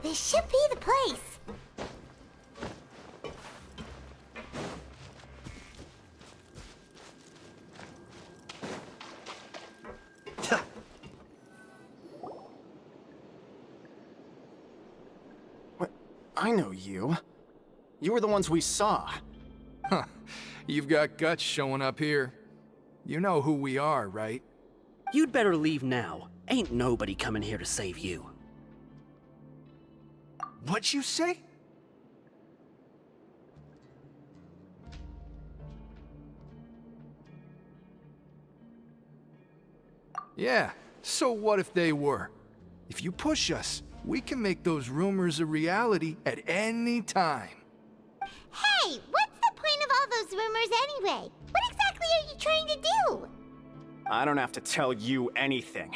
This should be the place. What? I know you. You were the ones we saw. Huh. You've got guts showing up here. You know who we are, right? You'd better leave now. Ain't nobody coming here to save you. What'd you say? Yeah, so what if they were? If you push us, we can make those rumors a reality at any time. Hey, what's the point of all those rumors anyway? What exactly are you trying to do? I don't have to tell you anything.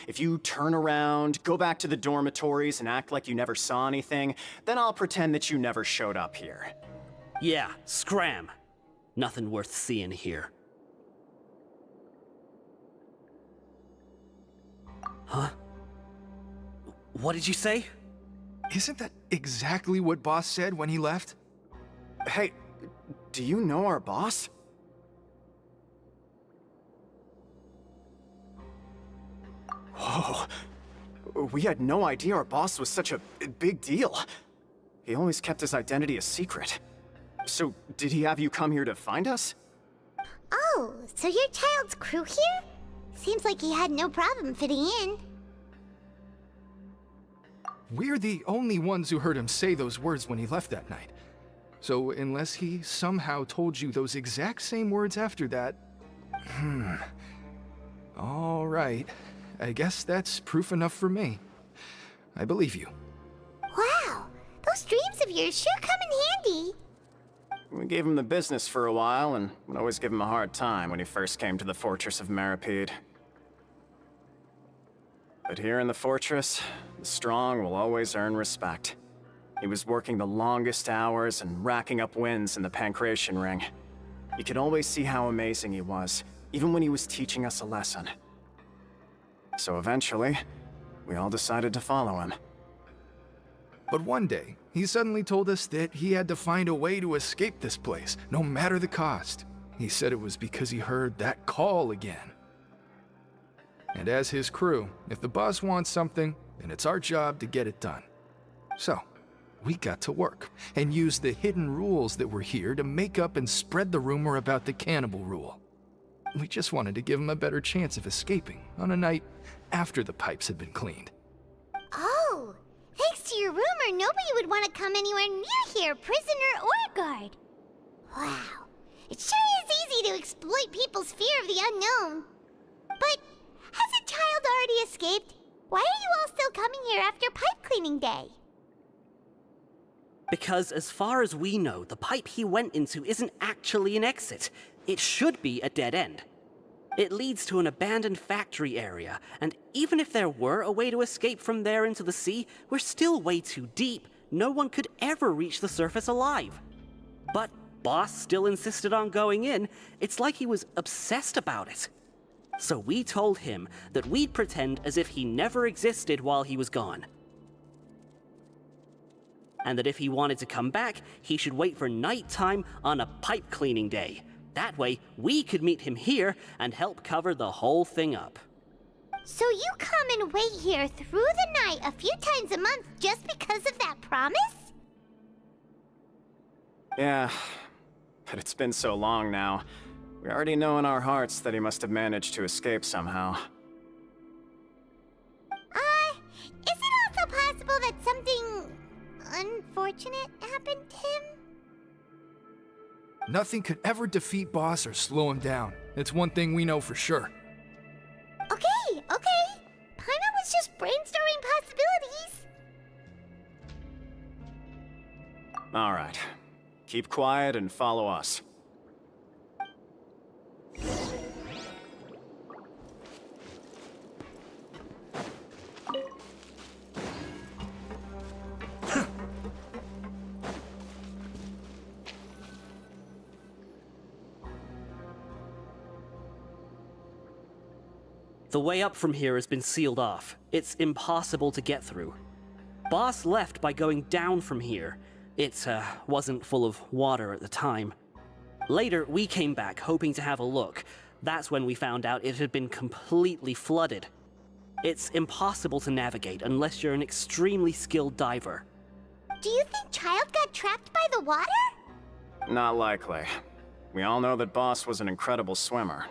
If you turn around, go back to the dormitories, and act like you never saw anything, then I'll pretend that you never showed up here. Yeah, scram. Nothing worth seeing here. Huh? What did you say? Isn't that exactly what Boss said when he left? Hey, do you know our boss? Whoa. We had no idea our boss was such a big deal. He always kept his identity a secret. So, did he have you come here to find us? Oh, so your child's crew here? Seems like he had no problem fitting in. We're the only ones who heard him say those words when he left that night. So unless he somehow told you those exact same words after that... All right. I guess that's proof enough for me. I believe you. Wow, those dreams of yours sure come in handy. We gave him the business for a while, and would always give him a hard time when he first came to the Fortress of Maripede. But here in the fortress, the strong will always earn respect. He was working the longest hours and racking up wins in the Pancration Ring. You could always see how amazing he was, even when he was teaching us a lesson. So eventually, we all decided to follow him. But one day, he suddenly told us that he had to find a way to escape this place, no matter the cost. He said it was because he heard that call again. And as his crew, if the boss wants something, then it's our job to get it done. So, we got to work, and used the hidden rules that were here to make up and spread the rumor about the cannibal rule. We just wanted to give him a better chance of escaping on a night after the pipes had been cleaned. Oh, thanks to your rumor, nobody would want to come anywhere near here, prisoner or guard. Wow, it sure is easy to exploit people's fear of the unknown. But has a child already escaped? Why are you all still coming here after pipe cleaning day? Because as far as we know, the pipe he went into isn't actually an exit. It should be a dead end. It leads to an abandoned factory area, and even if there were a way to escape from there into the sea, we're still way too deep. No one could ever reach the surface alive. But Boss still insisted on going in. It's like he was obsessed about it. So we told him that we'd pretend as if he never existed while he was gone. And that if he wanted to come back, he should wait for nighttime on a pipe cleaning day. That way, we could meet him here and help cover the whole thing up. So you come and wait here through the night a few times a month just because of that promise? Yeah, but it's been so long now. We already know in our hearts that he must have managed to escape somehow. Is it also possible that something unfortunate happened to him? Nothing could ever defeat Boss or slow him down. It's one thing we know for sure. Okay. Paimon was just brainstorming possibilities. All right. Keep quiet and follow us. The way up from here has been sealed off. It's impossible to get through. Boss left by going down from here. It wasn't full of water at the time. Later, we came back hoping to have a look. That's when we found out it had been completely flooded. It's impossible to navigate unless you're an extremely skilled diver. Do you think Child got trapped by the water? Not likely. We all know that Boss was an incredible swimmer.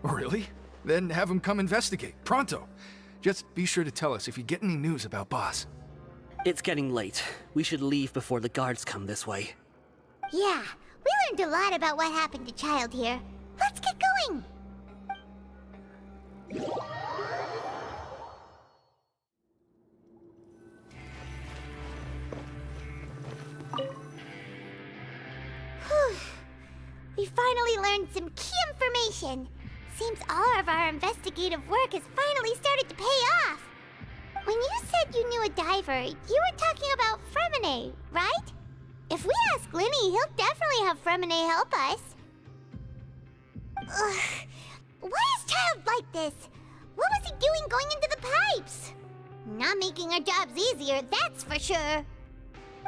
Really? Then have him come investigate, pronto. Just be sure to tell us if you get any news about Boss. It's getting late. We should leave before the guards come this way. Yeah, we learned a lot about what happened to Child here. Let's get going! Whew. We finally learned some key information. Seems all of our investigative work has finally started to pay off. When you said you knew a diver, you were talking about Fremine, right? If we ask Linny, he'll definitely have Fremine help us. Ugh. Why is Child like this? What was he doing going into the pipes? Not making our jobs easier, that's for sure.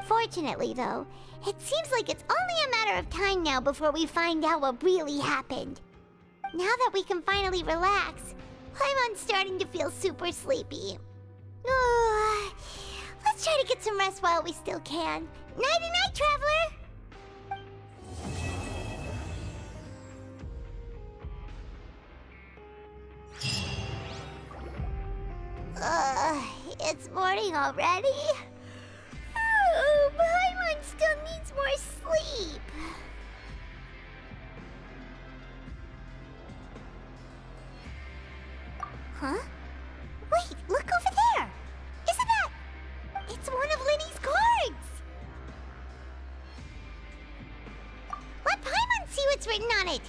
Fortunately, though, it seems like it's only a matter of time now before we find out what really happened. Now that we can finally relax, I'm starting to feel super sleepy. Let's try to get some rest while we still can. Nighty-night, traveler! It's morning already? Paimon still needs more sleep. Huh? Wait, look over there! Isn't that... It's one of Linny's cards! Let Paimon see what's written on it!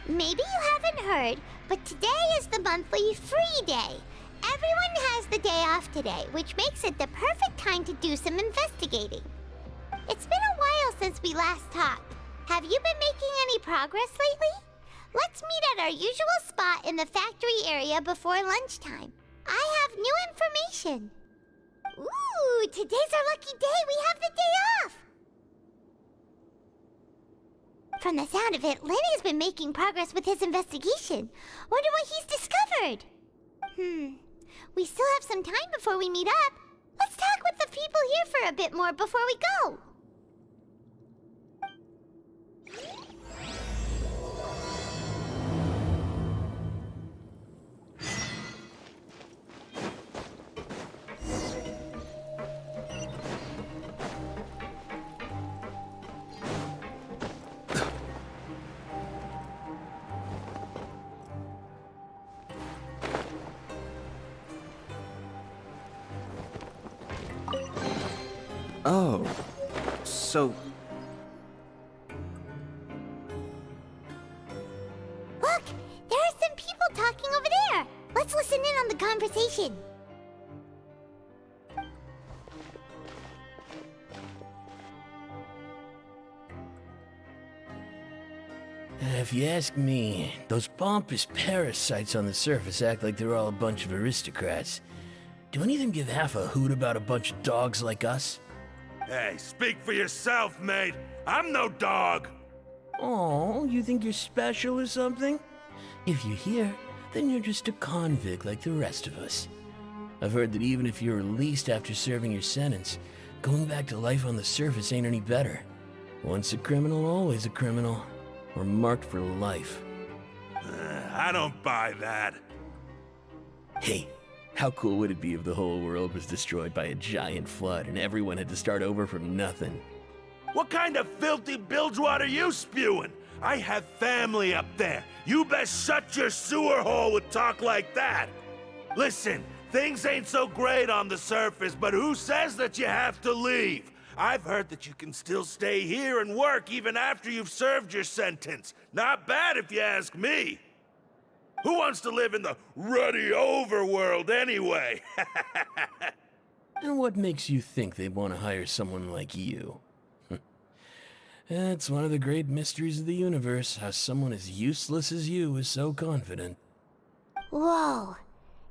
Maybe you haven't heard, but today is the monthly free day. Everyone has the day off today, which makes it the perfect time to do some investigating. It's been a while since we last talked. Have you been making any progress lately? Let's meet at our usual spot in the factory area before lunchtime. I have new information. Ooh, today's our lucky day. We have the day off. From the sound of it, Lenny's been making progress with his investigation. Wonder what he's discovered. We still have some time before we meet up. Let's talk with the people here for a bit more before we go. Oh, so... Look, there are some people talking over there. Let's listen in on the conversation. If you ask me, those pompous parasites on the surface act like they're all a bunch of aristocrats. Do any of them give half a hoot about a bunch of dogs like us? Hey, speak for yourself, mate. I'm no dog. Oh, you think you're special or something? If you're here, then you're just a convict like the rest of us. I've heard that even if you're released after serving your sentence, going back to life on the surface ain't any better. Once a criminal, always a criminal. Or marked for life. I don't buy that. Hey, how cool would it be if the whole world was destroyed by a giant flood and everyone had to start over from nothing? What kind of filthy bilgewater are you spewing? I have family up there. You best shut your sewer hole with talk like that. Listen, things ain't so great on the surface, but who says that you have to leave? I've heard that you can still stay here and work even after you've served your sentence. Not bad if you ask me. Who wants to live in the ruddy overworld anyway? And what makes you think they want to hire someone like you? It's one of the great mysteries of the universe, how someone as useless as you is so confident. Whoa.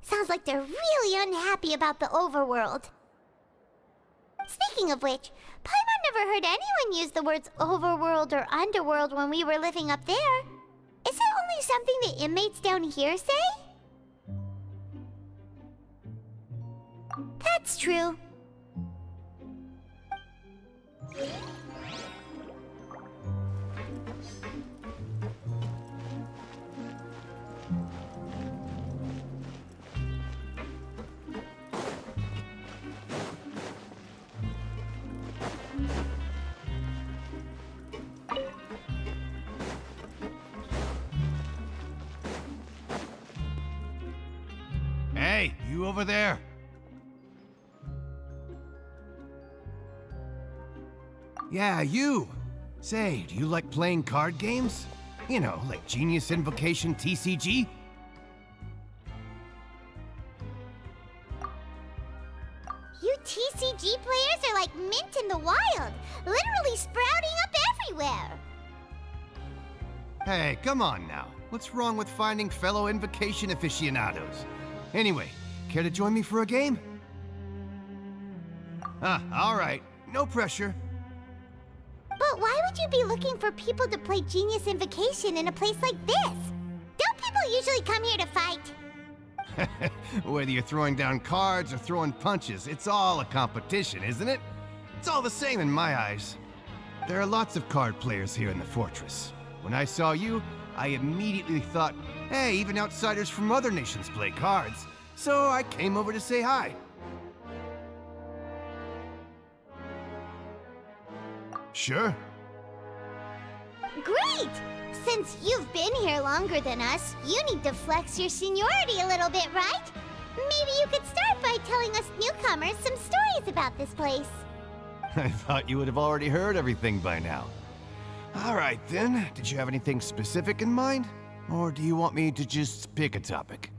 Sounds like they're really unhappy about the overworld. Speaking of which, Paimon never heard anyone use the words overworld or underworld when we were living up there. Is it only something the inmates down here say? That's true. Hey, you over there. Yeah, you. Say, do you like playing card games? You know, like Genius Invocation TCG? You TCG players are like mint in the wild, literally sprouting up everywhere. Hey, come on now. What's wrong with finding fellow Invocation aficionados? Anyway, care to join me for a game? All right. No pressure. But why would you be looking for people to play Genius Invocation in a place like this? Don't people usually come here to fight? Whether you're throwing down cards or throwing punches, it's all a competition, isn't it? It's all the same in my eyes. There are lots of card players here in the fortress. When I saw you, I immediately thought, hey, even outsiders from other nations play cards. So I came over to say hi. Sure. Great! Since you've been here longer than us, you need to flex your seniority a little bit, right? Maybe you could start by telling us newcomers some stories about this place. I thought you would have already heard everything by now. All right then, did you have anything specific in mind? Or do you want me to just pick a topic?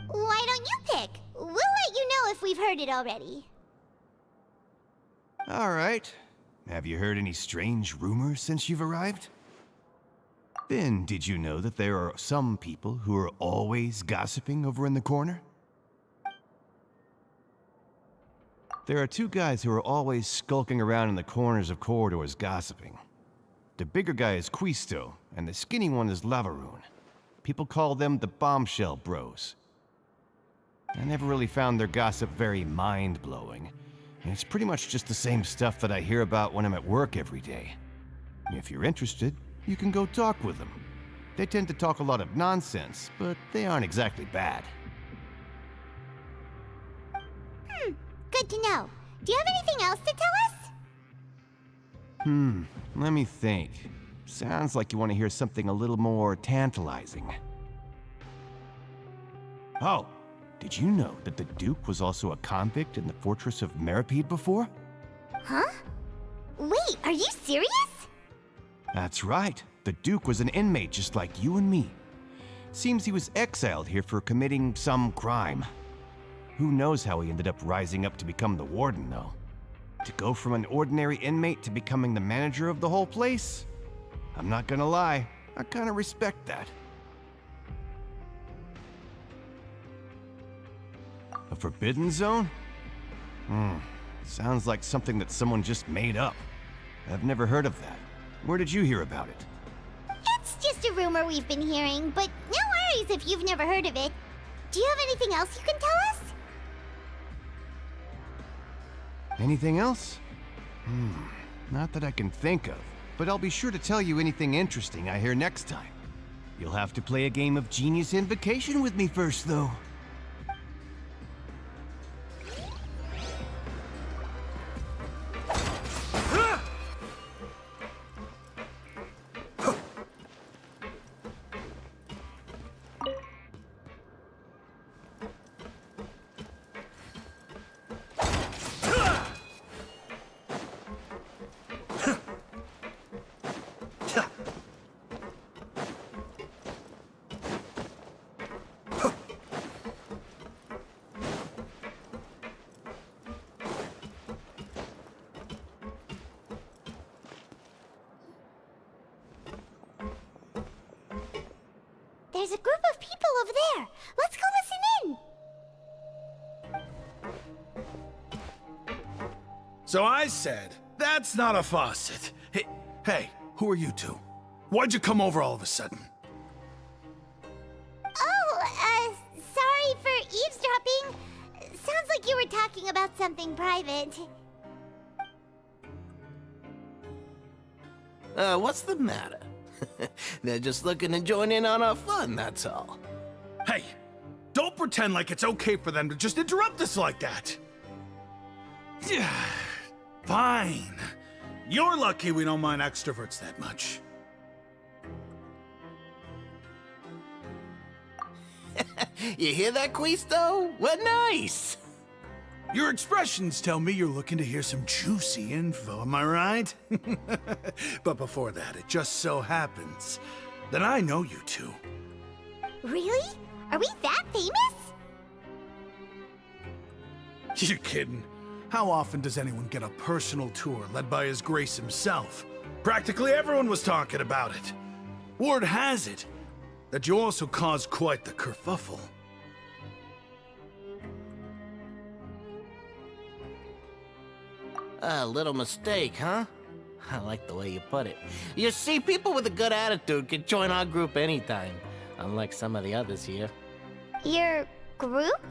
Why don't you pick? We'll let you know if we've heard it already. All right. Have you heard any strange rumors since you've arrived? Then, did you know that there are some people who are always gossiping over in the corner? There are two guys who are always skulking around in the corners of corridors gossiping. The bigger guy is Quisto, and the skinny one is Lavaroon. People call them the Bombshell Bros. I never really found their gossip very mind-blowing. And it's pretty much just the same stuff that I hear about when I'm at work every day. If you're interested, you can go talk with them. They tend to talk a lot of nonsense, but they aren't exactly bad. Good to know. Do you have anything else to tell us? Let me think. Sounds like you want to hear something a little more tantalizing. Oh, did you know that the Duke was also a convict in the fortress of Meripede before? Huh? Wait, are you serious? That's right. The Duke was an inmate just like you and me. Seems he was exiled here for committing some crime. Who knows how he ended up rising up to become the warden, though. To go from an ordinary inmate to becoming the manager of the whole place? I'm not gonna lie, I kinda respect that. A forbidden zone? Sounds like something that someone just made up. I've never heard of that. Where did you hear about it? It's just a rumor we've been hearing, but no worries if you've never heard of it. Do you have anything else you can tell us? Anything else? Not that I can think of, but I'll be sure to tell you anything interesting I hear next time. You'll have to play a game of Genius Invocation with me first, though. there's a group of people over there. Let's go listen in. So I said, that's not a faucet. Hey, who are you two? Why'd you come over all of a sudden? Oh, sorry for eavesdropping. Sounds like you were talking about something private. What's the matter? They're just looking to join in on our fun, that's all. Hey, don't pretend like it's okay for them to just interrupt us like that. Fine. You're lucky we don't mind extroverts that much. You hear that, Quisto? What nice! Your expressions tell me you're looking to hear some juicy info, am I right? But before that, it just so happens that I know you two. Really? Are we that famous? You're kidding. How often does anyone get a personal tour led by His Grace himself? Practically everyone was talking about it. Word has it that you also caused quite the kerfuffle. A little mistake, huh? I like the way you put it. You see, people with a good attitude can join our group anytime, unlike some of the others here. Your group?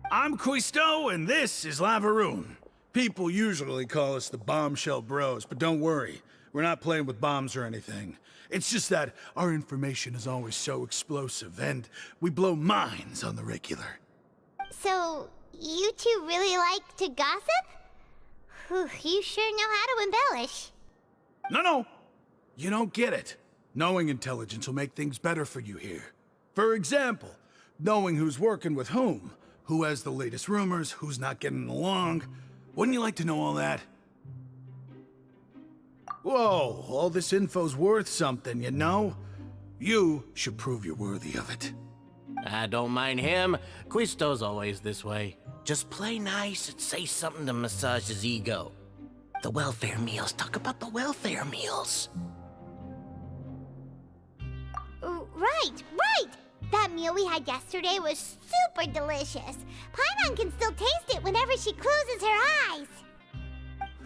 I'm Quisto, and this is Lavaroon. People usually call us the Bombshell Bros, but don't worry, we're not playing with bombs or anything. It's just that our information is always so explosive, and we blow minds on the regular. So, you two really like to gossip? Whew, you sure know how to embellish. No, you don't get it. Knowing intelligence will make things better for you here. For example, knowing who's working with whom, who has the latest rumors, who's not getting along. Wouldn't you like to know all that? Whoa, all this info's worth something, you know? You should prove you're worthy of it. I don't mind him. Quisto's always this way. Just play nice and say something to massage his ego. The welfare meals. Talk about the welfare meals. Right! That meal we had yesterday was super delicious. Paimon can still taste it whenever she closes her eyes.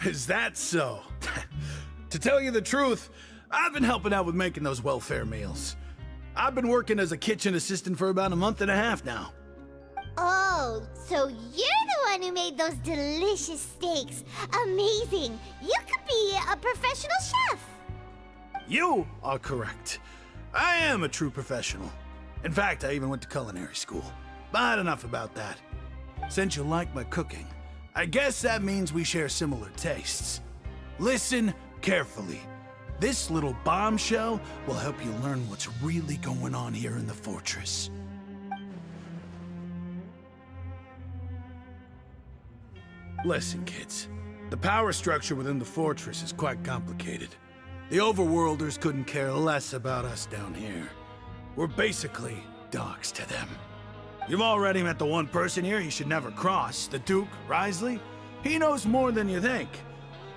Is that so? To tell you the truth, I've been helping out with making those welfare meals. I've been working as a kitchen assistant for about a month and a half now. Oh, so you're the one who made those delicious steaks. Amazing! You could be a professional chef. You are correct. I am a true professional. In fact, I even went to culinary school. But enough about that. Since you like my cooking, I guess that means we share similar tastes. Listen carefully. This little bombshell will help you learn what's really going on here in the fortress. Listen, kids. The power structure within the fortress is quite complicated. The overworlders couldn't care less about us down here. We're basically dogs to them. You've already met the one person here you should never cross, the Duke, Risley. He knows more than you think.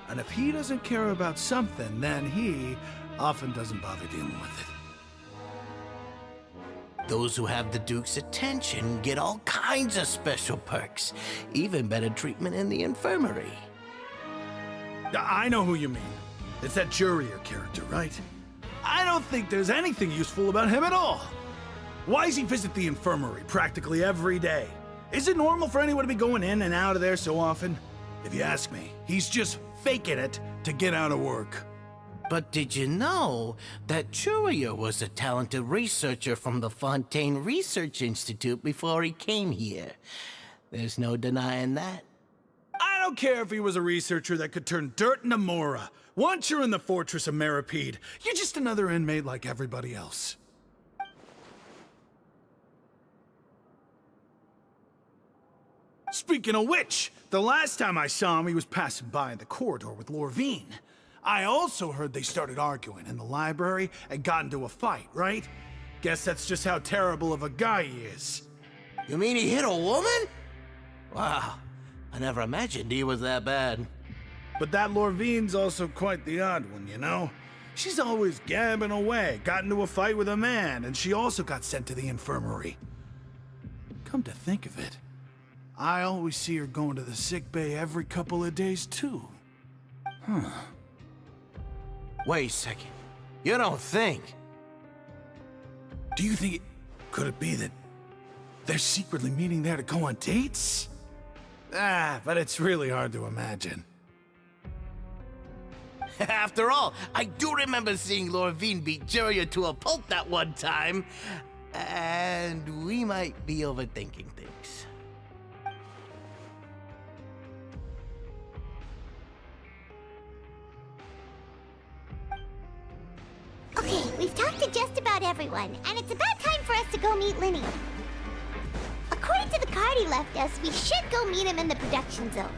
And if he doesn't care about something, then he often doesn't bother dealing with it. Those who have the Duke's attention get all kinds of special perks. Even better treatment in the infirmary. I know who you mean. It's that Jurier character, right? I don't think there's anything useful about him at all. Why does he visit the infirmary practically every day? Is it normal for anyone to be going in and out of there so often? If you ask me, he's just faking it to get out of work. But did you know that Jurier was a talented researcher from the Fontaine Research Institute before he came here? There's no denying that. I don't care if he was a researcher that could turn dirt into Mora. Once you're in the fortress of Meripede, you're just another inmate like everybody else. Speaking of which, the last time I saw him, he was passing by in the corridor with Lorvine. I also heard they started arguing in the library and got into a fight, right? Guess that's just how terrible of a guy he is. You mean he hit a woman? Wow, I never imagined he was that bad. But that Lorvine's also quite the odd one, you know? She's always gabbing away, got into a fight with a man, and she also got sent to the infirmary. Come to think of it, I always see her going to the sick bay every couple of days, too. Wait a second. You don't think? Do you think could it be that they're secretly meeting there to go on dates? But it's really hard to imagine. After all, I do remember seeing Lorvine beat Juria to a pulp that one time. And we might be overthinking things. Okay, we've talked to just about everyone, and it's about time for us to go meet Linny. According to the card he left us, we should go meet him in the production zone.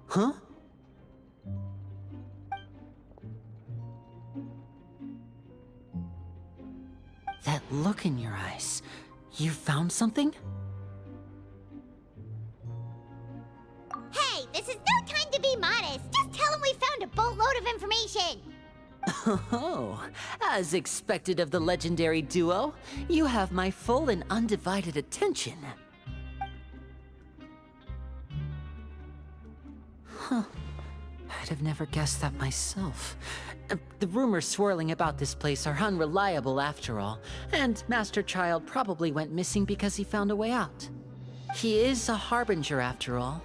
Huh? That look in your eyes. You found something? Hey, this is no time to be modest. Just tell him we found a boatload of information. Oh, as expected of the legendary duo, you have my full and undivided attention. Huh. I'd have never guessed that myself. The rumors swirling about this place are unreliable after all, and Master Child probably went missing because he found a way out. He is a harbinger after all.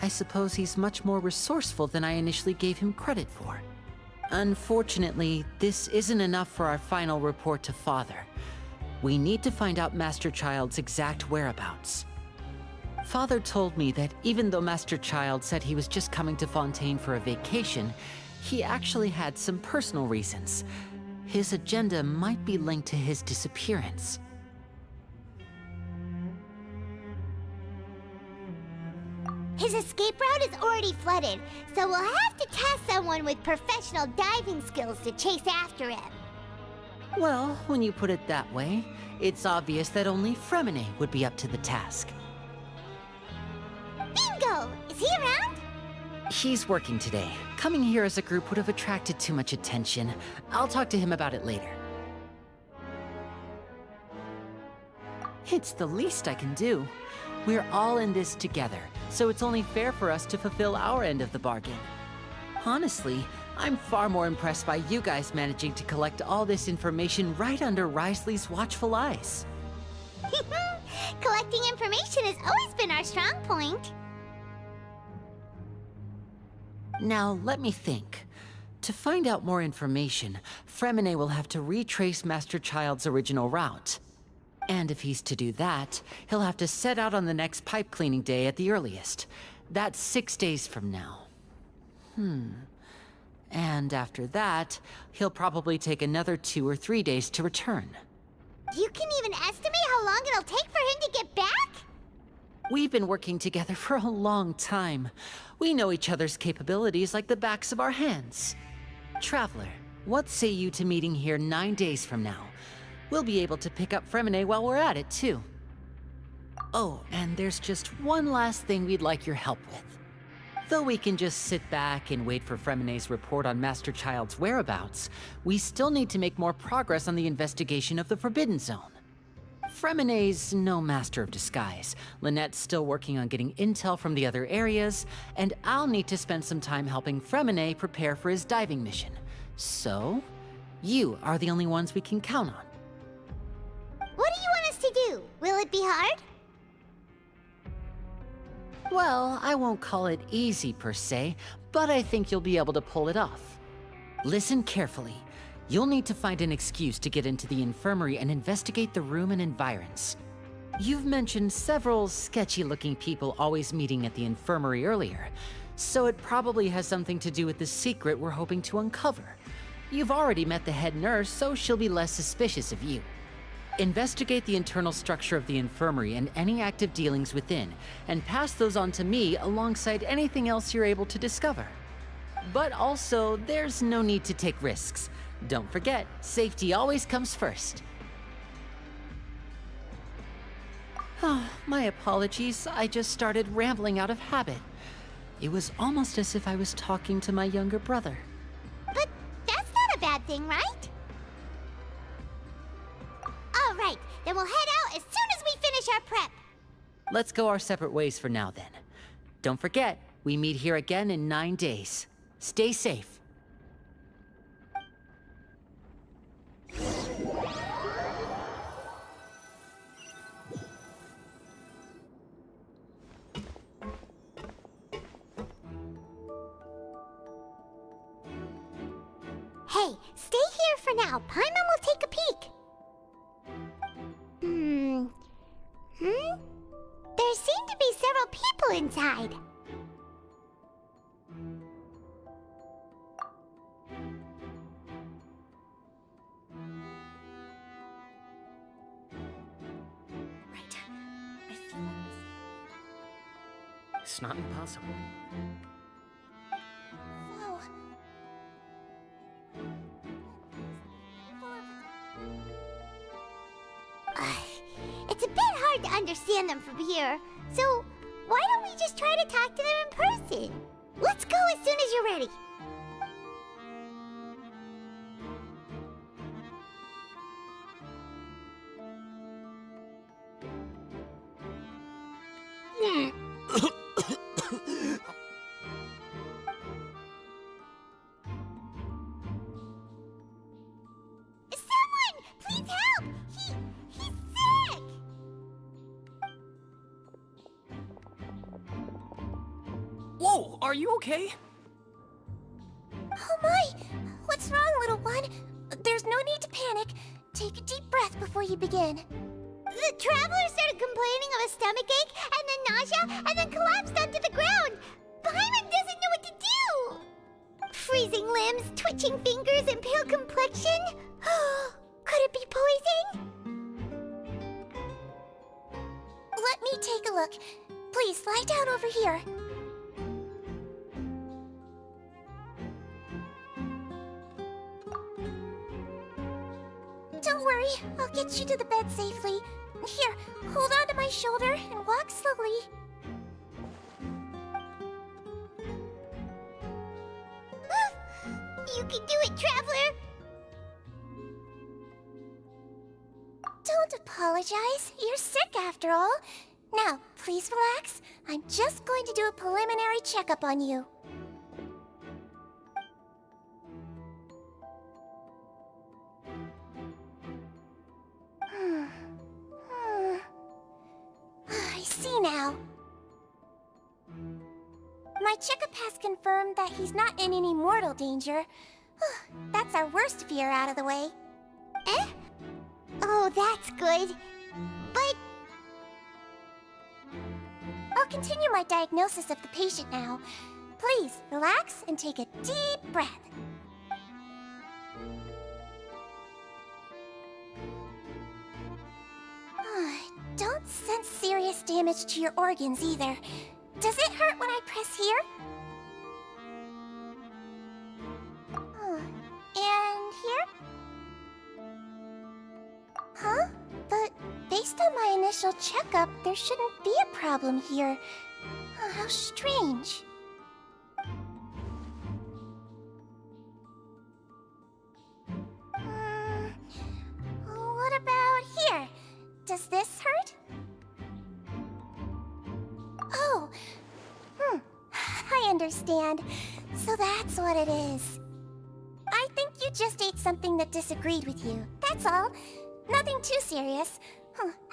I suppose he's much more resourceful than I initially gave him credit for. Unfortunately, this isn't enough for our final report to Father. We need to find out Master Child's exact whereabouts. Father told me that even though Master Child said he was just coming to Fontaine for a vacation, he actually had some personal reasons. His agenda might be linked to his disappearance. His escape route is already flooded, so we'll have to task someone with professional diving skills to chase after him. Well, when you put it that way, it's obvious that only Fremine would be up to the task. Bingo! Is he around? He's working today. Coming here as a group would have attracted too much attention. I'll talk to him about it later. It's the least I can do. We're all in this together, so it's only fair for us to fulfill our end of the bargain. Honestly, I'm far more impressed by you guys managing to collect all this information right under Risley's watchful eyes. Collecting information has always been our strong point. Now, let me think. To find out more information, Fremine will have to retrace Master Child's original route. And if he's to do that, he'll have to set out on the next pipe cleaning day at the earliest. That's 6 days from now. And after that, he'll probably take another 2 or 3 days to return. You can even estimate how long it'll take for him to get back? We've been working together for a long time. We know each other's capabilities like the backs of our hands. Traveler, what say you to meeting here 9 days from now? We'll be able to pick up Fremine while we're at it, too. Oh, and there's just one last thing we'd like your help with. Though we can just sit back and wait for Fremine's report on Master Child's whereabouts, we still need to make more progress on the investigation of the Forbidden Zone. Fremine's no master of disguise. Lynette's still working on getting intel from the other areas, and I'll need to spend some time helping Fremine prepare for his diving mission. So, you are the only ones we can count on. What do you want us to do? Will it be hard? Well, I won't call it easy per se, but I think you'll be able to pull it off. Listen carefully. You'll need to find an excuse to get into the infirmary and investigate the room and environs. You've mentioned several sketchy-looking people always meeting at the infirmary earlier, so it probably has something to do with the secret we're hoping to uncover. You've already met the head nurse, so she'll be less suspicious of you. Investigate the internal structure of the infirmary and any active dealings within, and pass those on to me alongside anything else you're able to discover. But also, there's no need to take risks. Don't forget, safety always comes first. My apologies, I just started rambling out of habit. It was almost as if I was talking to my younger brother. But that's not a bad thing, right? All right, then we'll head out as soon as we finish our prep. Let's go our separate ways for now, then. Don't forget, we meet here again in 9 days. Stay safe. Hey, stay here for now. Paimon will take a peek. There seem to be several people inside. Right. I feel like it's not impossible. Whoa. It's a bit hard to understand them from here, so why don't we just try to talk to them in person? Let's go as soon as you're ready. Someone, please help! He's sick! Whoa, are you okay? Oh my! What's wrong, little one? There's no need to panic. Take a deep breath before you begin. The traveler started complaining of a stomachache, and then nausea, and then collapsed onto the ground. Paimon doesn't know what to do! Freezing limbs, twitching fingers, and pale complexion? Could it be poison? Let me take a look. Please, lie down over here. I'll get you to the bed safely. Here, hold on to my shoulder and walk slowly. You can do it, Traveler! Don't apologize. You're sick after all. Now, please relax. I'm just going to do a preliminary checkup on you. I see now. My checkup has confirmed that he's not in any mortal danger. That's our worst fear out of the way. Eh? Oh, that's good. But... I'll continue my diagnosis of the patient now. Please, relax and take a deep breath. Don't sense serious damage to your organs either. Does it hurt when I press here? And here? Huh? But based on my initial checkup, there shouldn't be a problem here. How strange. What about here? Does this hurt? Oh, I understand. So that's what it is. I think you just ate something that disagreed with you. That's all. Nothing too serious.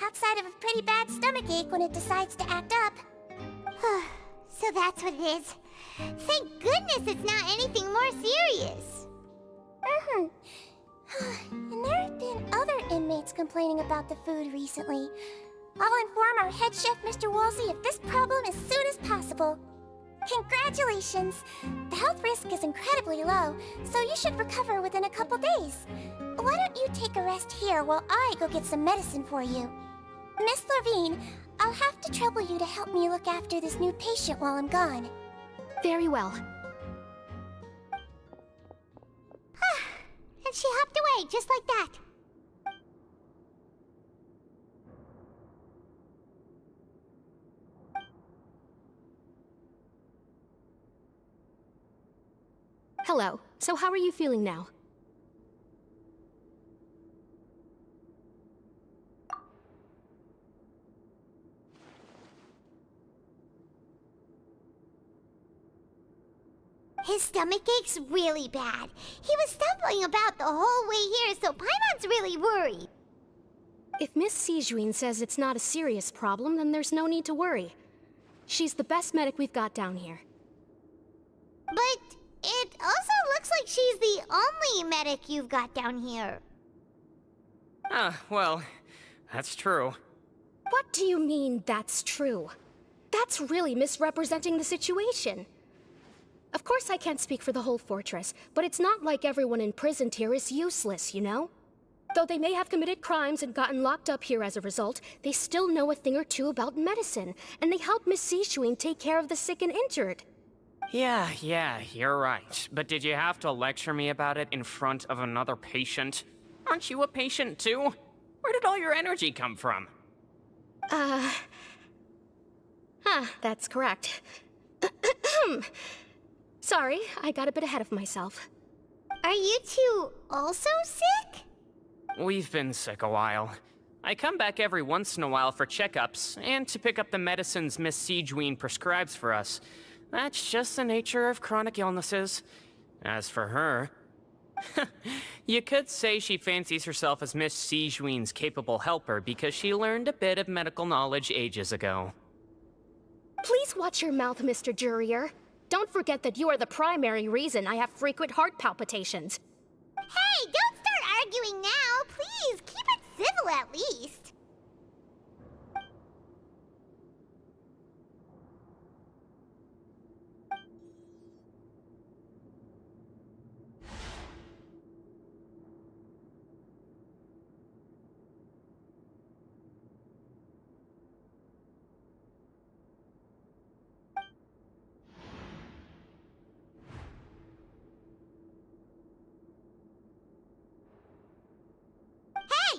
Outside of a pretty bad stomachache when it decides to act up. So that's what it is. Thank goodness it's not anything more serious. And there have been other inmates complaining about the food recently. I'll inform our head chef, Mr. Woolsey, of this problem as soon as possible. Congratulations! The health risk is incredibly low, so you should recover within a couple days. Why don't you take a rest here while I go get some medicine for you? Miss Levine, I'll have to trouble you to help me look after this new patient while I'm gone. Very well. And she hopped away just like that. Hello. So how are you feeling now? His stomach ache's really bad. He was stumbling about the whole way here, so Paimon's really worried. If Miss Sijuin says it's not a serious problem, then there's no need to worry. She's the best medic we've got down here. But it also looks like she's the only medic you've got down here. Well, that's true. What do you mean, that's true? That's really misrepresenting the situation. Of course I can't speak for the whole fortress, but it's not like everyone imprisoned here is useless, you know? Though they may have committed crimes and gotten locked up here as a result, they still know a thing or two about medicine, and they help Miss Sijuin take care of the sick and injured. Yeah, you're right. But did you have to lecture me about it in front of another patient? Aren't you a patient too? Where did all your energy come from? That's correct. Sorry, I got a bit ahead of myself. Are you two also sick? We've been sick a while. I come back every once in a while for checkups, and to pick up the medicines Miss Sijuin prescribes for us. That's just the nature of chronic illnesses. As for her... you could say she fancies herself as Miss Sijuin's capable helper because she learned a bit of medical knowledge ages ago. Please watch your mouth, Mr. Jurier. Don't forget that you are the primary reason I have frequent heart palpitations. Hey, don't start arguing now! Please, keep it civil at least.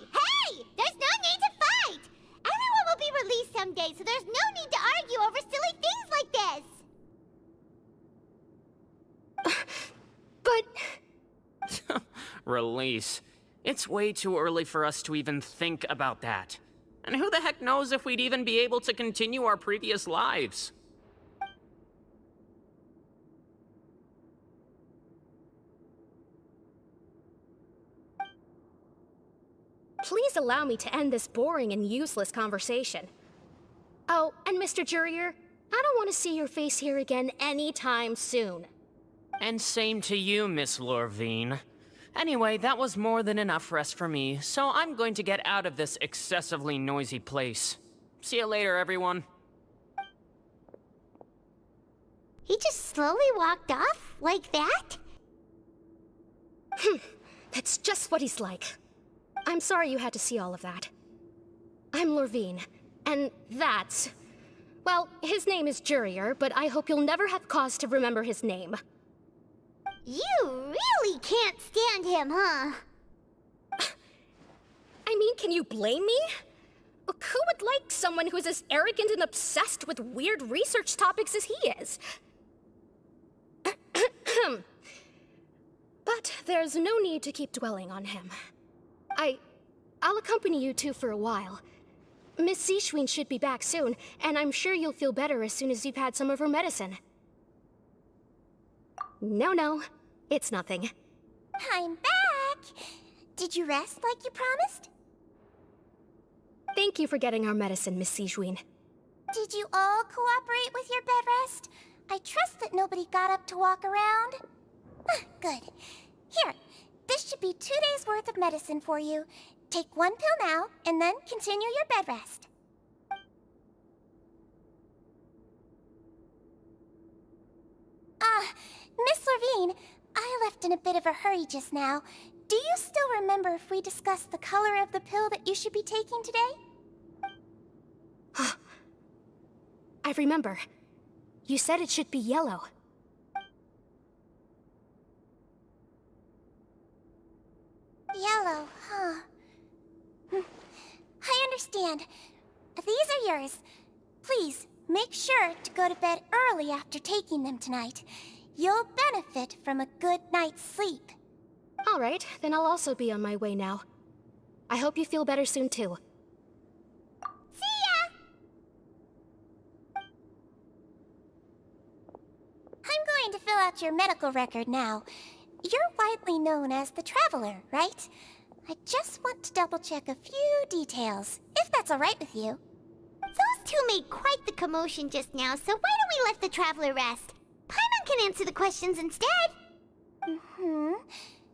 Hey! someday, so there's no need to argue over silly things like this. But... Release. It's way too early for us to even think about that. And who the heck knows if we'd even be able to continue our previous lives? Please allow me to end this boring and useless conversation. Oh, and Mr. Jurier, I don't want to see your face here again anytime soon. And same to you, Miss Lorvine. Anyway, that was more than enough rest for me, so I'm going to get out of this excessively noisy place. See you later, everyone. He just slowly walked off like that? That's just what he's like. I'm sorry you had to see all of that. I'm Lorvine, and that's... Well, his name is Jurier, but I hope you'll never have cause to remember his name. You really can't stand him, huh? I mean, can you blame me? Who would like someone who is as arrogant and obsessed with weird research topics as he is? But there's no need to keep dwelling on him. I'll accompany you two for a while. Miss Seashween should be back soon, and I'm sure you'll feel better as soon as you've had some of her medicine. No, it's nothing. I'm back! Did you rest like you promised? Thank you for getting our medicine, Miss Seashween. Did you all cooperate with your bed rest? I trust that nobody got up to walk around. Good. Here, this should be 2 days' worth of medicine for you. Take 1 pill now, and then continue your bed rest. Miss Lorvine, I left in a bit of a hurry just now. Do you still remember if we discussed the color of the pill that you should be taking today? I remember. You said it should be yellow. Yellow, huh? I understand. These are yours. Please, make sure to go to bed early after taking them tonight. You'll benefit from a good night's sleep. All right, then I'll also be on my way now. I hope you feel better soon, too. See ya! I'm going to fill out your medical record now. You're widely known as the Traveler, right? I just want to double-check a few details, if that's all right with you. Those two made quite the commotion just now, so why don't we let the Traveler rest? Paimon can answer the questions instead.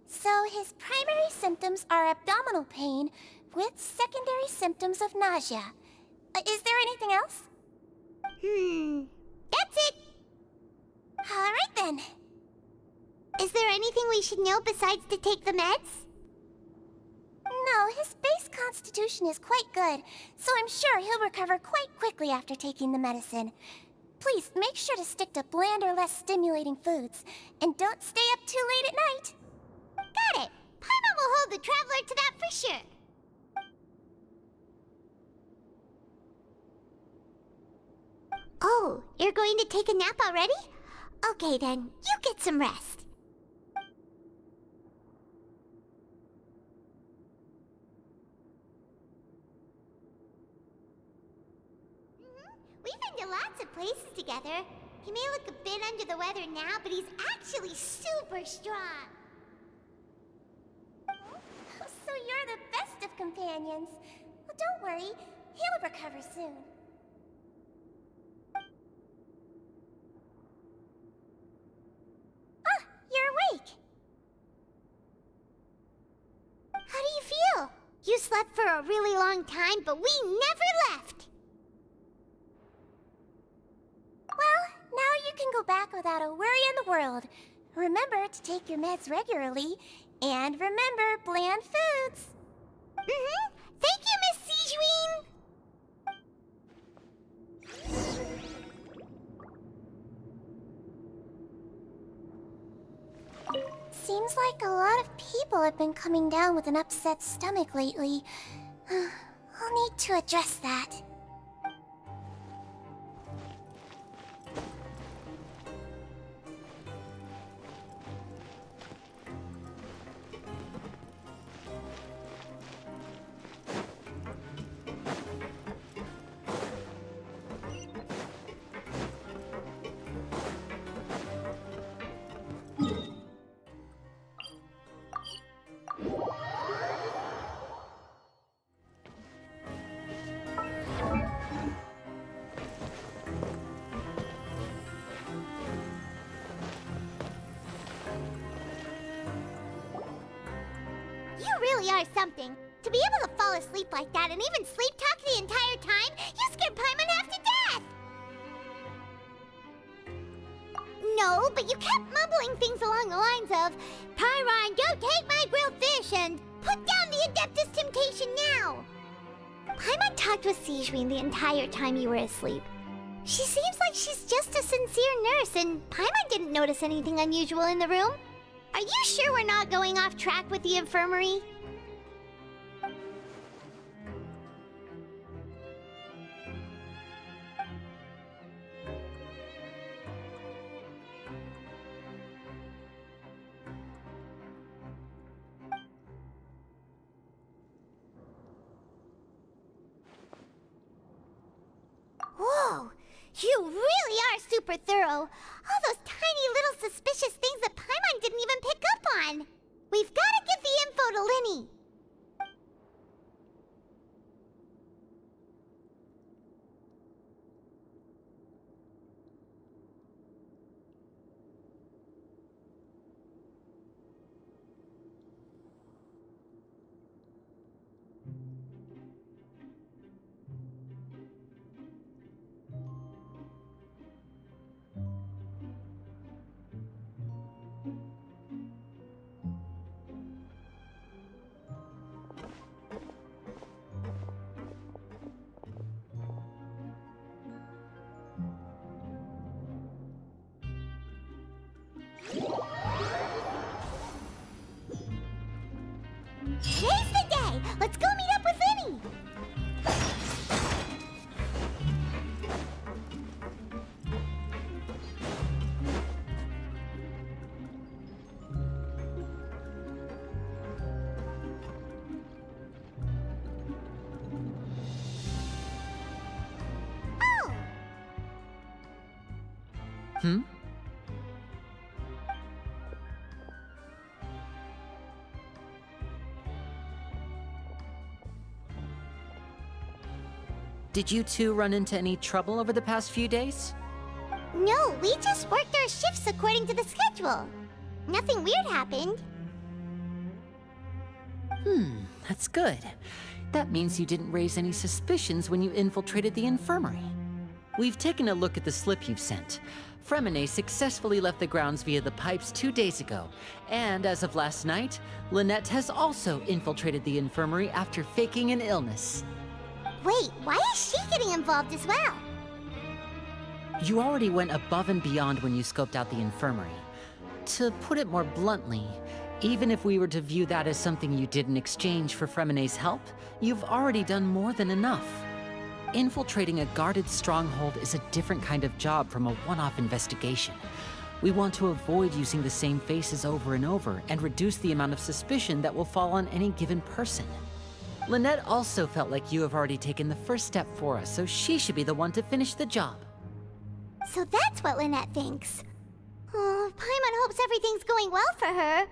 So his primary symptoms are abdominal pain with secondary symptoms of nausea. Is there anything else? That's it. All right then. Is there anything we should know besides to take the meds? No, his base constitution is quite good, so I'm sure he'll recover quite quickly after taking the medicine. Please, make sure to stick to bland or less stimulating foods, and don't stay up too late at night. Got it! Paimon will hold the Traveler to that for sure. Oh, you're going to take a nap already? Okay then, you get some rest. We've been to lots of places together. He may look a bit under the weather now, but he's actually super strong. So you're the best of companions. Well, don't worry. He'll recover soon. Ah, you're awake. How do you feel? You slept for a really long time, but we never left. Well, now you can go back without a worry in the world. Remember to take your meds regularly, and remember bland foods. Thank you, Miss Seashween. Seems like a lot of people have been coming down with an upset stomach lately. I'll need to address that. something. To be able to fall asleep like that and even sleep talk the entire time, you scared Paimon half to death! No, but you kept mumbling things along the lines of, Pyron, don't take my grilled fish, and put down the Adeptus Temptation now! Paimon talked with Sigewinne the entire time you were asleep. She seems like she's just a sincere nurse, and Paimon didn't notice anything unusual in the room. Are you sure we're not going off track with the infirmary? Whoa! You really are super thorough! All those tiny little suspicious things that Paimon didn't even pick up on! We've gotta give the info to Linny! Today's the day! Let's go meet up with Linny! Oh! Hmm? Did you two run into any trouble over the past few days? No, we just worked our shifts according to the schedule. Nothing weird happened. That's good. That means you didn't raise any suspicions when you infiltrated the infirmary. We've taken a look at the slip you've sent. Fremine successfully left the grounds via the pipes 2 days ago, and as of last night, Lynette has also infiltrated the infirmary after faking an illness. Wait, why is she getting involved as well? You already went above and beyond when you scoped out the infirmary. To put it more bluntly, even if we were to view that as something you did in exchange for Fremine's help, you've already done more than enough. Infiltrating a guarded stronghold is a different kind of job from a one-off investigation. We want to avoid using the same faces over and over and reduce the amount of suspicion that will fall on any given person. Lynette also felt like you have already taken the first step for us, so she should be the one to finish the job. So that's what Lynette thinks. Oh, Paimon hopes everything's going well for her.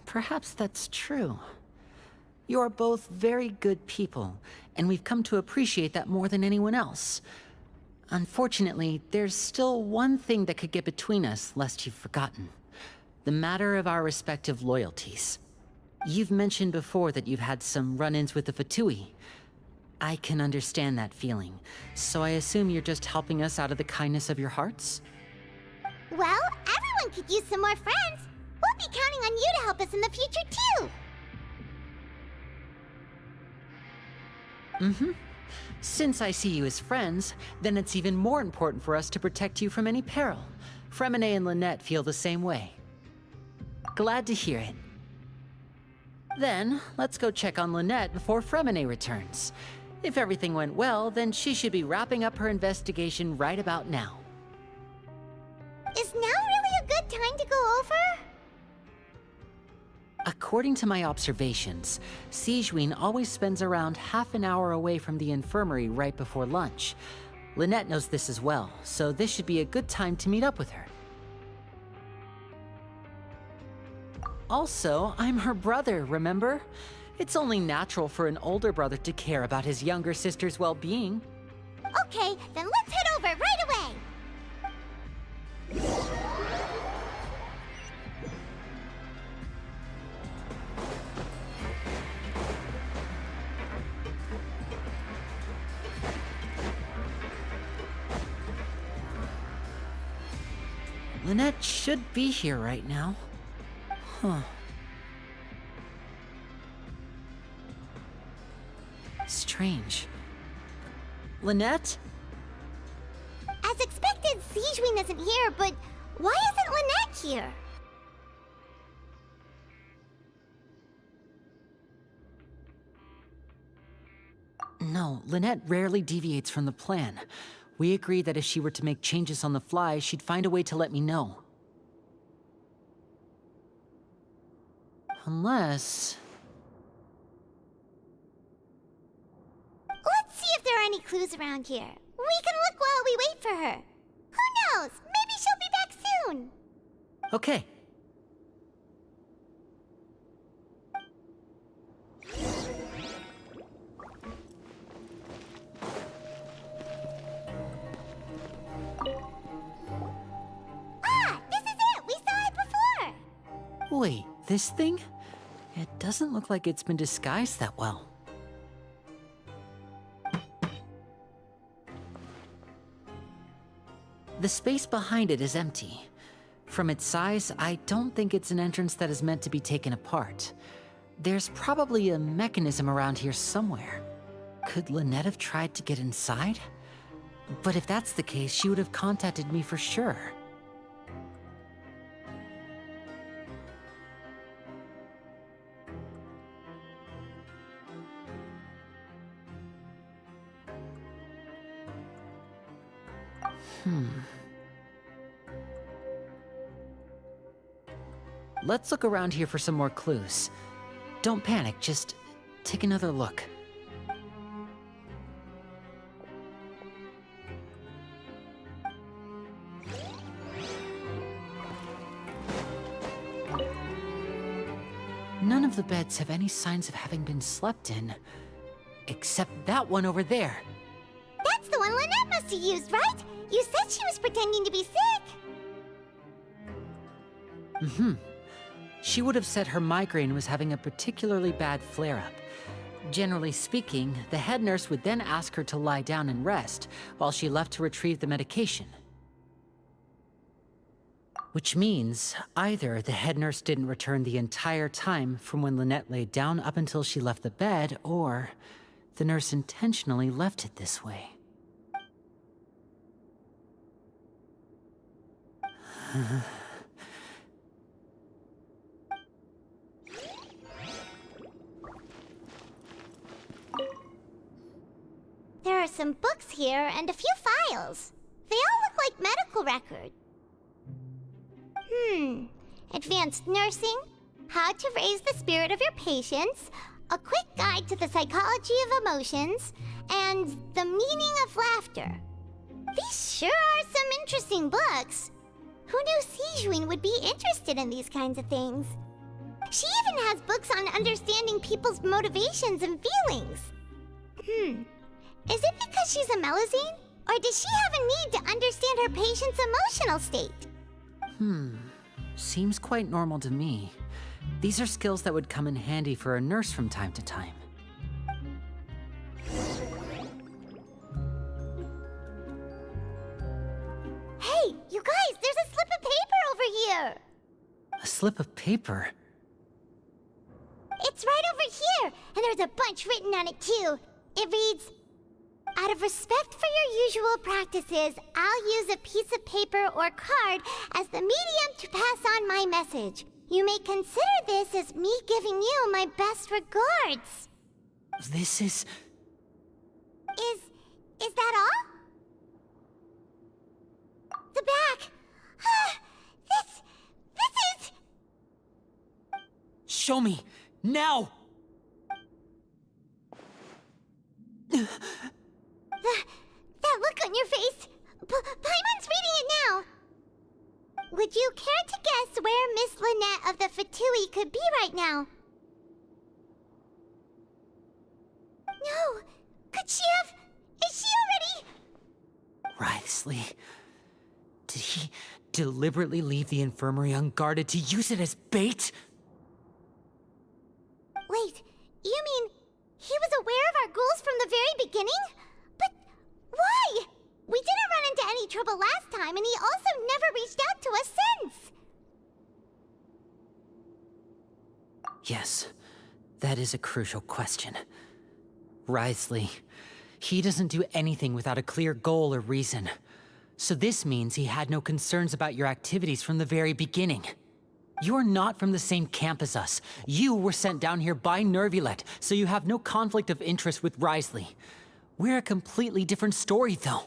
Perhaps that's true. You're both very good people, and we've come to appreciate that more than anyone else. Unfortunately, there's still one thing that could get between us, lest you've forgotten. The matter of our respective loyalties. You've mentioned before that you've had some run-ins with the Vtui. I can understand that feeling, so I assume you're just helping us out of the kindness of your hearts? Well, everyone could use some more friends. We'll be counting on you to help us in the future, too. Since I see you as friends, then it's even more important for us to protect you from any peril. Fremine and Lynette feel the same way. Glad to hear it. Then, let's go check on Lynette before Fremine returns. If everything went well, then she should be wrapping up her investigation right about now. Is now really a good time to go over? According to my observations, Sigewinne always spends around half an hour away from the infirmary right before lunch. Lynette knows this as well, so this should be a good time to meet up with her. Also, I'm her brother, remember? It's only natural for an older brother to care about his younger sister's well-being. Okay, then let's head over right away! Lynette should be here right now. Huh. Strange. Lynette? As expected, Sijwin isn't here, but why isn't Lynette here? No, Lynette rarely deviates from the plan. We agreed that if she were to make changes on the fly, she'd find a way to let me know. Unless... Let's see if there are any clues around here. We can look while we wait for her. Who knows? Maybe she'll be back soon. Okay. Ah, this is it! We saw it before! Wait, this thing? It doesn't look like it's been disguised that well. The space behind it is empty. From its size, I don't think it's an entrance that is meant to be taken apart. There's probably a mechanism around here somewhere. Could Lynette have tried to get inside? But if that's the case, she would have contacted me for sure. Let's look around here for some more clues. Don't panic, just take another look. None of the beds have any signs of having been slept in, except that one over there. That's the one Lynette must have used, right? You said she was pretending to be sick. She would have said her migraine was having a particularly bad flare-up. Generally speaking, the head nurse would then ask her to lie down and rest while she left to retrieve the medication. Which means either the head nurse didn't return the entire time from when Lynette laid down up until she left the bed, or the nurse intentionally left it this way. There are some books here and a few files. They all look like medical records. Advanced nursing, how to raise the spirit of your patients, a quick guide to the psychology of emotions, and the meaning of laughter. These sure are some interesting books. Who knew Sijwin would be interested in these kinds of things? She even has books on understanding people's motivations and feelings. Is it because she's a Melusine? Or does she have a need to understand her patient's emotional state? Seems quite normal to me. These are skills that would come in handy for a nurse from time to time. Hey, you guys, there's a slip of paper over here! A slip of paper? It's right over here, and there's a bunch written on it too. It reads, out of respect for your usual practices, I'll use a piece of paper or card as the medium to pass on my message. You may consider this as me giving you my best regards. This is... Is that all? The back. This is... Show me! Now! That look on your face. Paimon's reading it now. Would you care to guess where Miss Lynette of the Fatui could be right now? No. Could she have... Is she already... Writhsley. Did he deliberately leave the infirmary unguarded to use it as bait? Wait, you mean he was aware of our goals from the very beginning? But why? We didn't run into any trouble last time, and he also never reached out to us since. Yes, that is a crucial question. Wriothesley, he doesn't do anything without a clear goal or reason. So this means he had no concerns about your activities from the very beginning. You're not from the same camp as us. You were sent down here by Nervulet, so you have no conflict of interest with Wriothesley. We're a completely different story, though.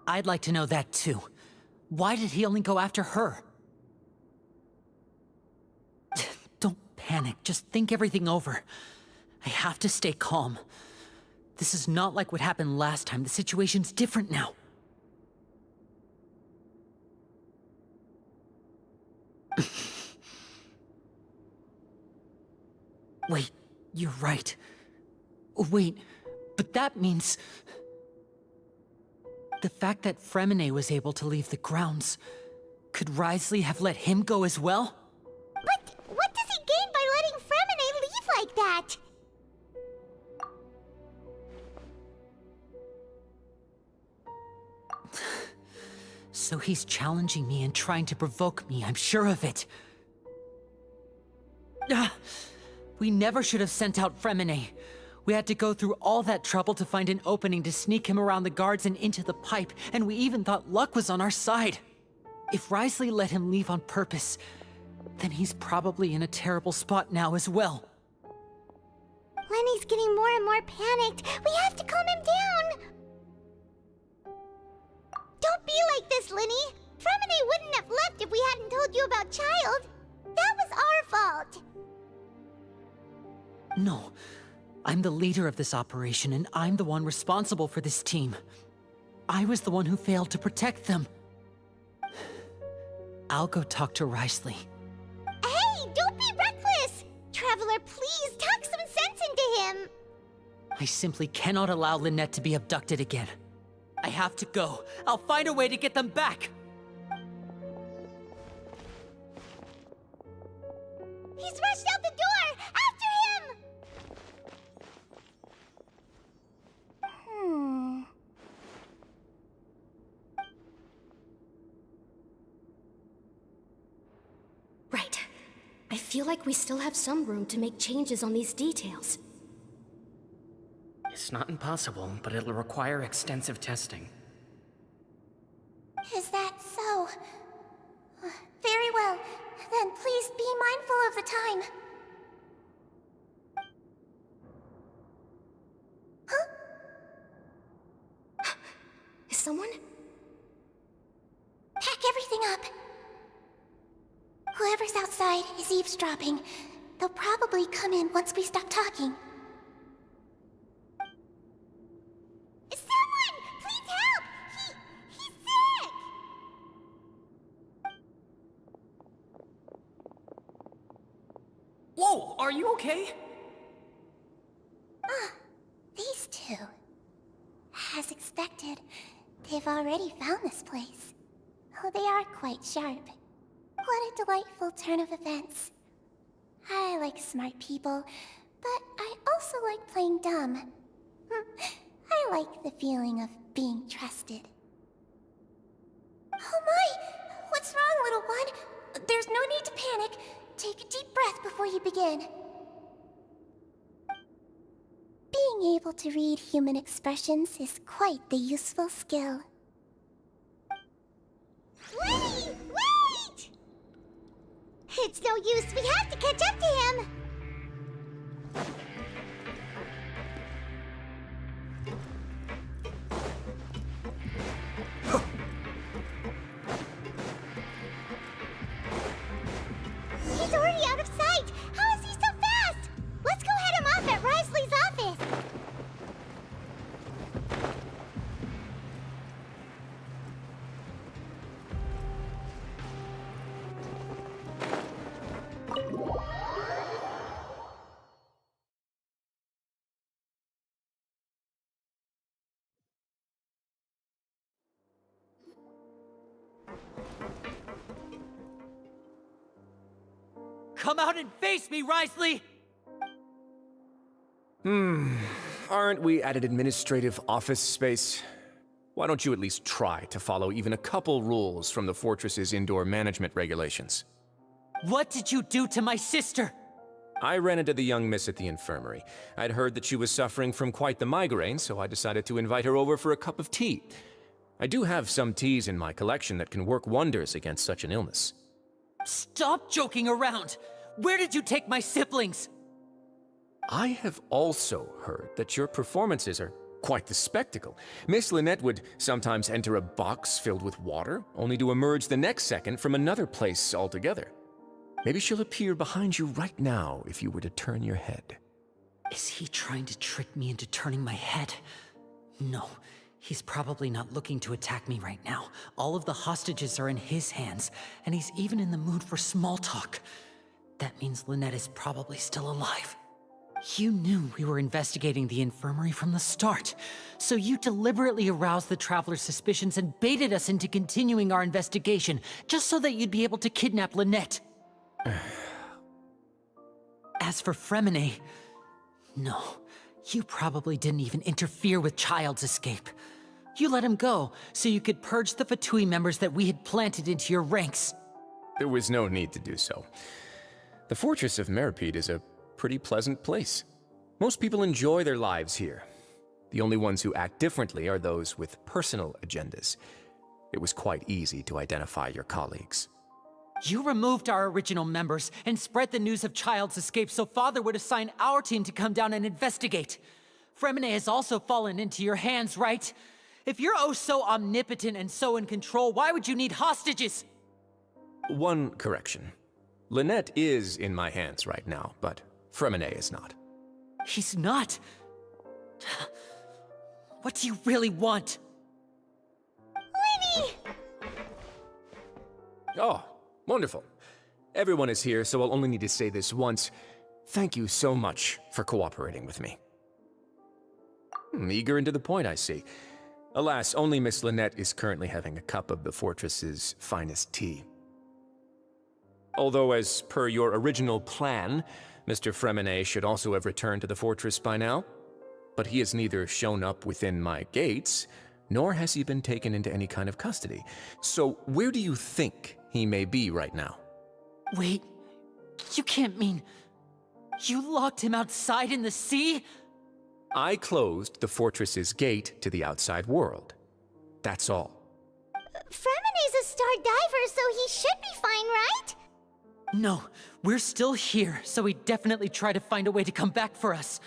I'd like to know that too. Why did he only go after her? Don't panic, just think everything over. I have to stay calm. This is not like what happened last time. The situation's different now. Wait, you're right. Wait, but that means... the fact that Fremine was able to leave the grounds, could Wriothesley have let him go as well? But what does he gain by letting Fremine leave like that? So he's challenging me and trying to provoke me, I'm sure of it. We never should have sent out Fremine. We had to go through all that trouble to find an opening to sneak him around the guards and into the pipe, and we even thought luck was on our side. If Wriothesley let him leave on purpose, then he's probably in a terrible spot now as well. Lenny's getting more and more panicked. We have to calm him down. Don't be like this, Lenny. Fremine wouldn't have left if we hadn't told you about Child. That was our fault. No. I'm the leader of this operation, and I'm the one responsible for this team. I was the one who failed to protect them. I'll go talk to Wriothesley. Hey, don't be reckless! Traveler, please talk some sense into him. I simply cannot allow Lynette to be abducted again. I have to go. I'll find a way to get them back! He's rushed out the door! After him! Right. I feel like we still have some room to make changes on these details. It's not impossible, but it'll require extensive testing. Is that so? Very well. Then please be mindful of the time. Huh? Is someone? Pack everything up. Whoever's outside is eavesdropping. They'll probably come in once we stop talking. Someone! Please help! He's sick! Whoa, are you okay? These two. As expected, they've already found this place. Oh, they are quite sharp. What a delightful turn of events. I like smart people, but I also like playing dumb. I like the feeling of being trusted. Oh my! What's wrong, little one? There's no need to panic. Take a deep breath before you begin. Being able to read human expressions is quite the useful skill. Lenny! Wait! It's no use. We have to catch up to him. He's already out of sight! How is he so fast? Let's go head him off at Risley's office! Come out and face me, Risley! Aren't we at an administrative office space? Why don't you at least try to follow even a couple rules from the fortress's indoor management regulations? What did you do to my sister? I ran into the young miss at the infirmary. I'd heard that she was suffering from quite the migraine, so I decided to invite her over for a cup of tea. I do have some teas in my collection that can work wonders against such an illness. Stop joking around! Where did you take my siblings? I have also heard that your performances are quite the spectacle. Miss Lynette would sometimes enter a box filled with water, only to emerge the next second from another place altogether. Maybe she'll appear behind you right now if you were to turn your head. Is he trying to trick me into turning my head? No, he's probably not looking to attack me right now. All of the hostages are in his hands, and he's even in the mood for small talk. That means Lynette is probably still alive. You knew we were investigating the infirmary from the start, so you deliberately aroused the Traveler's suspicions and baited us into continuing our investigation, just so that you'd be able to kidnap Lynette. As for Fremine, no, you probably didn't even interfere with Child's escape. You let him go, so you could purge the Fatui members that we had planted into your ranks. There was no need to do so. The Fortress of Meripede is a pretty pleasant place. Most people enjoy their lives here. The only ones who act differently are those with personal agendas. It was quite easy to identify your colleagues. You removed our original members and spread the news of Child's escape so Father would assign our team to come down and investigate. Fremine has also fallen into your hands, right? If you're oh so omnipotent and so in control, why would you need hostages? One correction. Lynette is in my hands right now, but Fremine is not. He's not. What do you really want? Lenny! Oh, wonderful. Everyone is here, so I'll only need to say this once. Thank you so much for cooperating with me. Eager and to the point, I see. Alas, only Miss Lynette is currently having a cup of the fortress's finest tea. Although, as per your original plan, Mr. Fremine should also have returned to the fortress by now. But he has neither shown up within my gates, nor has he been taken into any kind of custody. So where do you think he may be right now? Wait, you can't mean... You locked him outside in the sea? I closed the fortress's gate to the outside world. That's all. Fremine's a star diver, so he should be fine, right? No, we're still here, so he'd definitely try to find a way to come back for us.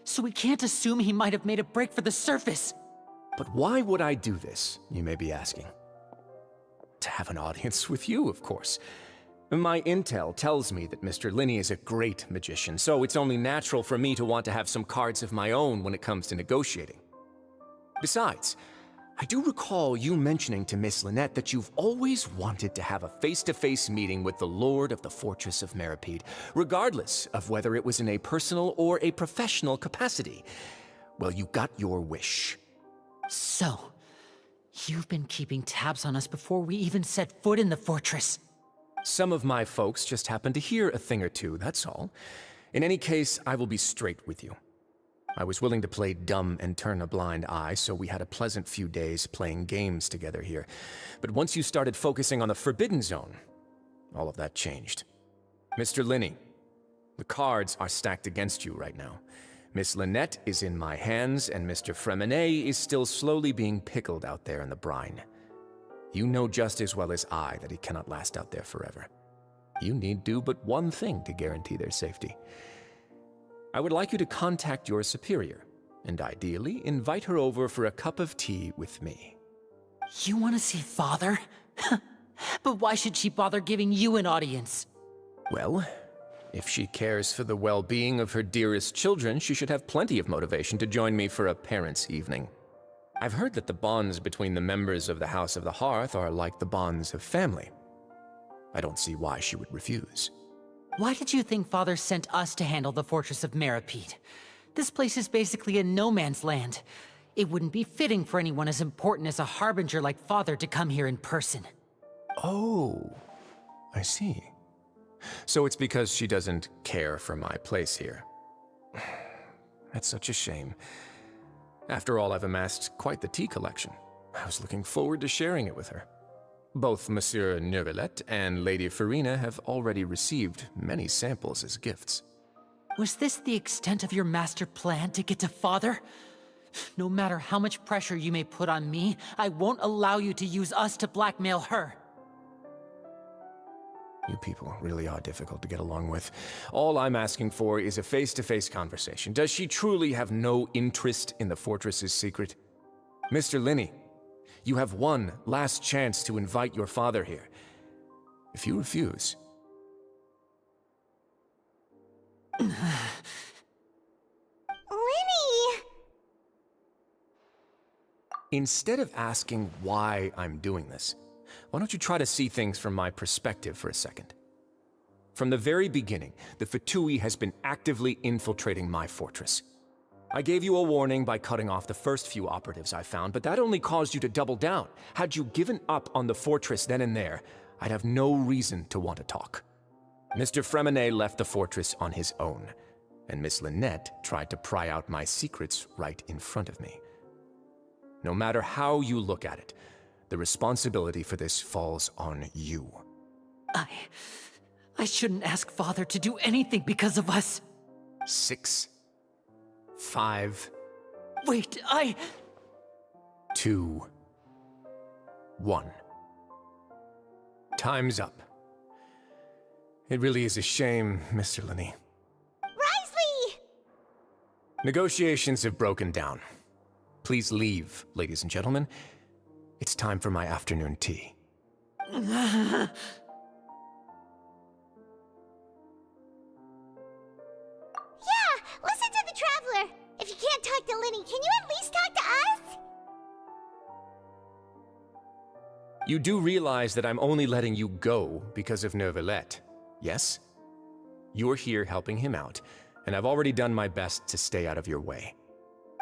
So we can't assume he might have made a break for the surface. But why would I do this, you may be asking? To have an audience with you, of course. My intel tells me that Mr. Linney is a great magician, so it's only natural for me to want to have some cards of my own when it comes to negotiating. Besides, I do recall you mentioning to Miss Lynette that you've always wanted to have a face-to-face meeting with the Lord of the Fortress of Meripede, regardless of whether it was in a personal or a professional capacity. Well, you got your wish. So, you've been keeping tabs on us before we even set foot in the fortress. Some of my folks just happened to hear a thing or two, that's all. In any case, I will be straight with you. I was willing to play dumb and turn a blind eye, so we had a pleasant few days playing games together here. But once you started focusing on the Forbidden Zone, all of that changed. Mr. Linney, the cards are stacked against you right now. Miss Lynette is in my hands, and Mr. Fremenet is still slowly being pickled out there in the brine. You know just as well as I that he cannot last out there forever. You need do but one thing to guarantee their safety. I would like you to contact your superior, and ideally invite her over for a cup of tea with me. You want to see Father? But why should she bother giving you an audience? Well, if she cares for the well-being of her dearest children, she should have plenty of motivation to join me for a parents' evening. I've heard that the bonds between the members of the House of the Hearth are like the bonds of family. I don't see why she would refuse. Why did you think Father sent us to handle the Fortress of Meripede? This place is basically a no-man's land. It wouldn't be fitting for anyone as important as a harbinger like Father to come here in person. Oh, I see. So it's because she doesn't care for my place here. That's such a shame. After all, I've amassed quite the tea collection. I was looking forward to sharing it with her. Both Monsieur Neuvillette and Lady Farina have already received many samples as gifts. Was this the extent of your master plan to get to Father? No matter how much pressure you may put on me, I won't allow you to use us to blackmail her. You people really are difficult to get along with. All I'm asking for is a face-to-face conversation. Does she truly have no interest in the fortress's secret? Mr. Linney, you have one last chance to invite your father here. If you refuse... Linny! Instead of asking why I'm doing this, why don't you try to see things from my perspective for a second? From the very beginning, the Fatui has been actively infiltrating my fortress. I gave you a warning by cutting off the first few operatives I found, but that only caused you to double down. Had you given up on the fortress then and there, I'd have no reason to want to talk. Mr. Fremenet left the fortress on his own, and Miss Lynette tried to pry out my secrets right in front of me. No matter how you look at it, the responsibility for this falls on you. I shouldn't ask Father to do anything because of us. 6, 5... Wait, 2, 1. Time's up. It really is a shame, Mr. Linney. Risley! Negotiations have broken down. Please leave, ladies and gentlemen. It's time for my afternoon tea. Yeah, listen to the Traveler! If you can't talk to Linny, can you at least talk to us? You do realize that I'm only letting you go because of Neuvillette, yes? You're here helping him out, and I've already done my best to stay out of your way.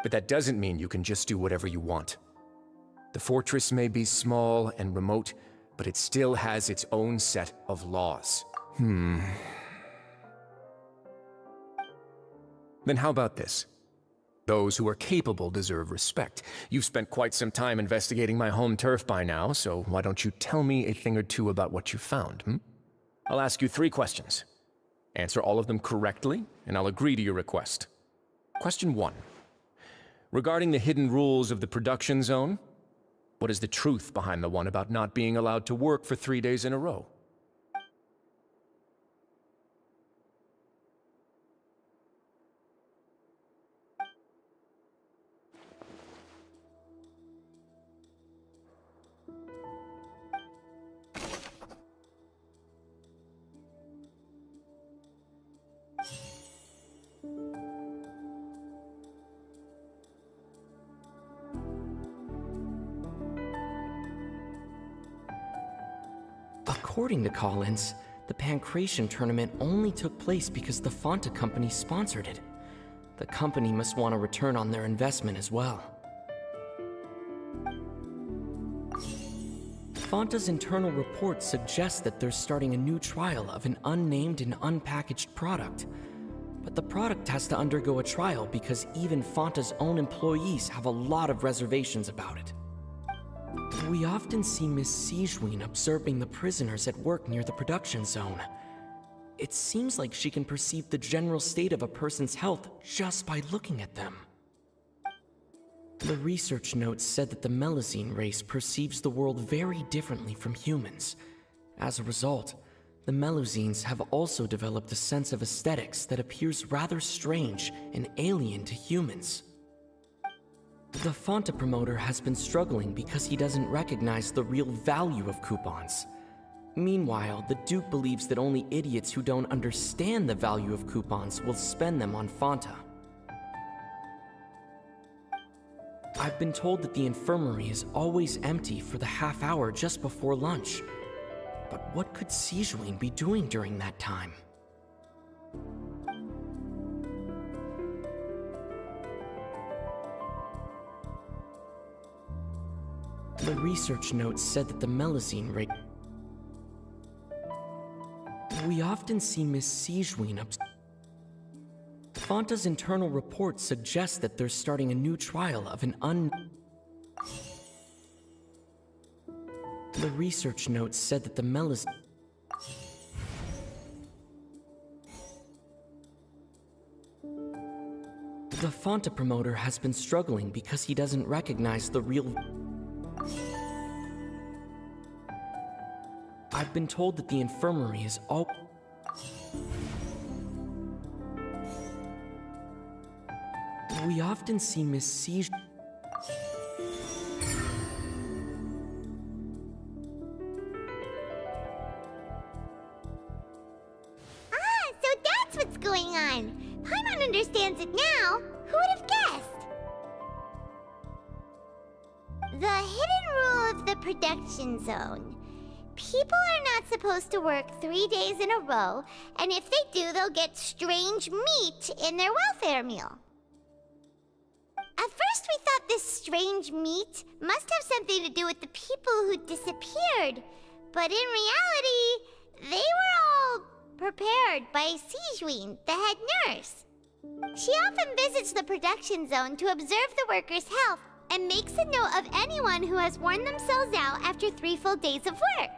But that doesn't mean you can just do whatever you want. The fortress may be small and remote, but it still has its own set of laws. Then how about this? Those who are capable deserve respect. You've spent quite some time investigating my home turf by now, so why don't you tell me a thing or two about what you found, I'll ask you 3 questions. Answer all of them correctly, and I'll agree to your request. Question 1. Regarding the hidden rules of the production zone, what is the truth behind the one about not being allowed to work for 3 days in a row? According to Collins, the Pancration tournament only took place because the Fonta company sponsored it. The company must want a return on their investment as well. Fonta's internal report suggests that they're starting a new trial of an unnamed and unpackaged product. but the product has to undergo a trial because even Fanta's own employees have a lot of reservations about it. We often see Miss Sigewin observing the prisoners at work near the production zone. It seems like she can perceive the general state of a person's health just by looking at them. The research notes said that the Melusine race perceives the world very differently from humans. As a result, the Melusines have also developed a sense of aesthetics that appears rather strange and alien to humans. The Fanta promoter has been struggling because he doesn't recognize the real value of coupons. Meanwhile, the Duke believes that only idiots who don't understand the value of coupons will spend them on Fanta. I've been told that the infirmary is always empty for the half hour just before lunch. But what could Sigewin be doing during that time? The research notes said that the Melusine rate. We often see Miss Sigewin Fanta's internal reports suggest that they're starting a new trial of an The research notes said that the Melusine. The Fanta promoter has been struggling because he doesn't recognize the real. I've been told that the infirmary is all. We often see Miss Siege. So that's what's going on. Paimon understands it now. Who would have guessed? The hidden rule of the production zone. People are not supposed to work 3 days in a row, and if they do, they'll get strange meat in their welfare meal. At first, we thought this strange meat must have something to do with the people who disappeared, but in reality, they were all prepared by Sigewin, the head nurse. She often visits the production zone to observe the workers' health and makes a note of anyone who has worn themselves out after 3 full days of work.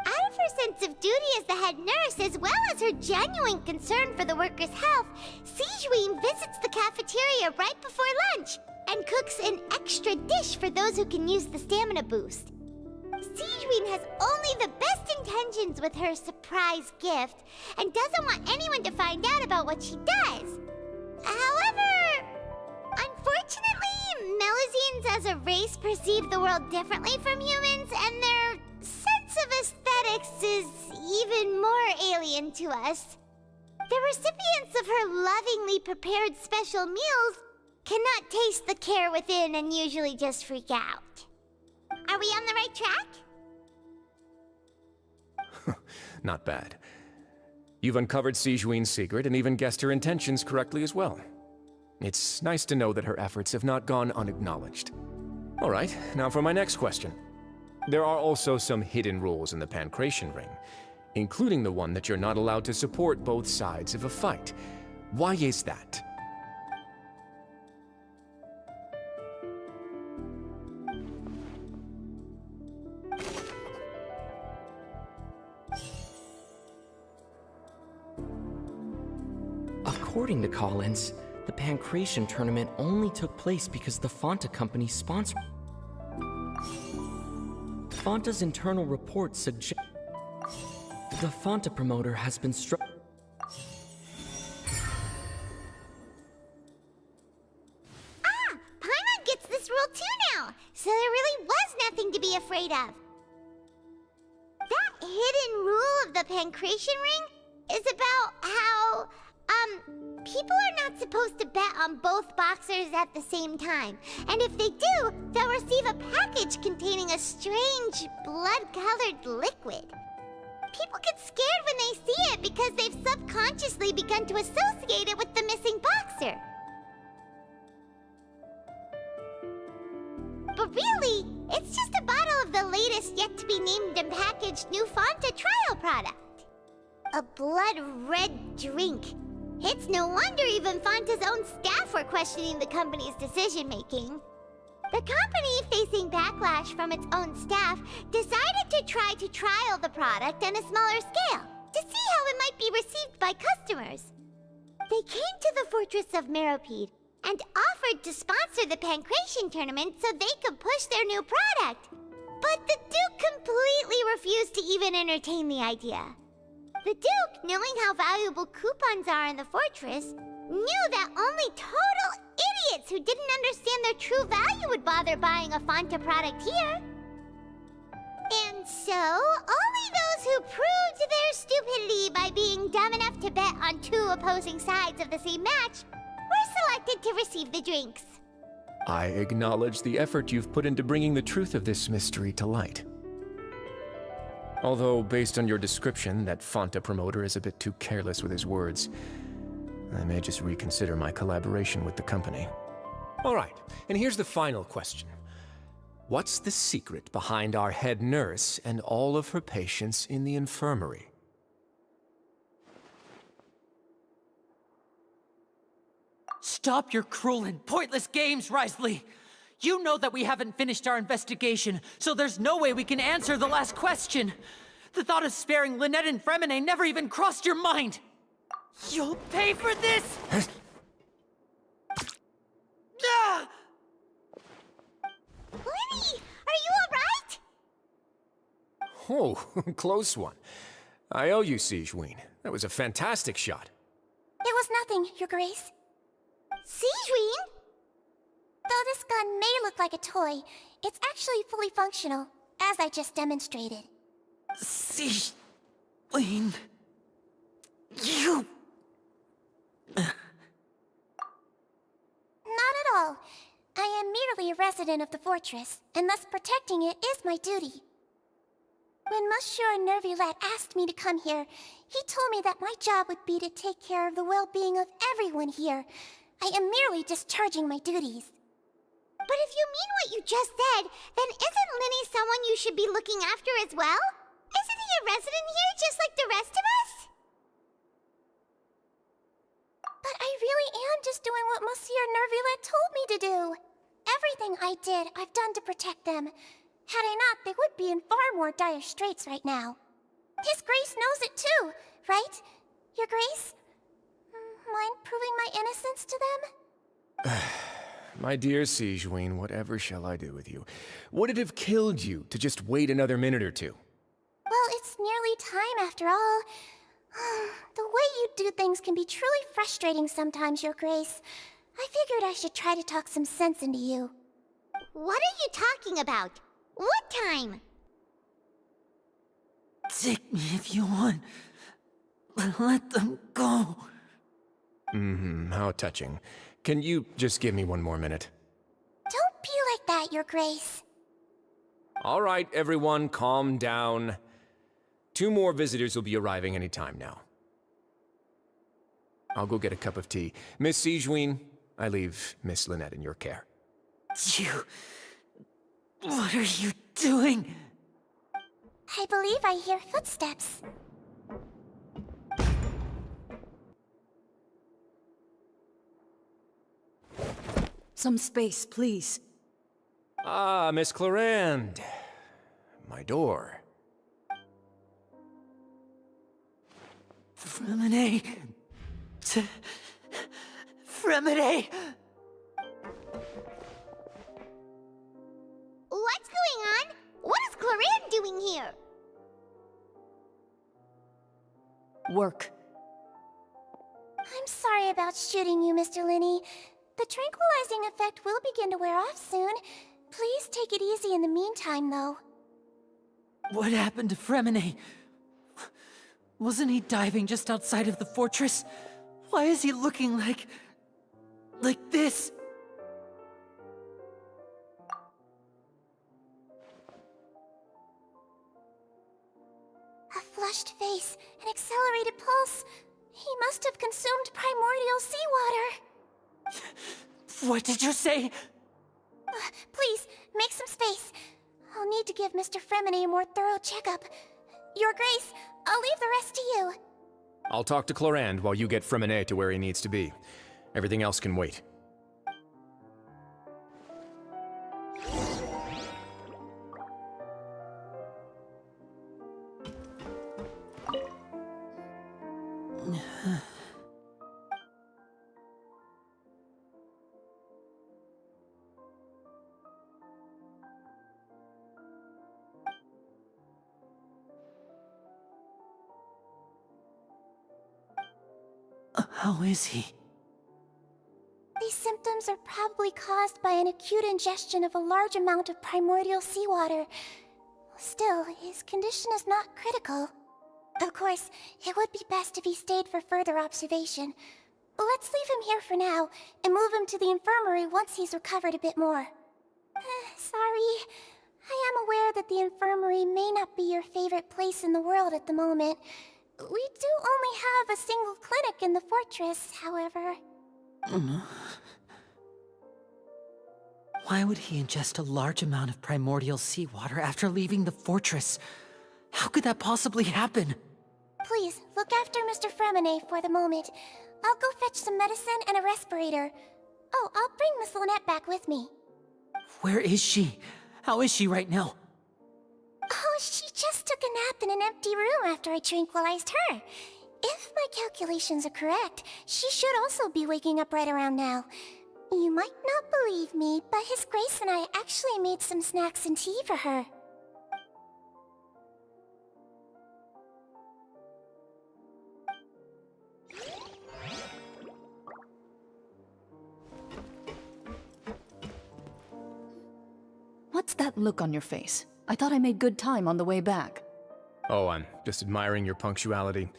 Out of her sense of duty as the head nurse, as well as her genuine concern for the workers' health, Sigewin visits the cafeteria right before lunch and cooks an extra dish for those who can use the stamina boost. Sigewin has only the best intentions with her surprise gift and doesn't want anyone to find out about what she does. However, unfortunately, Melusines as a race perceive the world differently from humans, and their sense of aesthetics is even more alien to us. The recipients of her lovingly prepared special meals cannot taste the care within and usually just freak out. Are we on the right track? Not bad. You've uncovered Sigewin's secret and even guessed her intentions correctly as well. It's nice to know that her efforts have not gone unacknowledged. All right, now for my next question. There are also some hidden rules in the Pancration Ring, including the one that you're not allowed to support both sides of a fight. Why is that? According to Collins, the Pancration tournament only took place because the Fanta company sponsored. Fanta's internal reports suggest the Fanta promoter has been Paimon gets this rule too now, so there really was nothing to be afraid of. That hidden rule of the Pancration Ring is about how, people are not supposed to bet on both boxers at the same time. And if they do, they'll receive a package containing a strange, blood-colored liquid. People get scared when they see it because they've subconsciously begun to associate it with the missing boxer. But really, it's just a bottle of the latest yet-to-be-named and packaged new Fanta trial product. A blood-red drink. It's no wonder even Fanta's own staff were questioning the company's decision-making. The company, facing backlash from its own staff, decided to try to trial the product on a smaller scale to see how it might be received by customers. They came to the fortress of Meropide and offered to sponsor the Pancration tournament so they could push their new product. But the Duke completely refused to even entertain the idea. The Duke, knowing how valuable coupons are in the fortress, knew that only total idiots who didn't understand their true value would bother buying a Fanta product here. And so, only those who proved their stupidity by being dumb enough to bet on two opposing sides of the same match were selected to receive the drinks. I acknowledge the effort you've put into bringing the truth of this mystery to light. Although, based on your description, that Fanta promoter is a bit too careless with his words, I may just reconsider my collaboration with the company. All right, and here's the final question. What's the secret behind our head nurse and all of her patients in the infirmary? Stop your cruel and pointless games, Risley! You know that we haven't finished our investigation, so there's no way we can answer the last question. The thought of sparing Lynette and Fremine never even crossed your mind! You'll pay for this! Ah! Lenny, are you alright? Oh, close one. I owe you, Sigewinne. That was a fantastic shot. It was nothing, Your Grace. Sigewinne? Though this gun may look like a toy, it's actually fully functional, as I just demonstrated. Sigewinne... You... Not at all. I am merely a resident of the fortress, and thus protecting it is my duty. When Monsieur Nervulette asked me to come here, he told me that my job would be to take care of the well-being of everyone here. I am merely discharging my duties. But if you mean what you just said, then isn't Linny someone you should be looking after as well? Isn't he a resident here just like the rest of us? But I really am just doing what Monsieur Nervulette told me to do. Everything I did, I've done to protect them. Had I not, they would be in far more dire straits right now. His Grace knows it too, right? Your Grace? Mind proving my innocence to them? My dear Sigewinne, whatever shall I do with you? Would it have killed you to just wait another minute or two? Well, it's nearly time after all. The way you do things can be truly frustrating sometimes, Your Grace. I figured I should try to talk some sense into you. What are you talking about? What time? Take me if you want, but let them go. How touching. Can you just give me one more minute? Don't be like that, Your Grace. All right, everyone, calm down. 2 more visitors will be arriving any time now. I'll go get a cup of tea. Miss Sigewinne, I leave Miss Lynette in your care. You... What are you doing? I believe I hear footsteps. Some space, please. Ah, Miss Clarande. My door. Fremine... Fremine... What's going on? What is Clarande doing here? Work. I'm sorry about shooting you, Mr. Linney. The tranquilizing effect will begin to wear off soon. Please take it easy in the meantime, though. What happened to Fremine? Wasn't he diving just outside of the fortress? Why is he looking like this? A flushed face, an accelerated pulse. He must have consumed primordial seawater. What did you say? Please, make some space. I'll need to give Mr. Fremine a more thorough checkup. Your Grace, I'll leave the rest to you. I'll talk to Clorand while you get Freminet to where he needs to be. Everything else can wait. How is he? These symptoms are probably caused by an acute ingestion of a large amount of primordial seawater. Still, his condition is not critical. Of course, it would be best if he stayed for further observation. Let's leave him here for now, and move him to the infirmary once he's recovered a bit more. Sorry. I am aware that the infirmary may not be your favorite place in the world at the moment. We do only have a single clinic in the fortress, however. Why would he ingest a large amount of primordial seawater after leaving the fortress? How could that possibly happen? Please, look after Mr. Freminet for the moment. I'll go fetch some medicine and a respirator. Oh, I'll bring Miss Lynette back with me. Where is she? How is she right now? Oh, she just took a nap in an empty room after I tranquilized her. If my calculations are correct, she should also be waking up right around now. You might not believe me, but His Grace and I actually made some snacks and tea for her. What's that look on your face? I thought I made good time on the way back. Oh, I'm just admiring your punctuality.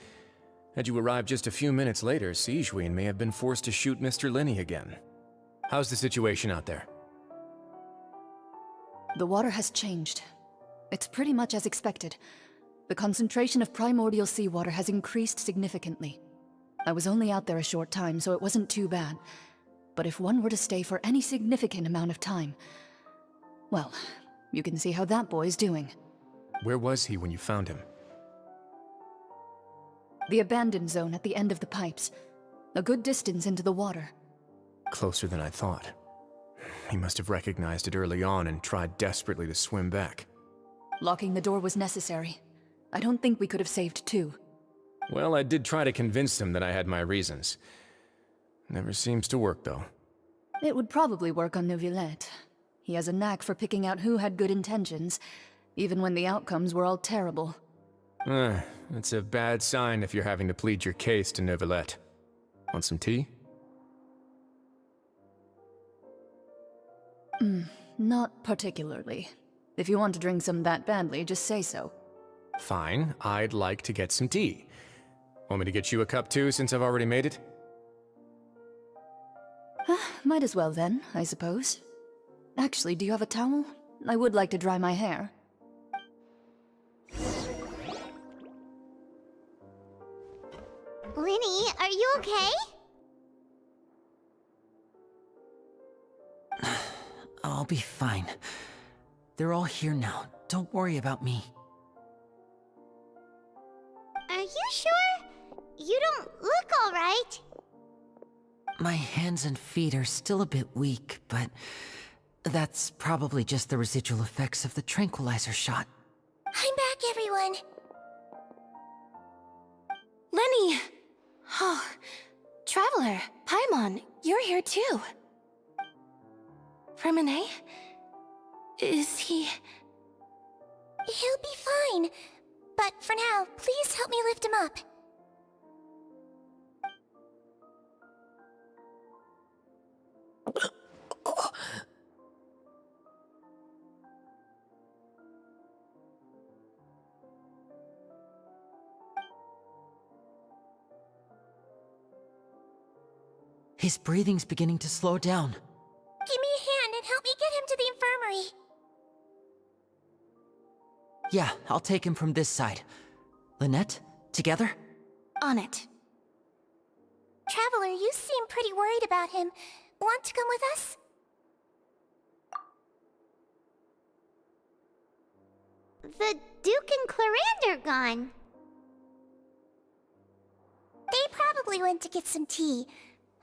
Had you arrived just a few minutes later, Sigewinne may have been forced to shoot Mr. Linney again. How's the situation out there? The water has changed. It's pretty much as expected. The concentration of primordial seawater has increased significantly. I was only out there a short time, so it wasn't too bad. But if one were to stay for any significant amount of time, well, you can see how that boy's doing. Where was he when you found him? The abandoned zone at the end of the pipes. A good distance into the water. Closer than I thought. He must have recognized it early on and tried desperately to swim back. Locking the door was necessary. I don't think we could have saved two. Well, I did try to convince him that I had my reasons. Never seems to work, though. It would probably work on Neuvillette. He has a knack for picking out who had good intentions, even when the outcomes were all terrible. That's a bad sign if you're having to plead your case to Neuvillette. Want some tea? Not particularly. If you want to drink some that badly, just say so. Fine, I'd like to get some tea. Want me to get you a cup too, since I've already made it? Might as well then, I suppose. Actually, do you have a towel? I would like to dry my hair. Linny, are you okay? I'll be fine. They're all here now. Don't worry about me. Are you sure? You don't look all right. My hands and feet are still a bit weak, but that's probably just the residual effects of the tranquilizer shot. I'm back, everyone. Lenny! Oh, Traveler, Paimon, you're here too. Freminet? Is he... He'll be fine. But for now, please help me lift him up. His breathing's beginning to slow down. Give me a hand and help me get him to the infirmary. Yeah, I'll take him from this side. Lynette, together? On it. Traveler, you seem pretty worried about him. Want to come with us? The Duke and Clarande are gone. probably went to get some tea.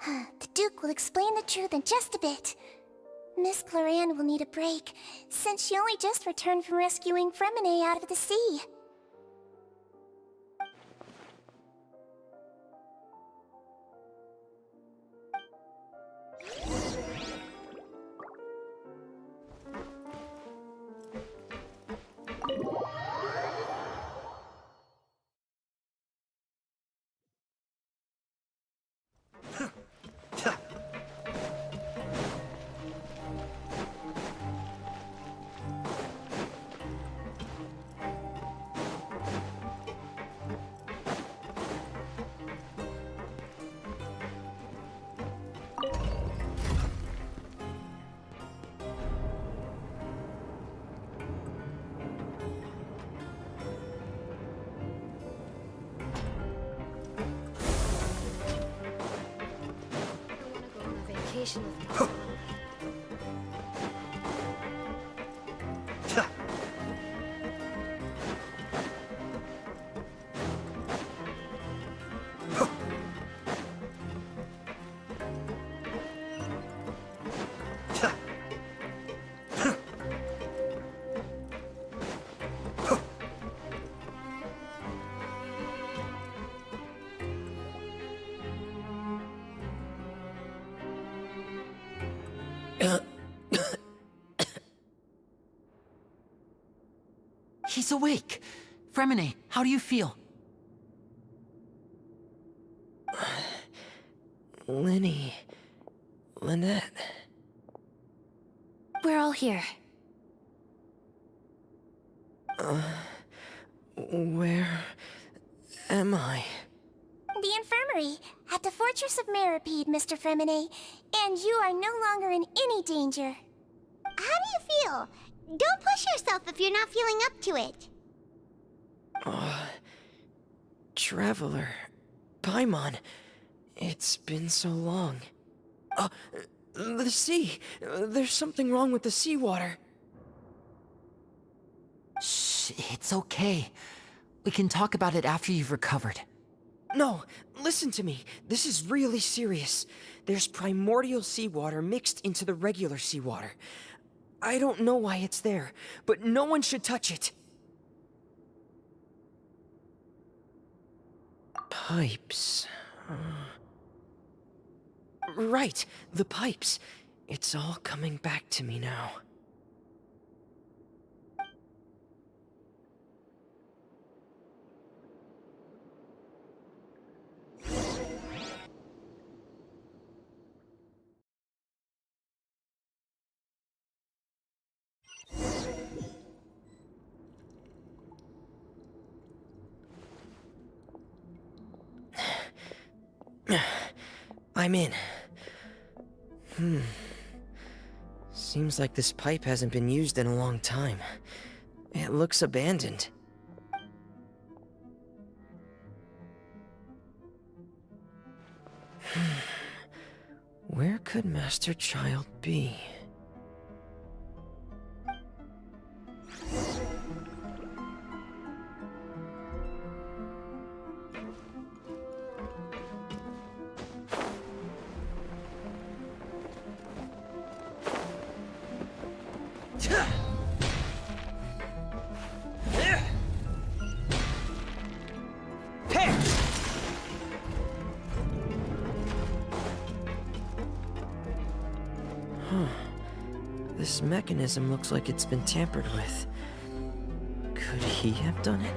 The Duke will explain the truth in just a bit. Miss Cloran will need a break, since she only just returned from rescuing Fremine out of the sea. Vacation with me. He's awake. Fremine, how do you feel? Linny... Lynette... We're all here. Where... am I? The infirmary, at the Fortress of Meripede, Mr. Fremine, and you are no longer in any danger. How do you feel? Don't push yourself if you're not feeling up to it. Traveler... Paimon... It's been so long. The sea! There's something wrong with the seawater. Shh, it's okay. We can talk about it after you've recovered. No, listen to me. This is really serious. There's primordial seawater mixed into the regular seawater. I don't know why it's there, but no one should touch it. Pipes... Right, the pipes. It's all coming back to me now. I'm in. Seems like this pipe hasn't been used in a long time. It looks abandoned. Where could Master Child be? This mechanism looks like it's been tampered with. Could he have done it?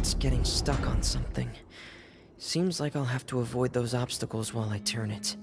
It's getting stuck on something. Seems like I'll have to avoid those obstacles while I turn it.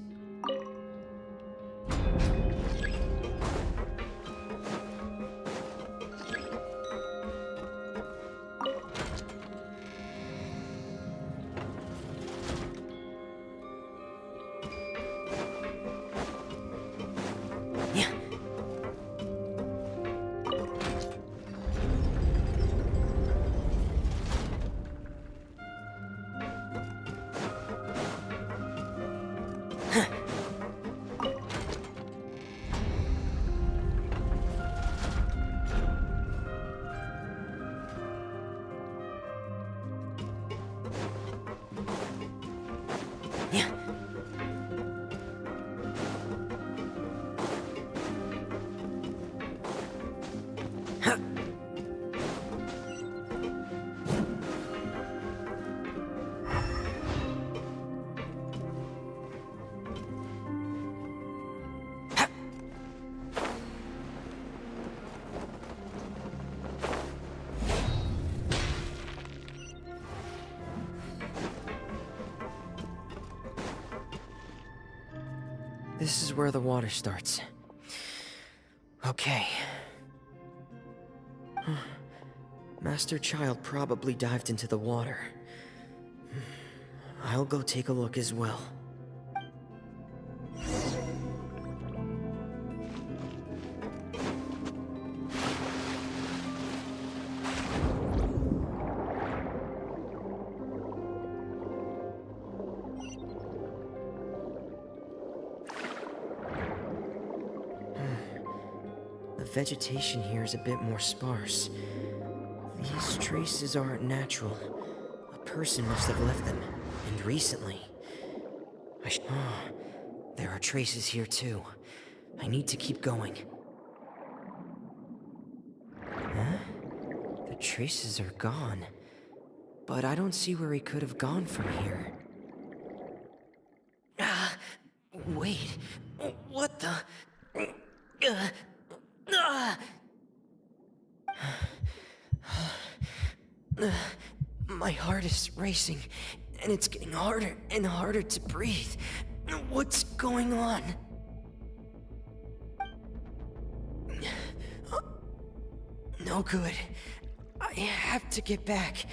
This is where the water starts. Okay. Master Child probably dived into the water. I'll go take a look as well. The vegetation here is a bit more sparse. These traces aren't natural. A person must have left them, and recently. There are traces here too. I need to keep going. Huh? The traces are gone. But I don't see where he could have gone from here. Wait. What the? My heart is racing, and it's getting harder and harder to breathe. What's going on? No good. I have to get back.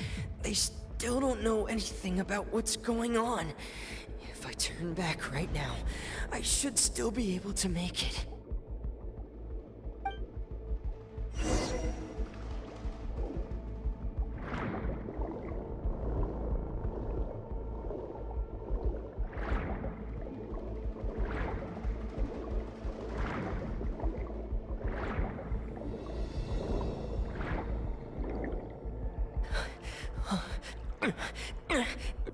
They still don't know anything about what's going on. If I turn back right now, I should still be able to make it.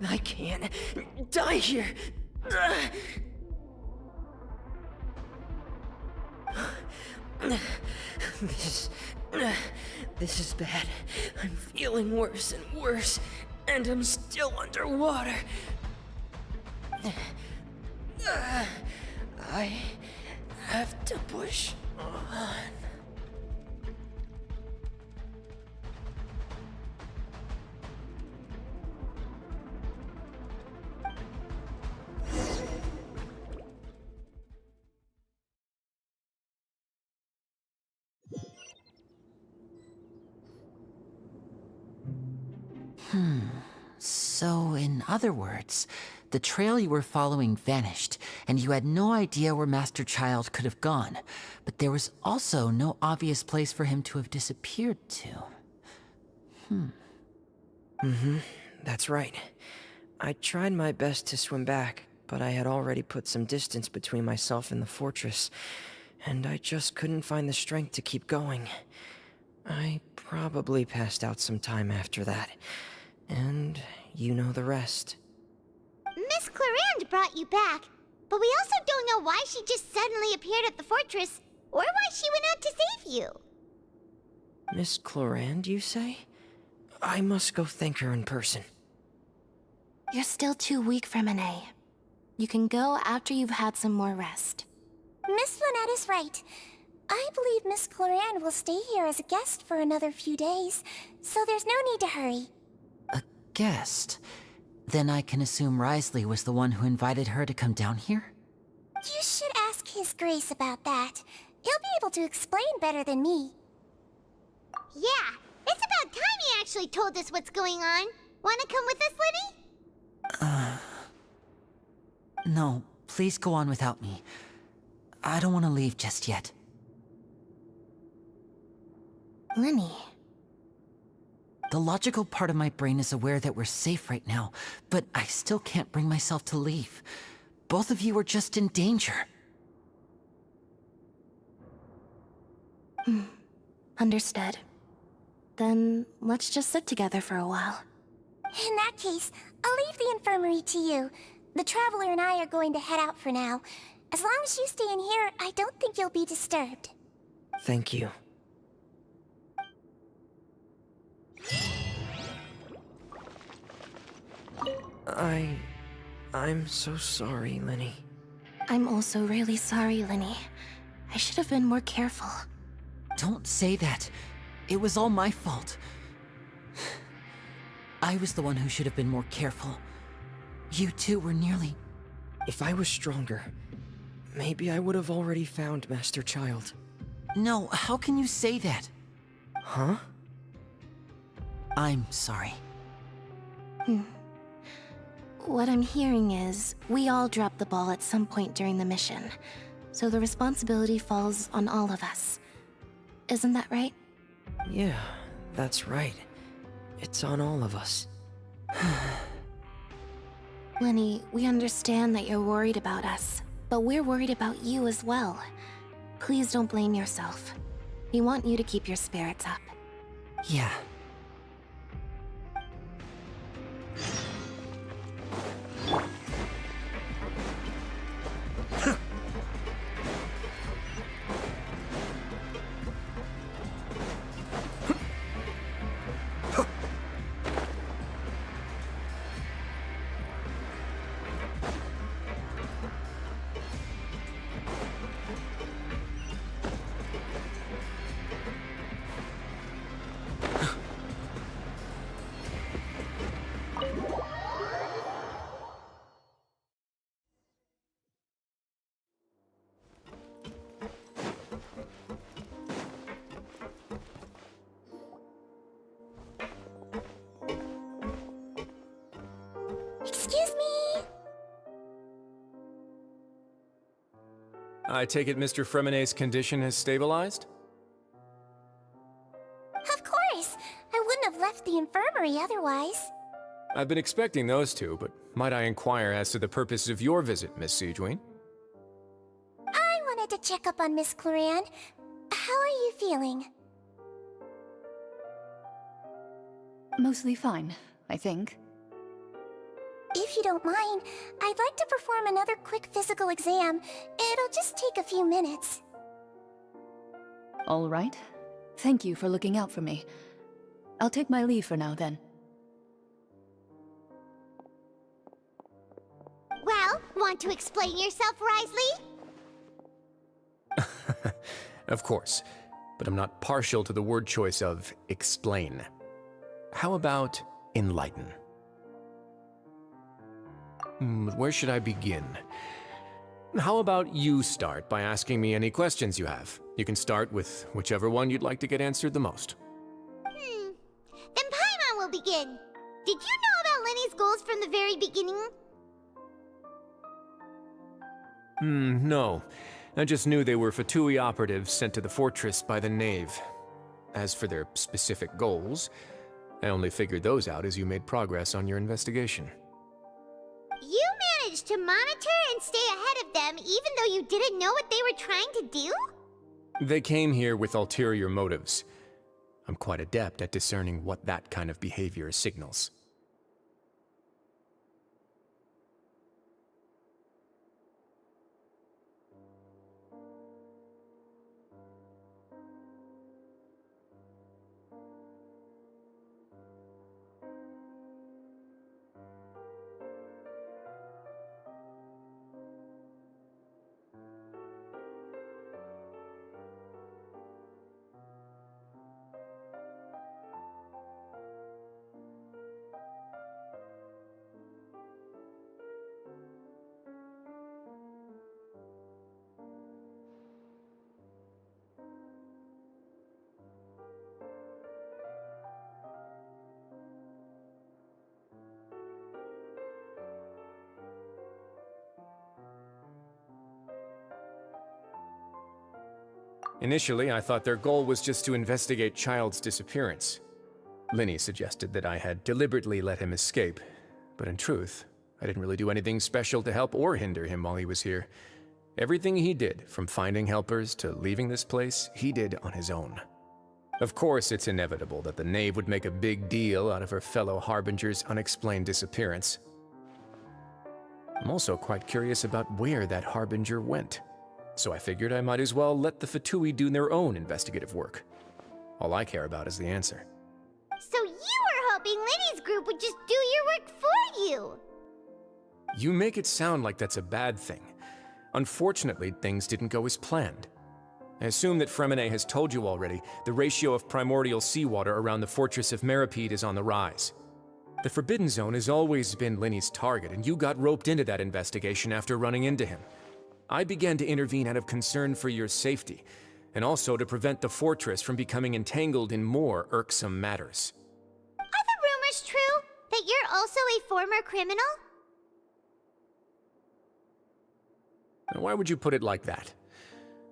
I can't die here. This is bad. I'm feeling worse and worse, and I'm still underwater. I have to push on. So, in other words, the trail you were following vanished, and you had no idea where Master Child could have gone, but there was also no obvious place for him to have disappeared to. That's right. I tried my best to swim back, but I had already put some distance between myself and the fortress, and I just couldn't find the strength to keep going. I probably passed out some time after that. And you know the rest. Miss Clarande brought you back, but we also don't know why she just suddenly appeared at the fortress, or why she went out to save you. Miss Clarande, you say? I must go thank her in person. You're still too weak for Monet. You can go after you've had some more rest. Miss Lynette is right. I believe Miss Clarande will stay here as a guest for another few days, so there's no need to hurry. guest. Then I can assume Risley was the one who invited her to come down here? You should ask His Grace about that. He'll be able to explain better than me. Yeah, it's about time he actually told us what's going on. Wanna come with us, Lenny? No, please go on without me. I don't want to leave just yet. Lenny. The logical part of my brain is aware that we're safe right now, but I still can't bring myself to leave. Both of you are just in danger. Understood. Then let's just sit together for a while. In that case, I'll leave the infirmary to you. The Traveler and I are going to head out for now. As long as you stay in here, I don't think you'll be disturbed. Thank you. I'm so sorry, Lenny. I'm also really sorry, Lenny. I should have been more careful. Don't say that. It was all my fault. I was the one who should have been more careful. You two were nearly... If I was stronger, maybe I would have already found Master Child. No, how can you say that? Huh? I'm sorry. What I'm hearing is, we all dropped the ball at some point during the mission, so the responsibility falls on all of us. Isn't that right? Yeah, that's right. It's on all of us. Lenny, we understand that you're worried about us, but we're worried about you as well. Please don't blame yourself. We want you to keep your spirits up. Yeah. Excuse me? I take it Mr. Fremonet's condition has stabilized? Of course. I wouldn't have left the infirmary otherwise. I've been expecting those two, but might I inquire as to the purpose of your visit, Miss Siegewien? I wanted to check up on Miss Cloran. How are you feeling? Mostly fine, I think. If you don't mind, I'd like to perform another quick physical exam. It'll just take a few minutes. All right. Thank you for looking out for me. I'll take my leave for now, then. Well, want to explain yourself, Risley? Of course, but I'm not partial to the word choice of explain. How about enlighten? Where should I begin? How about you start by asking me any questions you have? You can start with whichever one you'd like to get answered the most. Then Paimon will begin. Did you know about Lenny's goals from the very beginning? No. I just knew they were Fatui operatives sent to the fortress by the Knave. As for their specific goals, I only figured those out as you made progress on your investigation. You managed to monitor and stay ahead of them even though you didn't know what they were trying to do? They came here with ulterior motives. I'm quite adept at discerning what that kind of behavior signals. Initially, I thought their goal was just to investigate Child's disappearance. Linny suggested that I had deliberately let him escape, but in truth, I didn't really do anything special to help or hinder him while he was here. Everything he did, from finding helpers to leaving this place, he did on his own. Of course, it's inevitable that the knave would make a big deal out of her fellow Harbinger's unexplained disappearance. I'm also quite curious about where that Harbinger went, so I figured I might as well let the Fatui do their own investigative work. All I care about is the answer. So you were hoping Linny's group would just do your work for you! You make it sound like that's a bad thing. Unfortunately, things didn't go as planned. I assume that Fremine has told you already, the ratio of primordial seawater around the fortress of Meripede is on the rise. The Forbidden Zone has always been Linny's target, and you got roped into that investigation after running into him. I began to intervene out of concern for your safety, and also to prevent the fortress from becoming entangled in more irksome matters. Are the rumors true? That you're also a former criminal? Now, why would you put it like that?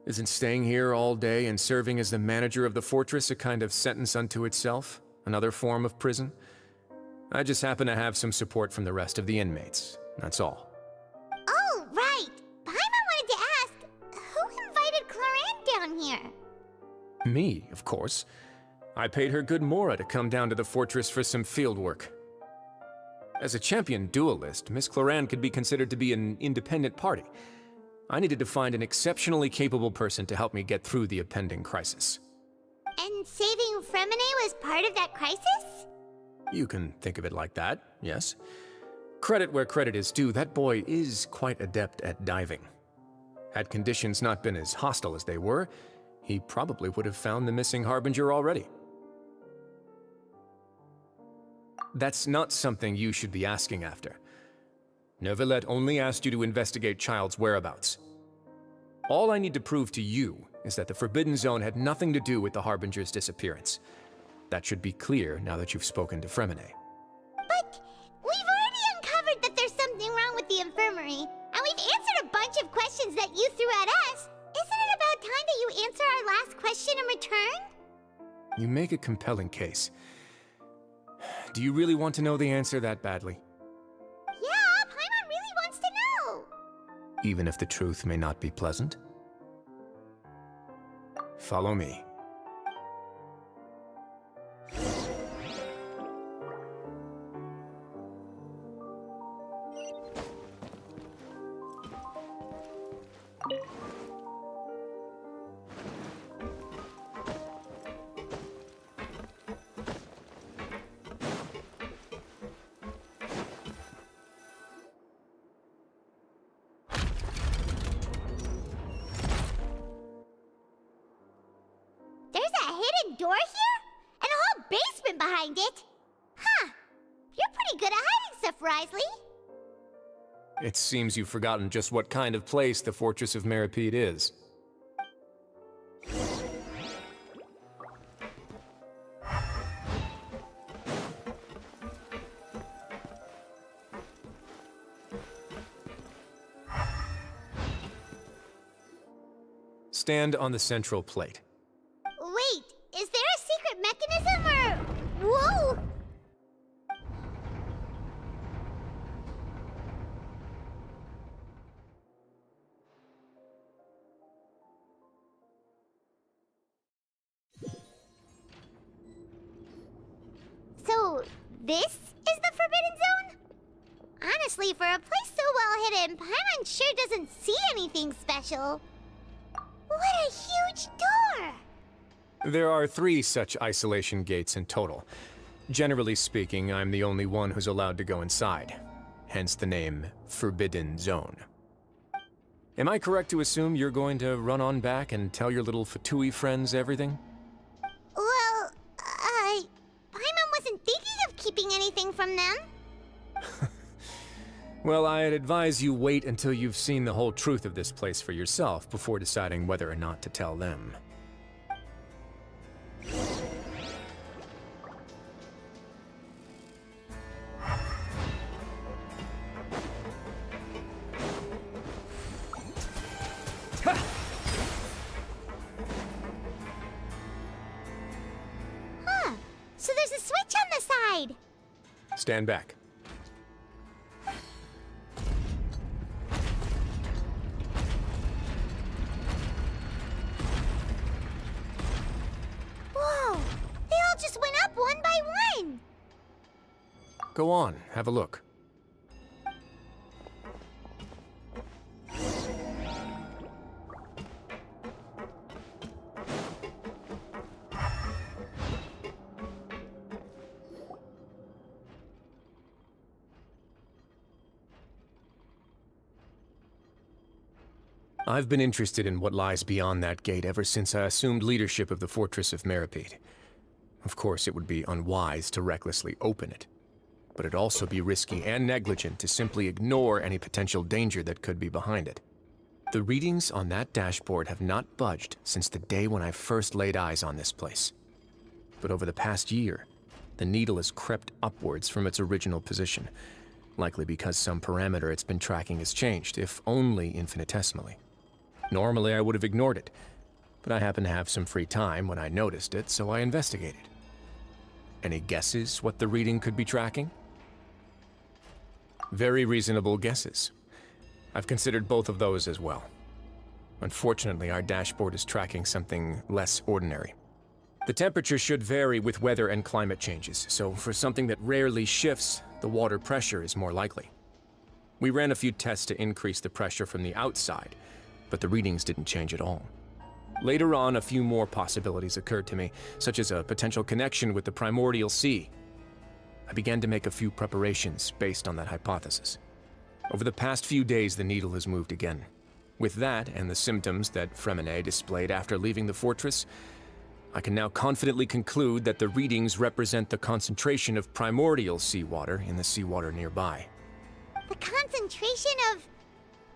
Isn't staying here all day and serving as the manager of the fortress a kind of sentence unto itself? Another form of prison? I just happen to have some support from the rest of the inmates, that's all. Oh, right! Paimon wanted to ask, who invited Cloran down here? Me, of course. I paid her good Mora to come down to the fortress for some field work. As a champion duelist, Miss Cloran could be considered to be an independent party. I needed to find an exceptionally capable person to help me get through the impending crisis. And saving Fremine was part of that crisis? You can think of it like that, yes. Credit where credit is due, that boy is quite adept at diving. Had conditions not been as hostile as they were, he probably would have found the missing Harbinger already. That's not something you should be asking after. Neuvillette only asked you to investigate Child's whereabouts. All I need to prove to you is that the Forbidden Zone had nothing to do with the Harbinger's disappearance. That should be clear now that you've spoken to Fremine. But we've already uncovered that there's something wrong with the infirmary, and we've answered a bunch of questions that you threw at us. Isn't it about time that you answer our last question in return? You make a compelling case. Do you really want to know the answer that badly? Yeah, Paimon really wants to know! Even if the truth may not be pleasant? Follow me. Door here? And a whole basement behind it? Huh. You're pretty good at hiding stuff, Risley. It seems you've forgotten just what kind of place the Fortress of Meripede is. Stand on the central plate. Wait, is there a secret mechanism or... Whoa! So, this is the Forbidden Zone? Honestly, for a place so well hidden, Paimon sure doesn't see anything special. What a huge door! There are 3 such isolation gates in total. Generally speaking, I'm the only one who's allowed to go inside. Hence the name Forbidden Zone. Am I correct to assume you're going to run on back and tell your little Fatui friends everything? Well, Paimon wasn't thinking of keeping anything from them. Well, I'd advise you wait until you've seen the whole truth of this place for yourself before deciding whether or not to tell them. Stand back. Whoa! They all just went up one by one! Go on, have a look. I've been interested in what lies beyond that gate ever since I assumed leadership of the Fortress of Meripede. Of course, it would be unwise to recklessly open it, but it'd also be risky and negligent to simply ignore any potential danger that could be behind it. The readings on that dashboard have not budged since the day when I first laid eyes on this place. But over the past year, the needle has crept upwards from its original position, likely because some parameter it's been tracking has changed, if only infinitesimally. Normally, I would have ignored it, but I happened to have some free time when I noticed it, so I investigated. Any guesses what the reading could be tracking? Very reasonable guesses. I've considered both of those as well. Unfortunately, our dashboard is tracking something less ordinary. The temperature should vary with weather and climate changes, so for something that rarely shifts, the water pressure is more likely. We ran a few tests to increase the pressure from the outside, but the readings didn't change at all. Later on, a few more possibilities occurred to me, such as a potential connection with the primordial sea. I began to make a few preparations based on that hypothesis. Over the past few days, the needle has moved again. With that, and the symptoms that Fremine displayed after leaving the fortress, I can now confidently conclude that the readings represent the concentration of primordial seawater in the seawater nearby. The concentration of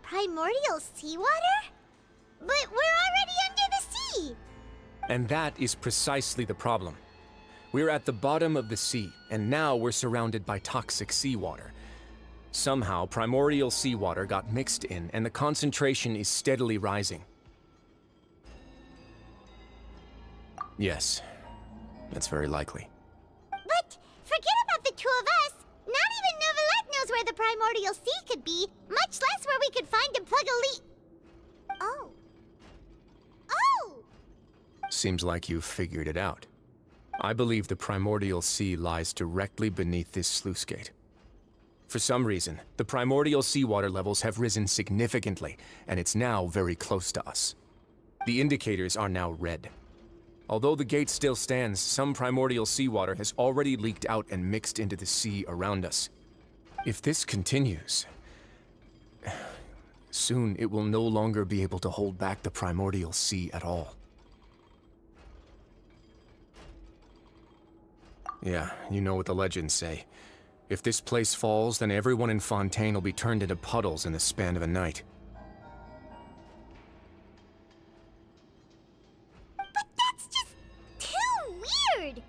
primordial seawater? But we're already under the sea! And that is precisely the problem. We're at the bottom of the sea, and now we're surrounded by toxic seawater. Somehow, primordial seawater got mixed in, and the concentration is steadily rising. Yes, that's very likely. But forget about the two of us! Not even Neuvillette knows where the primordial sea could be, much less where we could find and plug a leak. Oh. Oh! Seems like you've figured it out. I believe the primordial sea lies directly beneath this sluice gate. For some reason, the primordial seawater levels have risen significantly, and it's now very close to us. The indicators are now red. Although the gate still stands, some primordial seawater has already leaked out and mixed into the sea around us. If this continues, soon it will no longer be able to hold back the primordial sea at all. Yeah, you know what the legends say. If this place falls, then everyone in Fontaine will be turned into puddles in the span of a night. But that's just too weird!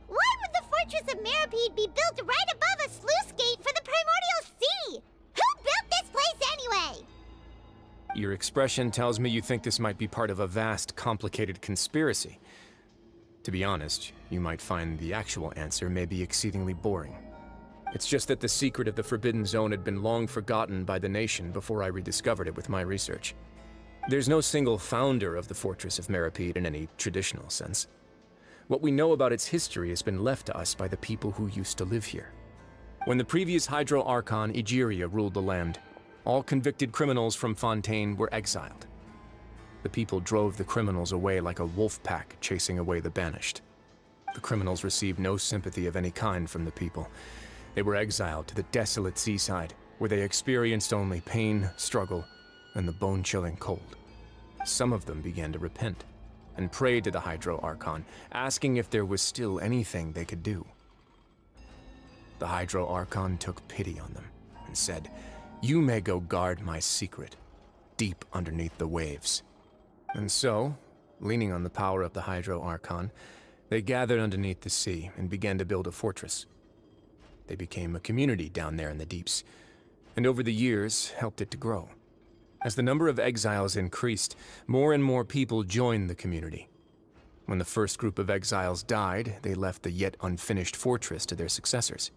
Why would the Fortress of Meripede be built right above a sluice gate for the primordial sea? Who built this place anyway? Your expression tells me you think this might be part of a vast, complicated conspiracy. To be honest, you might find the actual answer may be exceedingly boring. It's just that the secret of the Forbidden Zone had been long forgotten by the nation before I rediscovered it with my research. There's no single founder of the Fortress of Meripede in any traditional sense. What we know about its history has been left to us by the people who used to live here. When the previous Hydro Archon Egeria ruled the land, all convicted criminals from Fontaine were exiled. The people drove the criminals away like a wolf pack chasing away the banished. The criminals received no sympathy of any kind from the people. They were exiled to the desolate seaside, where they experienced only pain, struggle, and the bone-chilling cold. Some of them began to repent, and prayed to the Hydro Archon, asking if there was still anything they could do. The Hydro Archon took pity on them, and said, "You may go guard my secret, deep underneath the waves." And so, leaning on the power of the Hydro Archon, they gathered underneath the sea and began to build a fortress. They became a community down there in the deeps, and over the years helped it to grow. As the number of exiles increased, more and more people joined the community. When the first group of exiles died, they left the yet unfinished fortress to their successors.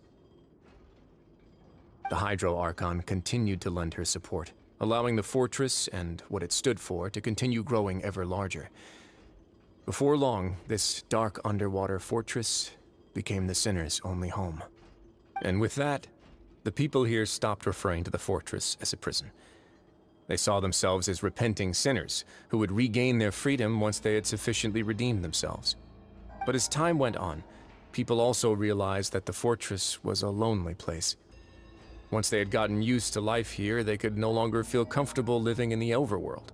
The Hydro Archon continued to lend her support, allowing the fortress and what it stood for to continue growing ever larger. Before long, this dark underwater fortress became the Sinner's only home. And with that, the people here stopped referring to the fortress as a prison. They saw themselves as repenting sinners who would regain their freedom once they had sufficiently redeemed themselves. But as time went on, people also realized that the fortress was a lonely place. Once they had gotten used to life here, they could no longer feel comfortable living in the overworld.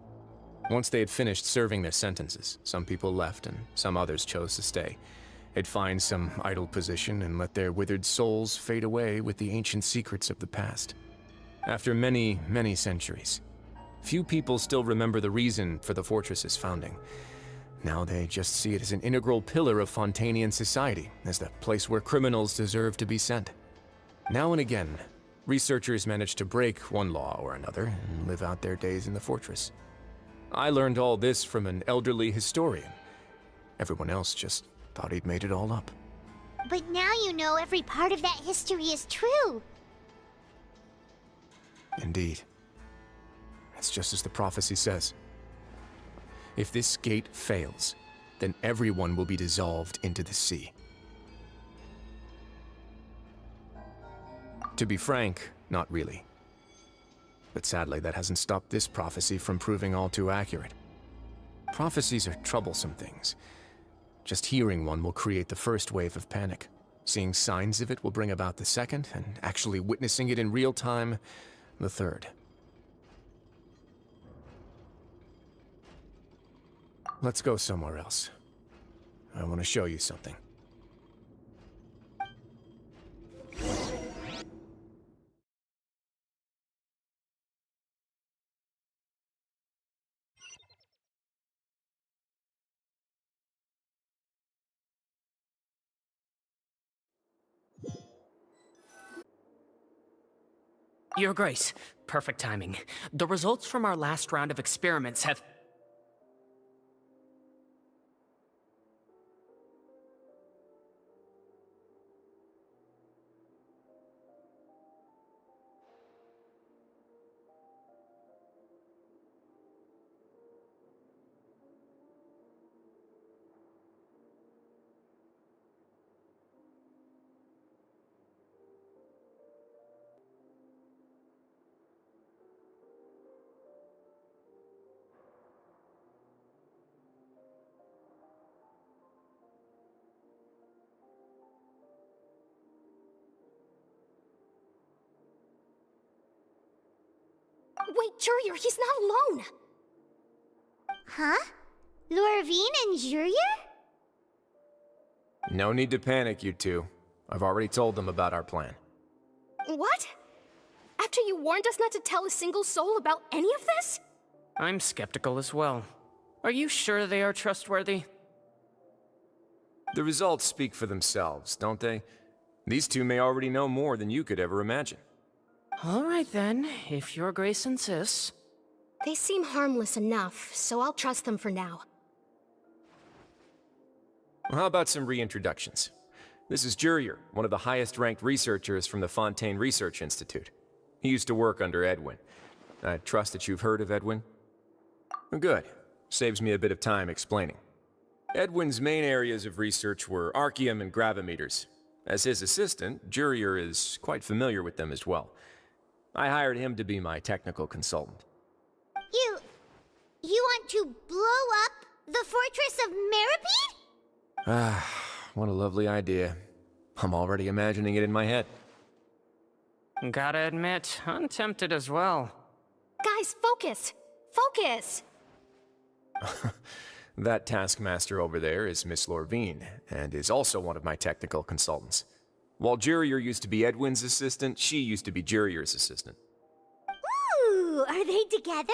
Once they had finished serving their sentences, some people left and some others chose to stay. They'd find some idle position and let their withered souls fade away with the ancient secrets of the past. After many, many centuries, few people still remember the reason for the fortress's founding. Now they just see it as an integral pillar of Fontanian society, as the place where criminals deserve to be sent. Now and again, researchers manage to break one law or another and live out their days in the fortress. I learned all this from an elderly historian. Everyone else just thought he'd made it all up. But now you know every part of that history is true. Indeed. It's just as the prophecy says. If this gate fails, then everyone will be dissolved into the sea. To be frank, not really. But sadly, that hasn't stopped this prophecy from proving all too accurate. Prophecies are troublesome things. Just hearing one will create the first wave of panic. Seeing signs of it will bring about the second, and actually witnessing it in real time, the third. Let's go somewhere else. I want to show you something. Your Grace, perfect timing. The results from our last round of experiments have... Wait, Jurier, he's not alone! Huh? Lorvine and Jurier? No need to panic, you two. I've already told them about our plan. What? After you warned us not to tell a single soul about any of this? I'm skeptical as well. Are you sure they are trustworthy? The results speak for themselves, don't they? These two may already know more than you could ever imagine. All right then, if Your Grace insists. They seem harmless enough, so I'll trust them for now. Well, how about some reintroductions? This is Jurier, one of the highest-ranked researchers from the Fontaine Research Institute. He used to work under Edwin. I trust that you've heard of Edwin? Good. Saves me a bit of time explaining. Edwin's main areas of research were archaeum and gravimeters. As his assistant, Jurier is quite familiar with them as well. I hired him to be my technical consultant. You want to blow up the fortress of Meripede? Ah, what a lovely idea. I'm already imagining it in my head. Gotta admit, I'm tempted as well. Guys, focus! Focus! That taskmaster over there is Miss Lorvine, and is also one of my technical consultants. While Jurier used to be Edwin's assistant, she used to be Jurier's assistant. Ooh, are they together?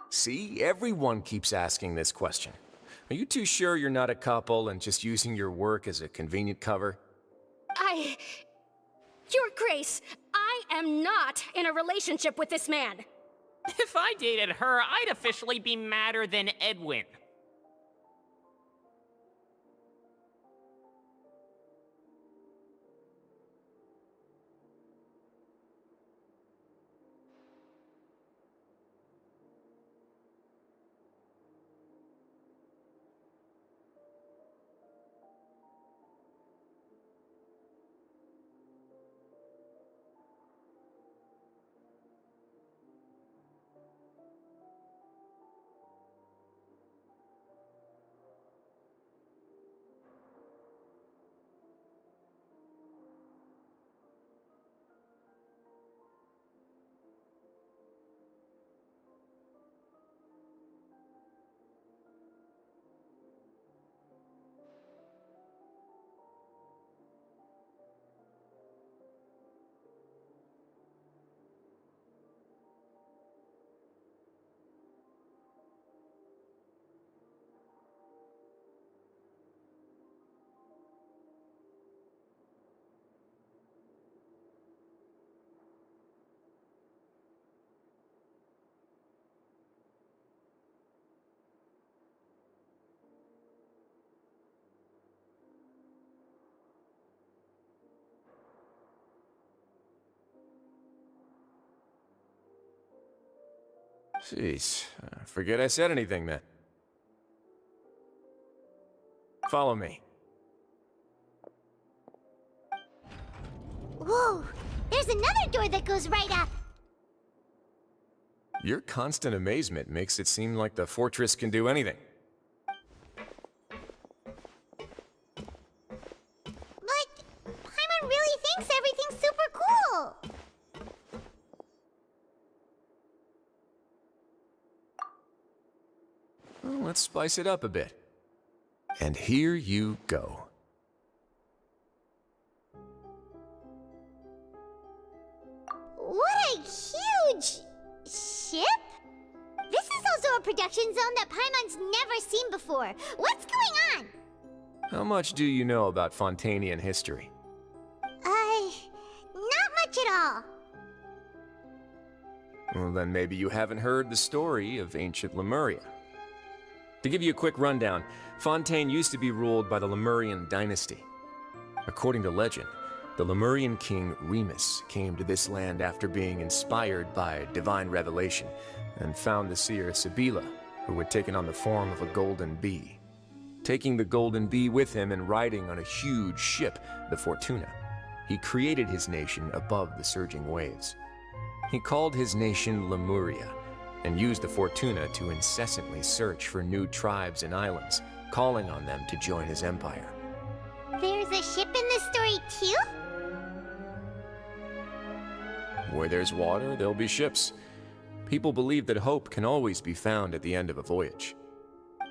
See, everyone keeps asking this question. Are you too sure you're not a couple and just using your work as a convenient cover? Your Grace, I am not in a relationship with this man. If I dated her, I'd officially be madder than Edwin. Jeez, forget I said anything then. Follow me. Whoa! There's another door that goes right up! Your constant amazement makes it seem like the fortress can do anything. But Paimon really thinks everything's super cool! Well, let's spice it up a bit. And here you go. What a huge ship? This is also a production zone that Paimon's never seen before. What's going on? How much do you know about Fontanian history? Not much at all. Well, then maybe you haven't heard the story of ancient Lemuria. To give you a quick rundown, Fontaine used to be ruled by the Lemurian dynasty. According to legend, the Lemurian king Remus came to this land after being inspired by divine revelation and found the seer Sibila, who had taken on the form of a golden bee. Taking the golden bee with him and riding on a huge ship, the Fortuna, he created his nation above the surging waves. He called his nation Lemuria and used the Fortuna to incessantly search for new tribes and islands, calling on them to join his empire. There's a ship in this story too? Where there's water, there'll be ships. People believe that hope can always be found at the end of a voyage.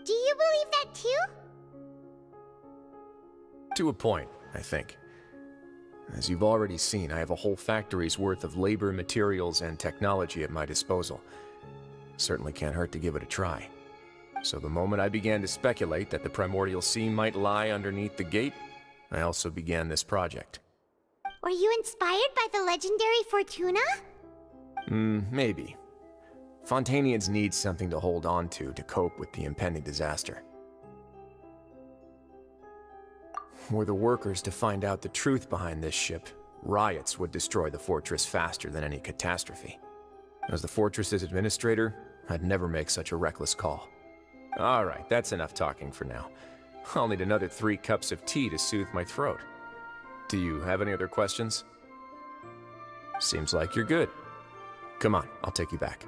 Do you believe that too? To a point, I think. As you've already seen, I have a whole factory's worth of labor, materials, and technology at my disposal. Certainly can't hurt to give it a try. So the moment I began to speculate that the primordial sea might lie underneath the gate, I also began this project. Were you inspired by the legendary Fortuna? Maybe. Fontanians need something to hold on to cope with the impending disaster. Were the workers to find out the truth behind this ship, riots would destroy the fortress faster than any catastrophe. As the fortress's administrator, I'd never make such a reckless call. Alright, that's enough talking for now. I'll need another 3 cups of tea to soothe my throat. Do you have any other questions? Seems like you're good. Come on, I'll take you back.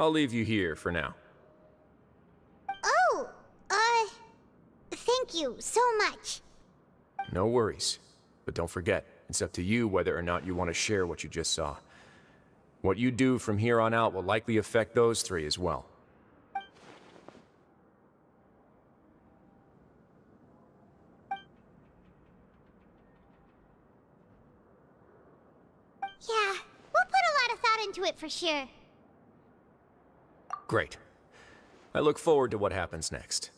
I'll leave you here for now. Oh, thank you so much. No worries. But don't forget, it's up to you whether or not you want to share what you just saw. What you do from here on out will likely affect those 3 as well. Yeah, we'll put a lot of thought into it for sure. Great. I look forward to what happens next.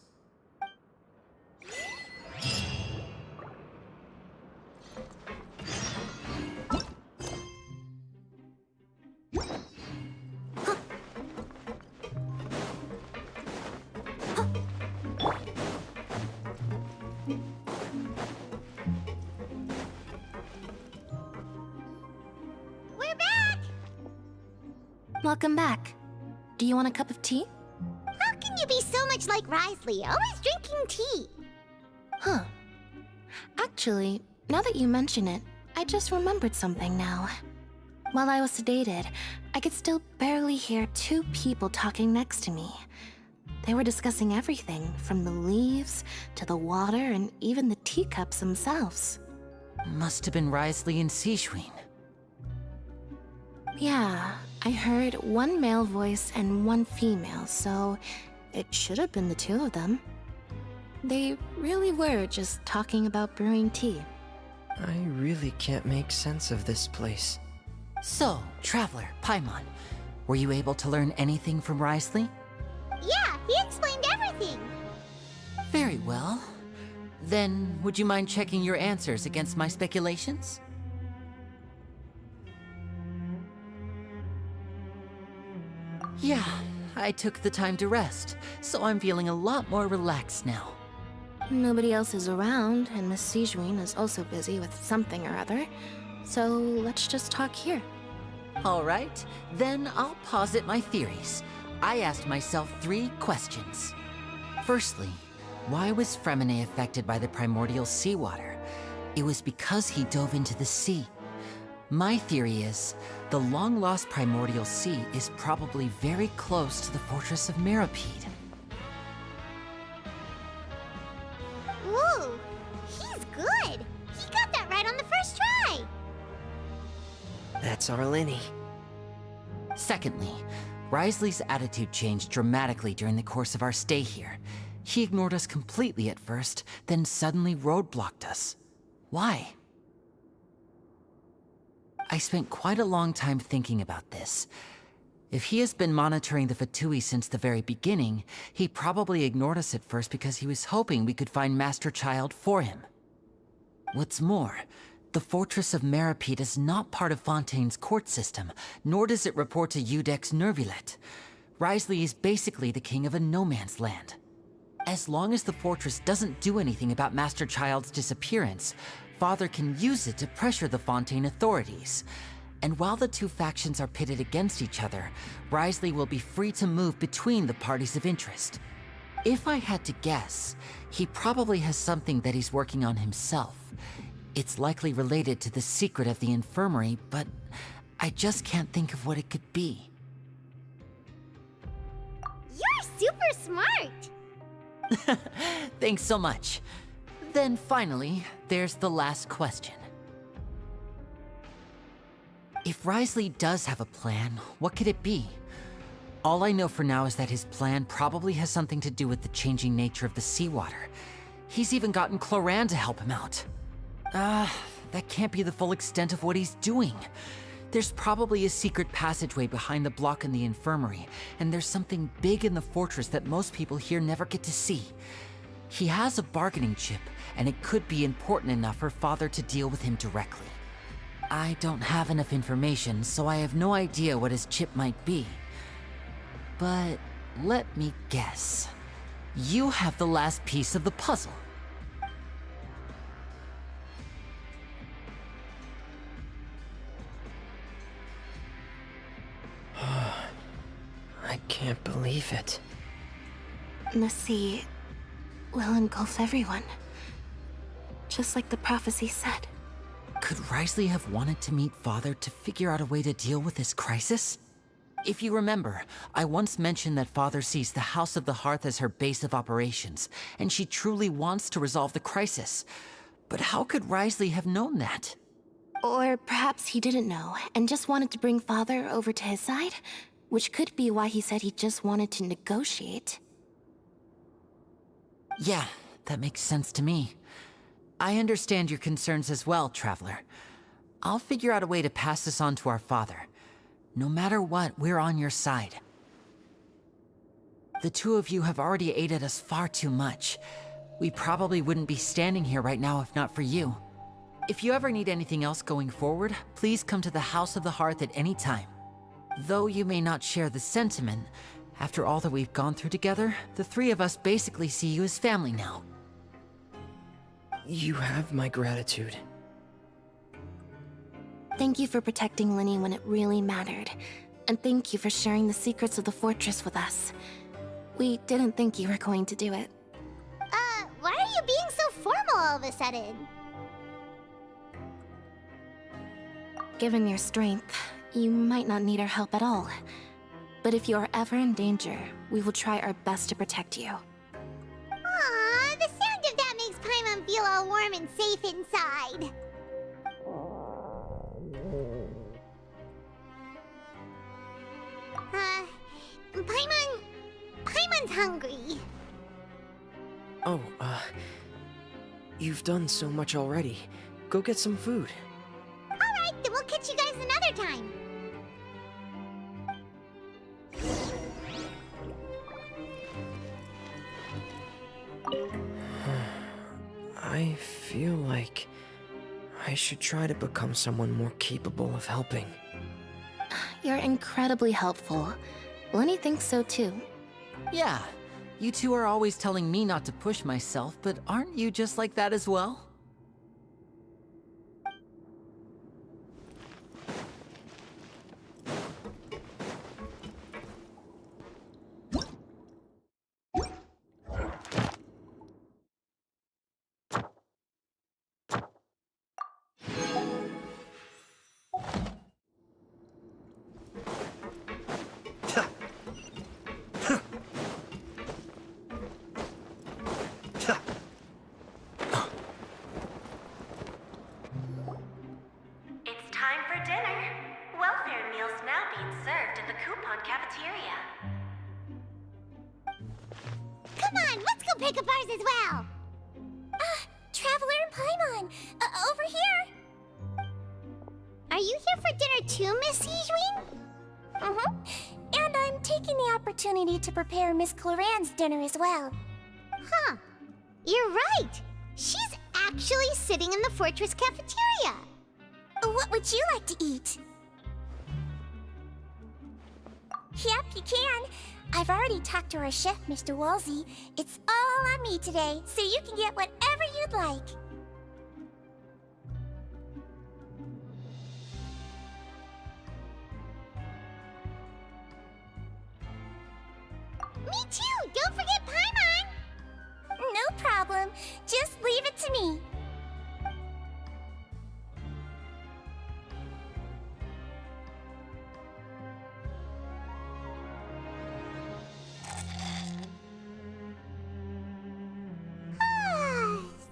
We're back! Welcome back. Do you want a cup of tea? How can you be so much like Risley, always drinking tea? Huh. Actually, now that you mention it, I just remembered something now. While I was sedated, I could still barely hear 2 people talking next to me. They were discussing everything, from the leaves to the water and even the teacups themselves. Must have been Risley and Sejuin. Yeah, I heard 1 male voice and 1 female, so it should have been the 2 of them. They really were just talking about brewing tea. I really can't make sense of this place. So, Traveler, Paimon, were you able to learn anything from Risley? Yeah, he explained everything. Very well. Then, would you mind checking your answers against my speculations? Yeah, I took the time to rest, so I'm feeling a lot more relaxed now. Nobody else is around, and Miss Sijwin is also busy with something or other. So let's just talk here. All right, then I'll posit my theories. I asked myself 3 questions. Firstly, why was Fremine affected by the primordial seawater? It was because he dove into the sea. My theory is, the long-lost primordial sea is probably very close to the fortress of Mirapede. Whoa, he's good. He got that right on the first try. That's our Lenny. Secondly, Wriothesley's attitude changed dramatically during the course of our stay here. He ignored us completely at first, then suddenly roadblocked us. Why? I spent quite a long time thinking about this. If he has been monitoring the Fatui since the very beginning, he probably ignored us at first because he was hoping we could find Master Child for him. What's more, the Fortress of Mirapede is not part of Fontaine's court system, nor does it report to Udex Nervulet. Wriothesley is basically the king of a no-man's land. As long as the fortress doesn't do anything about Master Child's disappearance, Father can use it to pressure the Fontaine authorities. And while the 2 factions are pitted against each other, Wriothesley will be free to move between the parties of interest. If I had to guess, he probably has something that he's working on himself. It's likely related to the secret of the infirmary, but I just can't think of what it could be. You're super smart. Thanks so much. Then finally, there's the last question. If Wriothesley does have a plan, what could it be? All I know for now is that his plan probably has something to do with the changing nature of the seawater. He's even gotten Cloran to help him out. That can't be the full extent of what he's doing. There's probably a secret passageway behind the block in the infirmary, and there's something big in the fortress that most people here never get to see. He has a bargaining chip, and it could be important enough for Father to deal with him directly. I don't have enough information, so I have no idea what his chip might be. But let me guess. You have the last piece of the puzzle. I can't believe it. The sea will engulf everyone. Just like the prophecy said. Could Wriothesley have wanted to meet Father to figure out a way to deal with this crisis? If you remember, I once mentioned that Father sees the House of the Hearth as her base of operations, and she truly wants to resolve the crisis. But how could Wriothesley have known that? Or perhaps he didn't know, and just wanted to bring Father over to his side? Which could be why he said he just wanted to negotiate. Yeah, that makes sense to me. I understand your concerns as well, Traveler. I'll figure out a way to pass this on to our father. No matter what, we're on your side. The 2 of you have already aided us far too much. We probably wouldn't be standing here right now if not for you. If you ever need anything else going forward, please come to the House of the Hearth at any time. Though you may not share the sentiment, after all that we've gone through together, the 3 of us basically see you as family now. You have my gratitude. Thank you for protecting Lenny when it really mattered. And thank you for sharing the secrets of the fortress with us. We didn't think you were going to do it. Why are you being so formal all of a sudden? Given your strength, you might not need our help at all. But if you are ever in danger, we will try our best to protect you. Aww, the sound of that makes Paimon feel all warm and safe inside. Paimon's hungry. Oh, you've done so much already. Go get some food. Alright, then we'll catch you guys another time. I feel like I should try to become someone more capable of helping. You're incredibly helpful. Lenny thinks so too. Yeah, You two are always telling me not to push myself, but aren't you just like that as well? It's time for dinner. Welfare meals now being served in the coupon cafeteria. Come on, let's go pick up ours as well. Traveler and Paimon, over here. Are you here for dinner too, Miss Sijween? And I'm taking the opportunity to prepare Miss Cloran's dinner as well. Huh. You're right. She's actually sitting in the fortress cafeteria. What would you like to eat? Yep, you can. I've already talked to our chef, Mr. Wolsey. It's all on me today, so you can get whatever you'd like. Me too! Don't forget Paimon! No problem. Just leave it to me.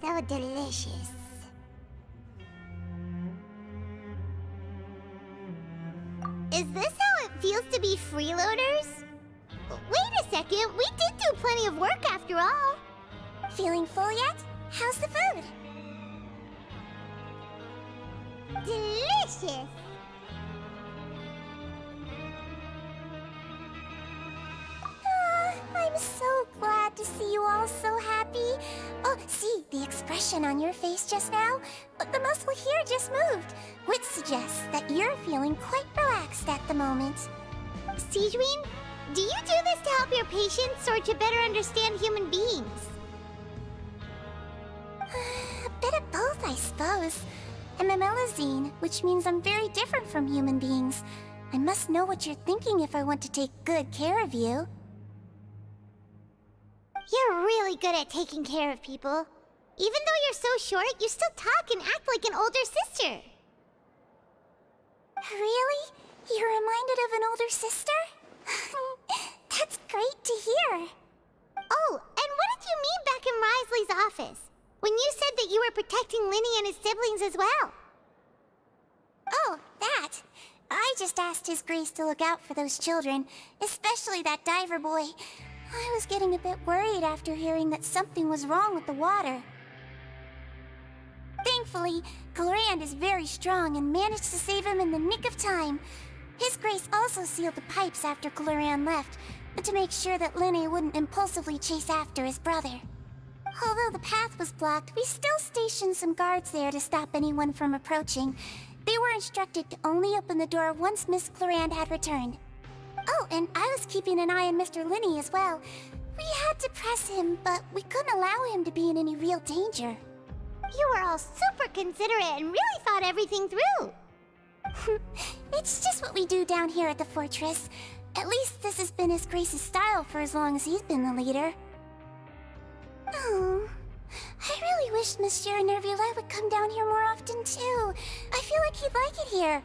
So delicious. Is this how it feels to be freeloaders? Wait a second, we did do plenty of work after all. Feeling full yet? How's the food? Delicious! I'm so glad to see you all so happy. Oh, see, the expression on your face just now? The muscle here just moved, which suggests that you're feeling quite relaxed at the moment. Sijween, do you do this to help your patients or to better understand human beings? A bit of both, I suppose. I'm a Melazine, which means I'm very different from human beings. I must know what you're thinking if I want to take good care of you. You're really good at taking care of people. Even though you're so short, you still talk and act like an older sister. Really? You're reminded of an older sister? That's great to hear. Oh, and what did you mean back in Risley's office? When you said that you were protecting Linny and his siblings as well? Oh, that. I just asked His Grace to look out for those children, especially that diver boy. I was getting a bit worried after hearing that something was wrong with the water. Thankfully, Cloran is very strong and managed to save him in the nick of time. His Grace also sealed the pipes after Cloran left, to make sure that Linny wouldn't impulsively chase after his brother. Although the path was blocked, we still stationed some guards there to stop anyone from approaching. They were instructed to only open the door once Miss Cloran had returned. Oh, and I was keeping an eye on Mr. Linny as well. We had to press him, but we couldn't allow him to be in any real danger. You were all super considerate and really thought everything through. It's just what we do down here at the fortress. At least this has been His Grace's style for as long as he's been the leader. Oh, I really wish Monsieur Nervula would come down here more often too. I feel like he'd like it here,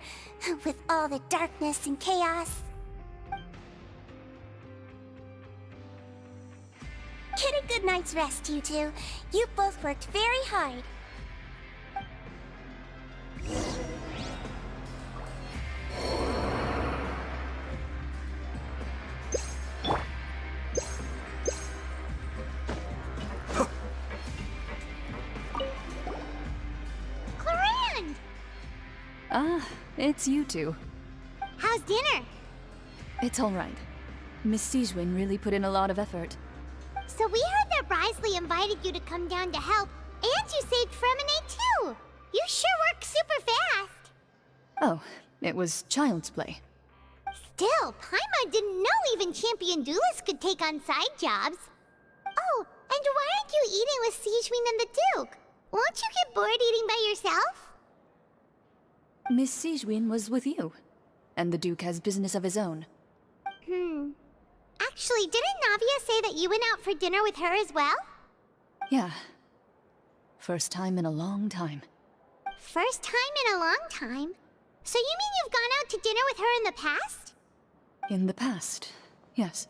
with all the darkness and chaos. Get a good night's rest, you two. You both worked very hard. Cloran! Ah, it's you two. How's dinner? It's all right. Miss Sijwin really put in a lot of effort. So we heard that Risley invited you to come down to help, and you saved Fremonade too! You sure work super fast! Oh, it was child's play. Still, Paimon didn't know even champion duelists could take on side jobs. Oh, and why aren't you eating with Siegewin and the Duke? Won't you get bored eating by yourself? Miss Siegewin was with you, and the Duke has business of his own. Actually, didn't Navia say that you went out for dinner with her as well? Yeah. First time in a long time. First time in a long time? So you mean you've gone out to dinner with her in the past? In the past, yes.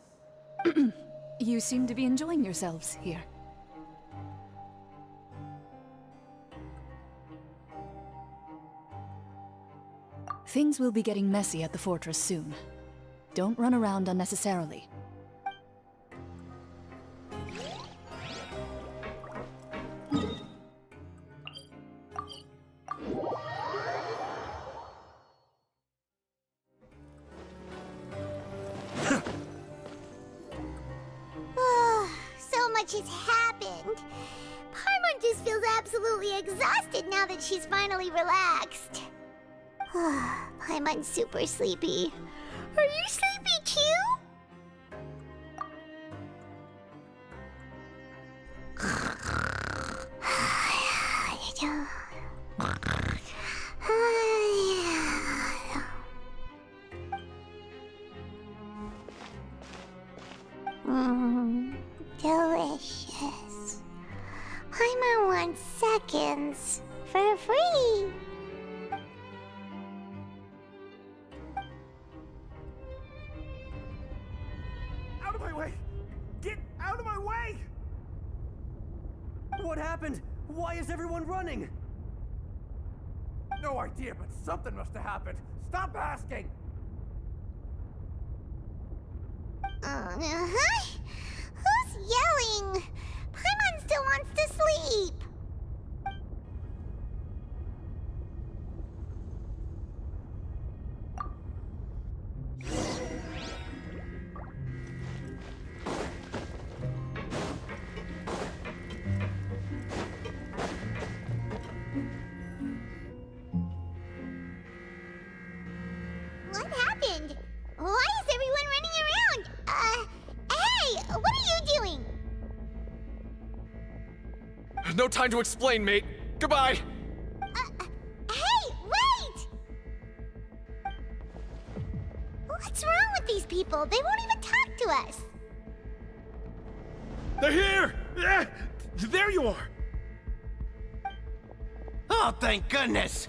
You seem to be enjoying yourselves here. Things will be getting messy at the fortress soon. Don't run around unnecessarily. So much has happened. Paimon just feels absolutely exhausted now that she's finally relaxed. Paimon's super sleepy. Are you sleepy too? Delicious. Paimon wants seconds for free. Out of my way! Get out of my way! What happened? Why is everyone running? No idea, but something must have happened. Stop asking! Who's yelling? Paimon still wants to sleep. What happened? Why is everyone running around? Hey! What are you doing? No time to explain, mate. Goodbye! Hey! Wait! What's wrong with these people? They won't even talk to us. They're here! There you are! Oh, thank goodness!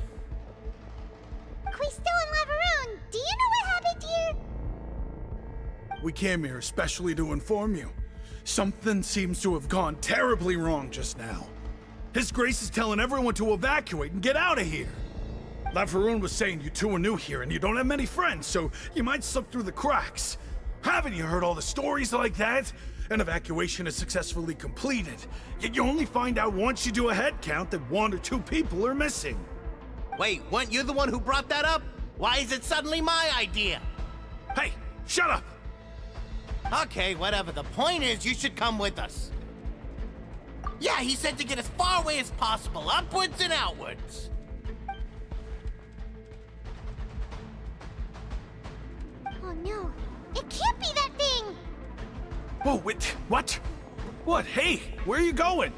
Quisto and Laveroon, do you know what happened here? We came here especially to inform you. Something seems to have gone terribly wrong just now. His Grace is telling everyone to evacuate and get out of here. Laveroon was saying you two are new here and you don't have many friends, so you might slip through the cracks. Haven't you heard all the stories like that? An evacuation is successfully completed, yet you only find out once you do a head count that 1 or 2 people are missing. Wait, weren't you the one who brought that up? Why is it suddenly my idea? Hey, shut up! Okay, whatever. The point is, you should come with us. Yeah, he said to get as far away as possible, upwards and outwards. Oh no, it can't be that thing! Oh, wait, what? What? Hey, where are you going?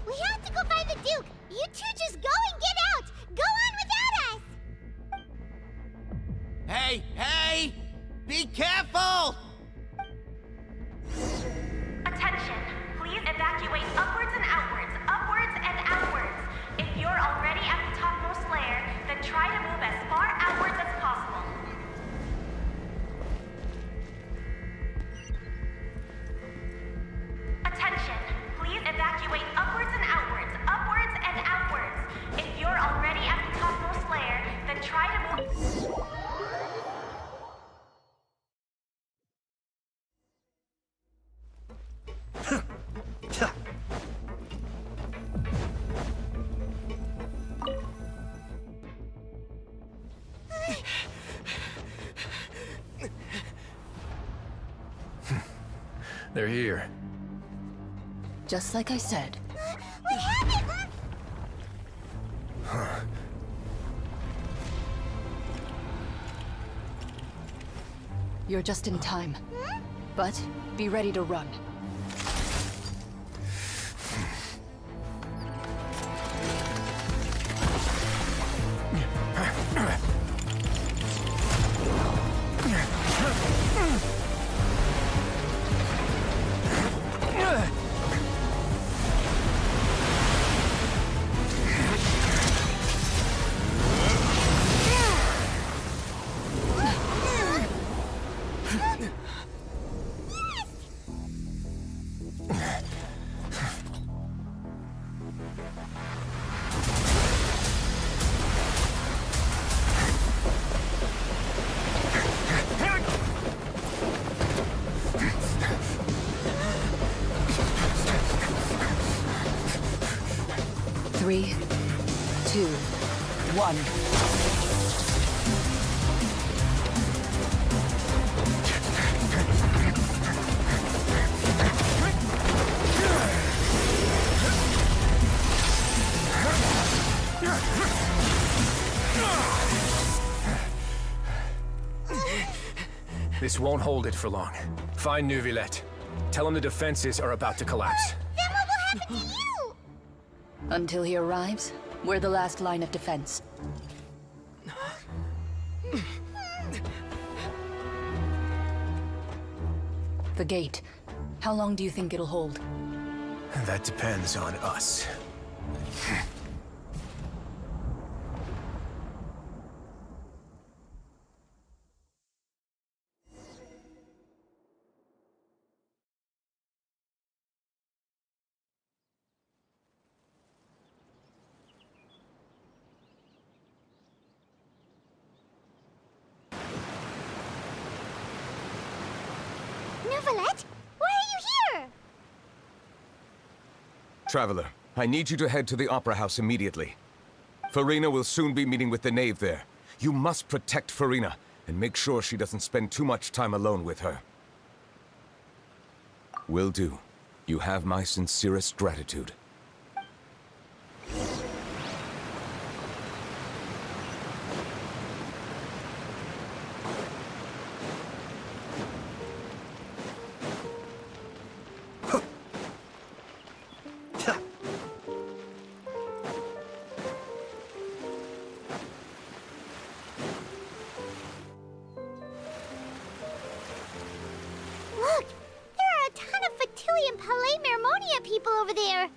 We have to go find the Duke! You two just go and get out! Go on without us! Hey, hey! Be careful! Attention! Please evacuate upwards and outwards, upwards and outwards. If you're already at the topmost layer, then try to move as far outwards as possible. Attention! Please evacuate upwards and outwards, upwards and outwards. If you're already at the topmost layer, then try to move... They're here. Just like I said. What happened? You're just in time. But be ready to run. 3, 2, 1. This won't hold it for long. Find Neuvillette. Tell him the defenses are about to collapse. Then what will happen to you? Until he arrives, we're the last line of defense. The gate. How long do you think it'll hold? That depends on us. Neuvillette, why are you here? Traveler, I need you to head to the Opera House immediately. Farina will soon be meeting with the knave there. You must protect Farina, and make sure she doesn't spend too much time alone with her. Will do. You have my sincerest gratitude. Look, there are a ton of Fatui and Palais Mermonia people over there.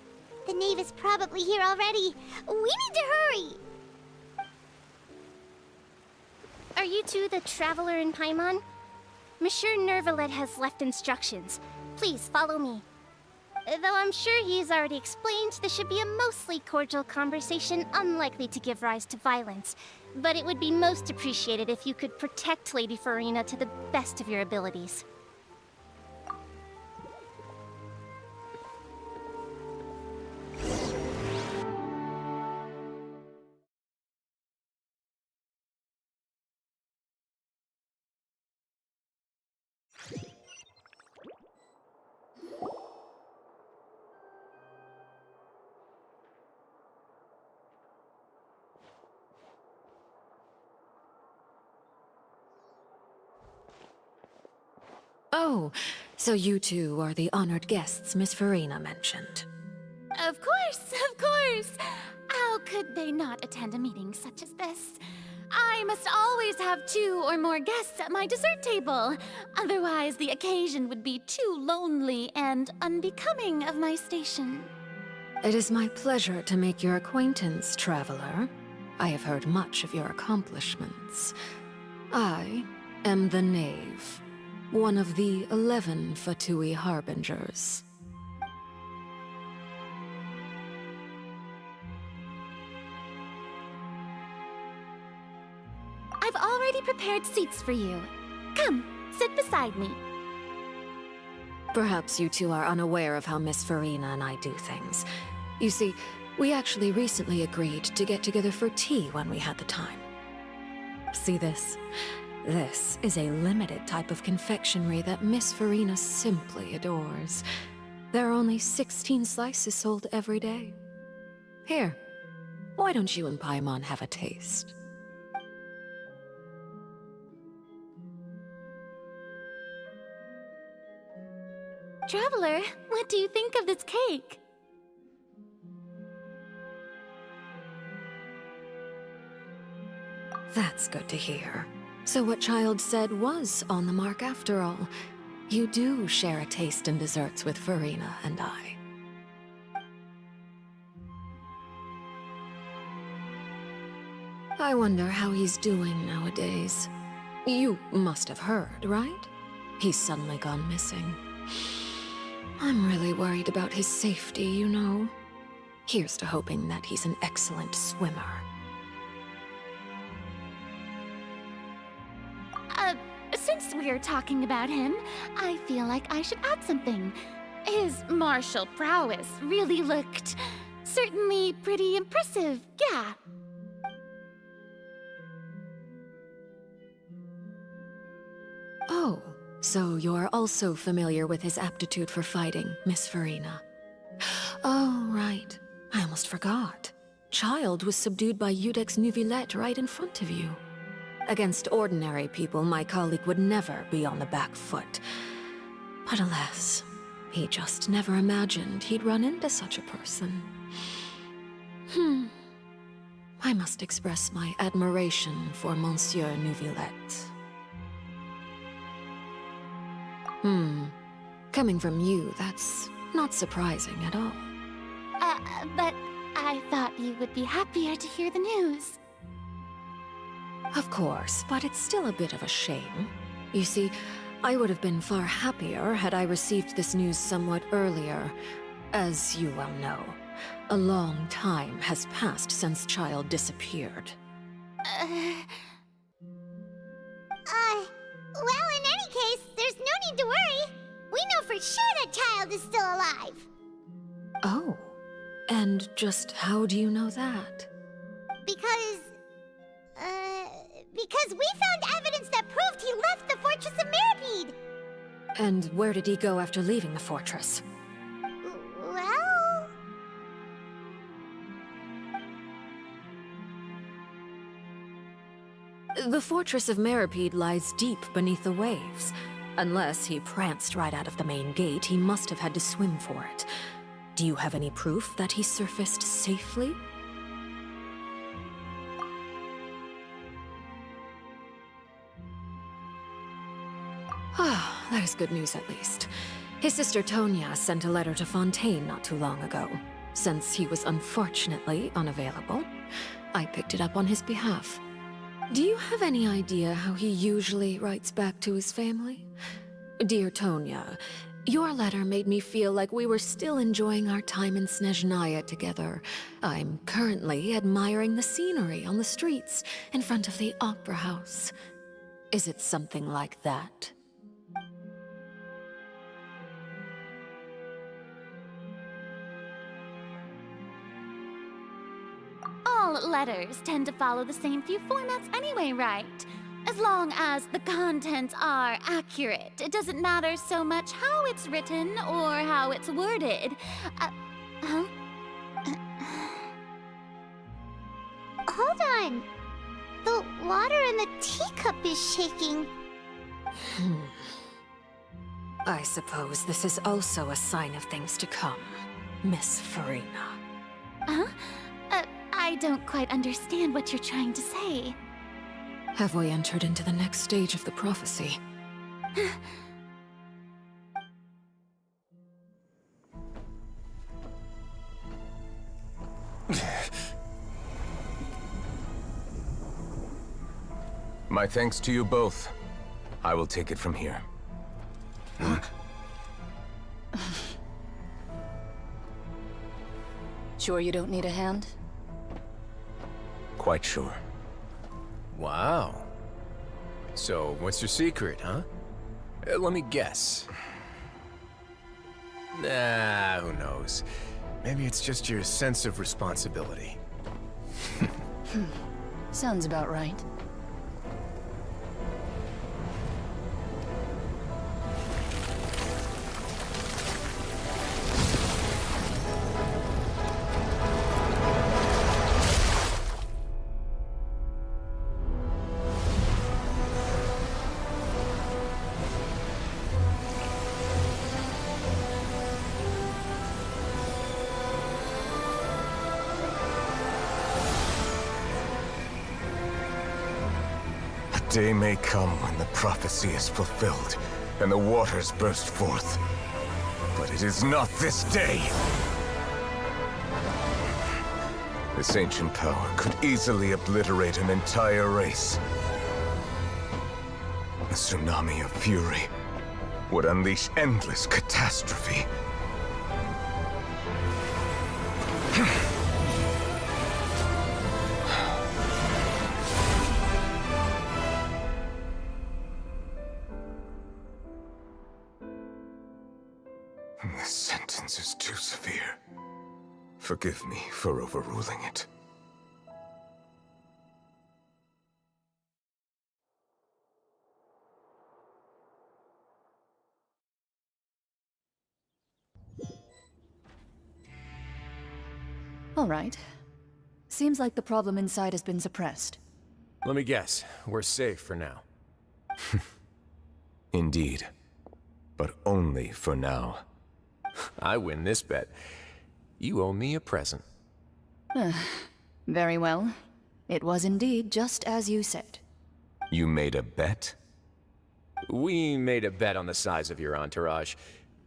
The knave is probably here already. We need to hurry. Are you two the Traveler in Paimon? Monsieur Neuvillette has left instructions. Please follow me. Though I'm sure he's already explained, this should be a mostly cordial conversation, unlikely to give rise to violence. But it would be most appreciated if you could protect Lady Farina to the best of your abilities. Oh, so you two are the honored guests Miss Farina mentioned. Of course, of course! How could they not attend a meeting such as this? I must always have 2 or more guests at my dessert table. Otherwise, the occasion would be too lonely and unbecoming of my station. It is my pleasure to make your acquaintance, traveler. I have heard much of your accomplishments. I am the Knave, one of the 11 Fatui Harbingers. I've already prepared seats for you. Come, sit beside me. Perhaps you two are unaware of how Miss Farina and I do things. You see, we actually recently agreed to get together for tea when we had the time. See this? This is a limited type of confectionery that Miss Farina simply adores. There are only 16 slices sold every day. Here, why don't you and Paimon have a taste? Traveler, what do you think of this cake? That's good to hear. So what Child said was on the mark after all. You do share a taste in desserts with Farina and I. I wonder how he's doing nowadays. You must have heard, right? He's suddenly gone missing. I'm really worried about his safety, you know. Here's to hoping that he's an excellent swimmer. Since we're talking about him, I feel like I should add something. His martial prowess really looked certainly pretty impressive, yeah. Oh, so you're also familiar with his aptitude for fighting, Miss Farina. Oh, right. I almost forgot. Child was subdued by Udex Nuvillette right in front of you. Against ordinary people, my colleague would never be on the back foot. But alas, he just never imagined he'd run into such a person. I must express my admiration for Monsieur Nuvillette. Coming from you, that's not surprising at all. But I thought you would be happier to hear the news. Of course, but it's still a bit of a shame. You see, I would have been far happier had I received this news somewhat earlier. As you well know, a long time has passed since Child disappeared. Well, in any case, there's no need to worry. We know for sure that Child is still alive. Oh, and just how do you know that? Because we found evidence that proved he left the Fortress of Mirapede. And where did he go after leaving the fortress? Well... The Fortress of Mirapede lies deep beneath the waves. Unless he pranced right out of the main gate, he must have had to swim for it. Do you have any proof that he surfaced safely? Ah, that is good news at least. His sister Tonya sent a letter to Fontaine not too long ago. Since he was unfortunately unavailable, I picked it up on his behalf. Do you have any idea how he usually writes back to his family? Dear Tonya, your letter made me feel like we were still enjoying our time in Snezhnaya together. I'm currently admiring the scenery on the streets in front of the opera house. Is it something like that? All letters tend to follow the same few formats anyway, right? As long as the contents are accurate, it doesn't matter so much how it's written or how it's worded. Hold on. The water in the teacup is shaking. I suppose this is also a sign of things to come, Miss Farina. Huh? I don't quite understand what you're trying to say. Have we entered into the next stage of the prophecy? My thanks to you both. I will take it from here. Sure you don't need a hand? Quite sure. Wow. So, what's your secret, huh? Let me guess. Nah, who knows? Maybe it's just your sense of responsibility. Sounds about right. A day may come when the prophecy is fulfilled, and the waters burst forth. But it is not this day! This ancient power could easily obliterate an entire race. A tsunami of fury would unleash endless catastrophe. This sentence is too severe. Forgive me for overruling it. All right. Seems like the problem inside has been suppressed. Let me guess, we're safe for now. Indeed. But only for now. I win this bet. You owe me a present. Very well. It was indeed just as you said. You made a bet? We made a bet on the size of your entourage.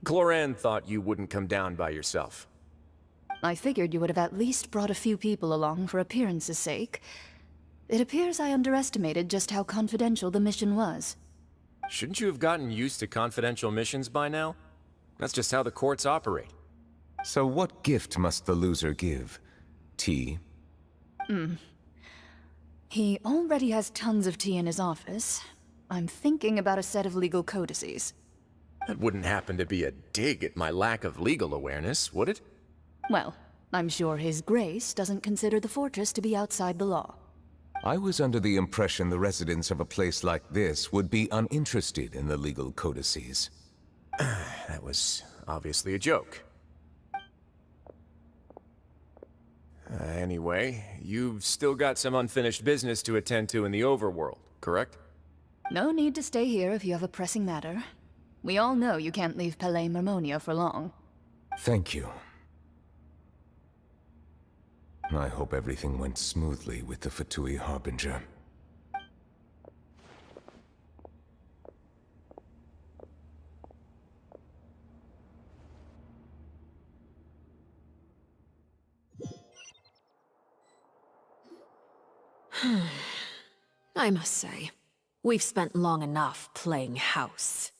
Cloran thought you wouldn't come down by yourself. I figured you would have at least brought a few people along for appearance's sake. It appears I underestimated just how confidential the mission was. Shouldn't you have gotten used to confidential missions by now? That's just how the courts operate. So what gift must the loser give? Tea? He already has tons of tea in his office. I'm thinking about a set of legal codices. That wouldn't happen to be a dig at my lack of legal awareness, would it? Well, I'm sure His Grace doesn't consider the fortress to be outside the law. I was under the impression the residents of a place like this would be uninterested in the legal codices. That was obviously a joke. Anyway, you've still got some unfinished business to attend to in the overworld, correct? No need to stay here if you have a pressing matter. We all know you can't leave Palais Marmonia for long. Thank you. I hope everything went smoothly with the Fatui Harbinger. I must say, we've spent long enough playing house.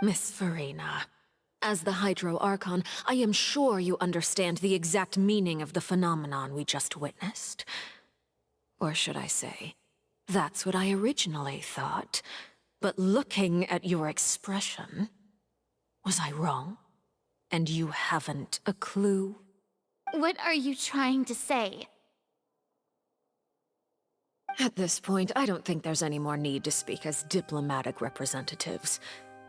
Miss Farina, as the Hydro Archon, I am sure you understand the exact meaning of the phenomenon we just witnessed. Or should I say, that's what I originally thought. But looking at your expression, was I wrong? And you haven't a clue? What are you trying to say? At this point, I don't think there's any more need to speak as diplomatic representatives.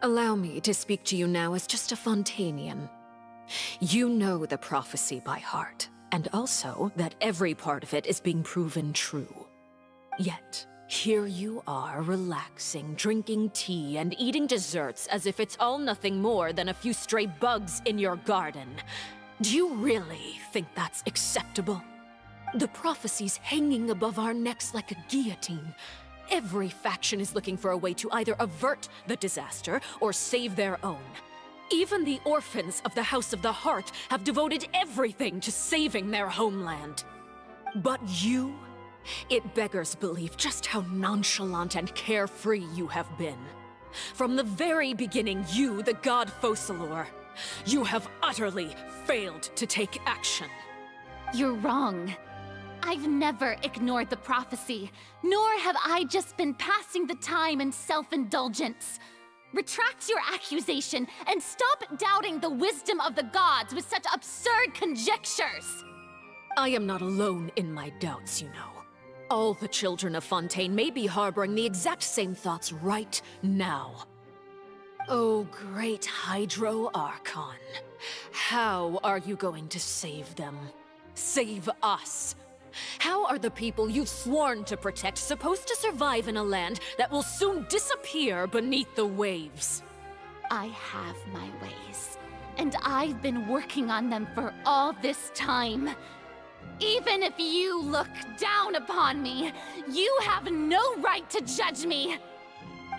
Allow me to speak to you now as just a Fontanian. You know the prophecy by heart, and also that every part of it is being proven true. Yet, here you are relaxing, drinking tea, and eating desserts as if it's all nothing more than a few stray bugs in your garden. Do you really think that's acceptable? The prophecy's hanging above our necks like a guillotine. Every faction is looking for a way to either avert the disaster or save their own. Even the orphans of the House of the Heart have devoted everything to saving their homeland. But you? It beggars belief just how nonchalant and carefree you have been. From the very beginning, you, the god Focalor, you have utterly failed to take action. You're wrong. I've never ignored the prophecy, nor have I just been passing the time in self-indulgence. Retract your accusation and stop doubting the wisdom of the gods with such absurd conjectures! I am not alone in my doubts, you know. All the children of Fontaine may be harboring the exact same thoughts right now. Oh, great Hydro Archon. How are you going to save them? Save us? How are the people you've sworn to protect supposed to survive in a land that will soon disappear beneath the waves? I have my ways, and I've been working on them for all this time. Even if you look down upon me, you have no right to judge me.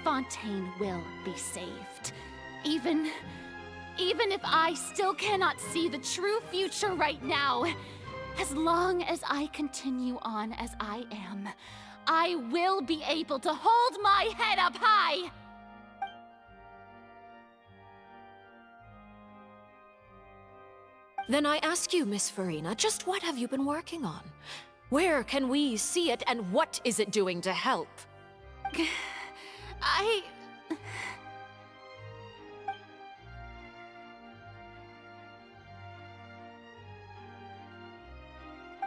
Fontaine will be saved. Even if I still cannot see the true future right now. As long as I continue on as I am, I will be able to hold my head up high! Then I ask you, Miss Farina, just what have you been working on? Where can we see it, and what is it doing to help?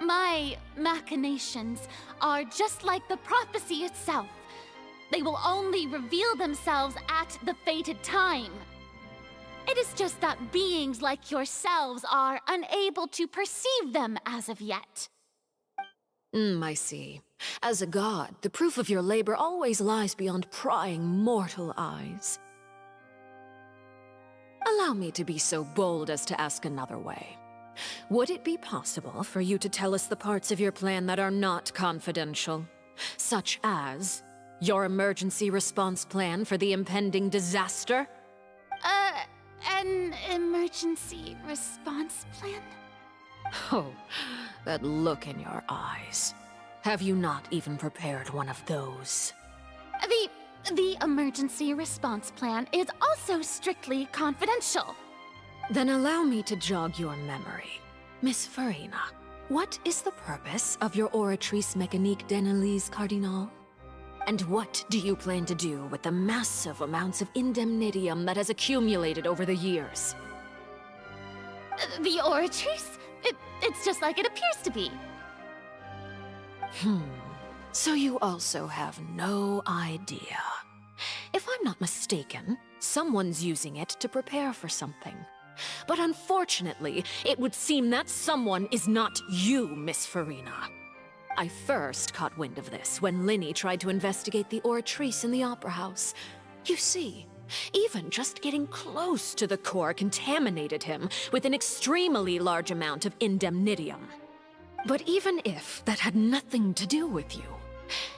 My machinations are just like the prophecy itself. They will only reveal themselves at the fated time. It is just that beings like yourselves are unable to perceive them as of yet. I see. As a god, the proof of your labor always lies beyond prying mortal eyes. Allow me to be so bold as to ask another way. Would it be possible for you to tell us the parts of your plan that are not confidential? Such as your emergency response plan for the impending disaster? An emergency response plan? Oh, that look in your eyes. Have you not even prepared one of those? The emergency response plan is also strictly confidential. Then allow me to jog your memory. Miss Farina, what is the purpose of your Oratrice Mécanique d'Analyse Cardinal? And what do you plan to do with the massive amounts of indemnitium that has accumulated over the years? The Oratrice? It's just like it appears to be. So you also have no idea. If I'm not mistaken, someone's using it to prepare for something. But unfortunately, it would seem that someone is not you, Miss Farina. I first caught wind of this when Linny tried to investigate the Oratrice in the Opera House. You see, even just getting close to the core contaminated him with an extremely large amount of indemnitium. But even if that had nothing to do with you,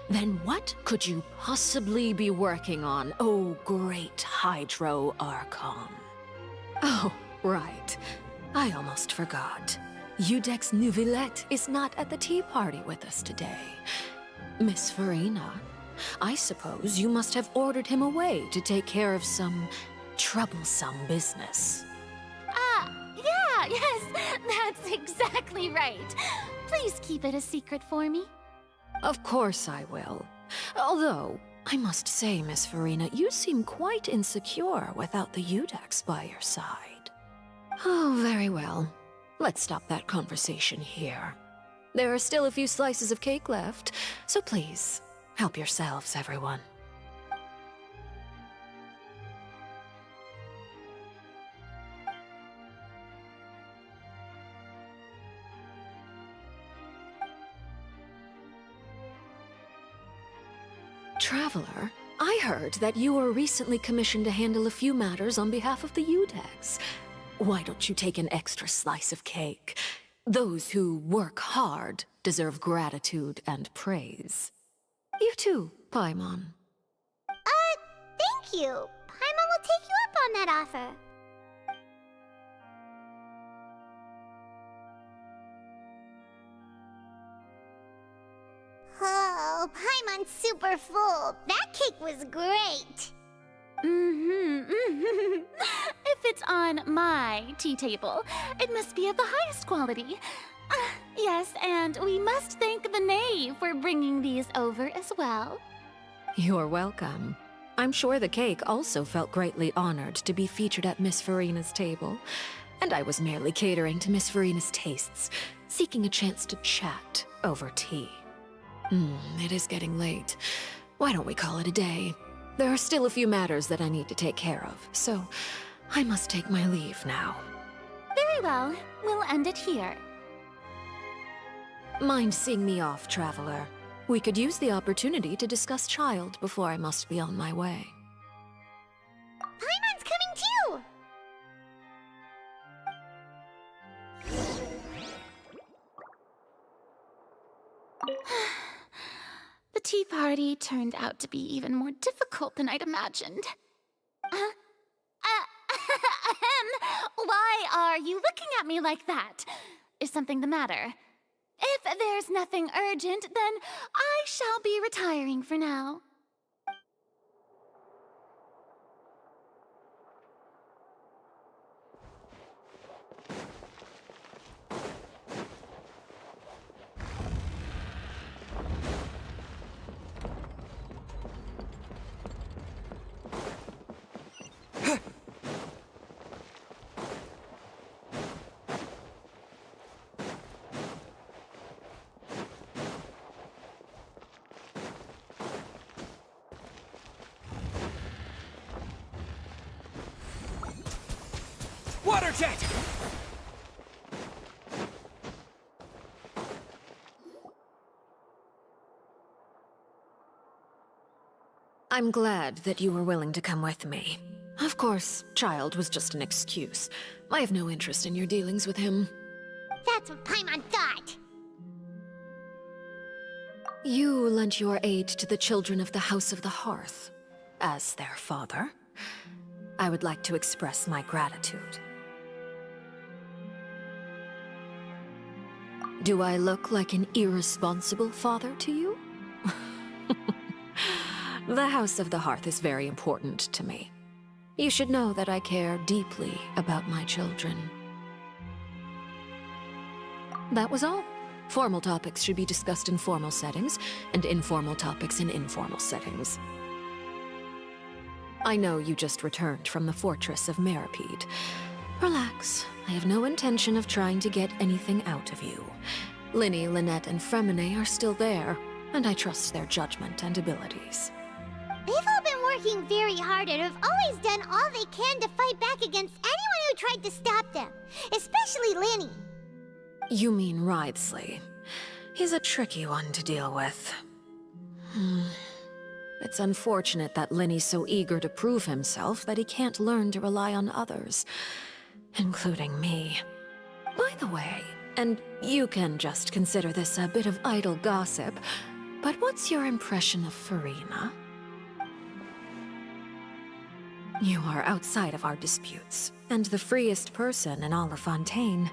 then what could you possibly be working on, oh great Hydro Archon? Oh, right. I almost forgot. Udex Nouvillette is not at the tea party with us today. Miss Farina, I suppose you must have ordered him away to take care of some troublesome business. Yes, that's exactly right. Please keep it a secret for me. Of course I will. Although, I must say, Miss Farina, you seem quite insecure without the Udex by your side. Oh, very well. Let's stop that conversation here. There are still a few slices of cake left, so please, help yourselves, everyone. Traveler, I heard that you were recently commissioned to handle a few matters on behalf of the Udex. Why don't you take an extra slice of cake? Those who work hard deserve gratitude and praise. You too, Paimon. Thank you. Paimon will take you up on that offer. Oh, Paimon's super full. That cake was great. If it's on my tea table, it must be of the highest quality. Yes, and we must thank the knave for bringing these over as well. You're welcome. I'm sure the cake also felt greatly honored to be featured at Miss Farina's table. And I was merely catering to Miss Farina's tastes, seeking a chance to chat over tea. It is getting late. Why don't we call it a day? There are still a few matters that I need to take care of, so I must take my leave now. Very well. We'll end it here. Mind seeing me off, Traveler? We could use the opportunity to discuss Child before I must be on my way. Paimon's coming too! The tea party turned out to be even more difficult than I'd imagined. Why are you looking at me like that? Is something the matter? If there's nothing urgent, then I shall be retiring for now. Water jet! I'm glad that you were willing to come with me. Of course, child was just an excuse. I have no interest in your dealings with him. That's what Paimon thought. You lent your aid to the children of the House of the Hearth. As their father, I would like to express my gratitude. Do I look like an irresponsible father to you? The House of the Hearth is very important to me. You should know that I care deeply about my children. That was all. Formal topics should be discussed in formal settings, and informal topics in informal settings. I know you just returned from the fortress of Meripede. Relax. I have no intention of trying to get anything out of you. Linny, Lynette, and Fremine are still there, and I trust their judgment and abilities. They've all been working very hard and have always done all they can to fight back against anyone who tried to stop them, especially Linny. You mean Wriothesley. He's a tricky one to deal with. It's unfortunate that Linny's so eager to prove himself that he can't learn to rely on others, including me. By the way, and you can just consider this a bit of idle gossip, but what's your impression of Furina? You are outside of our disputes, and the freest person in all of Fontaine,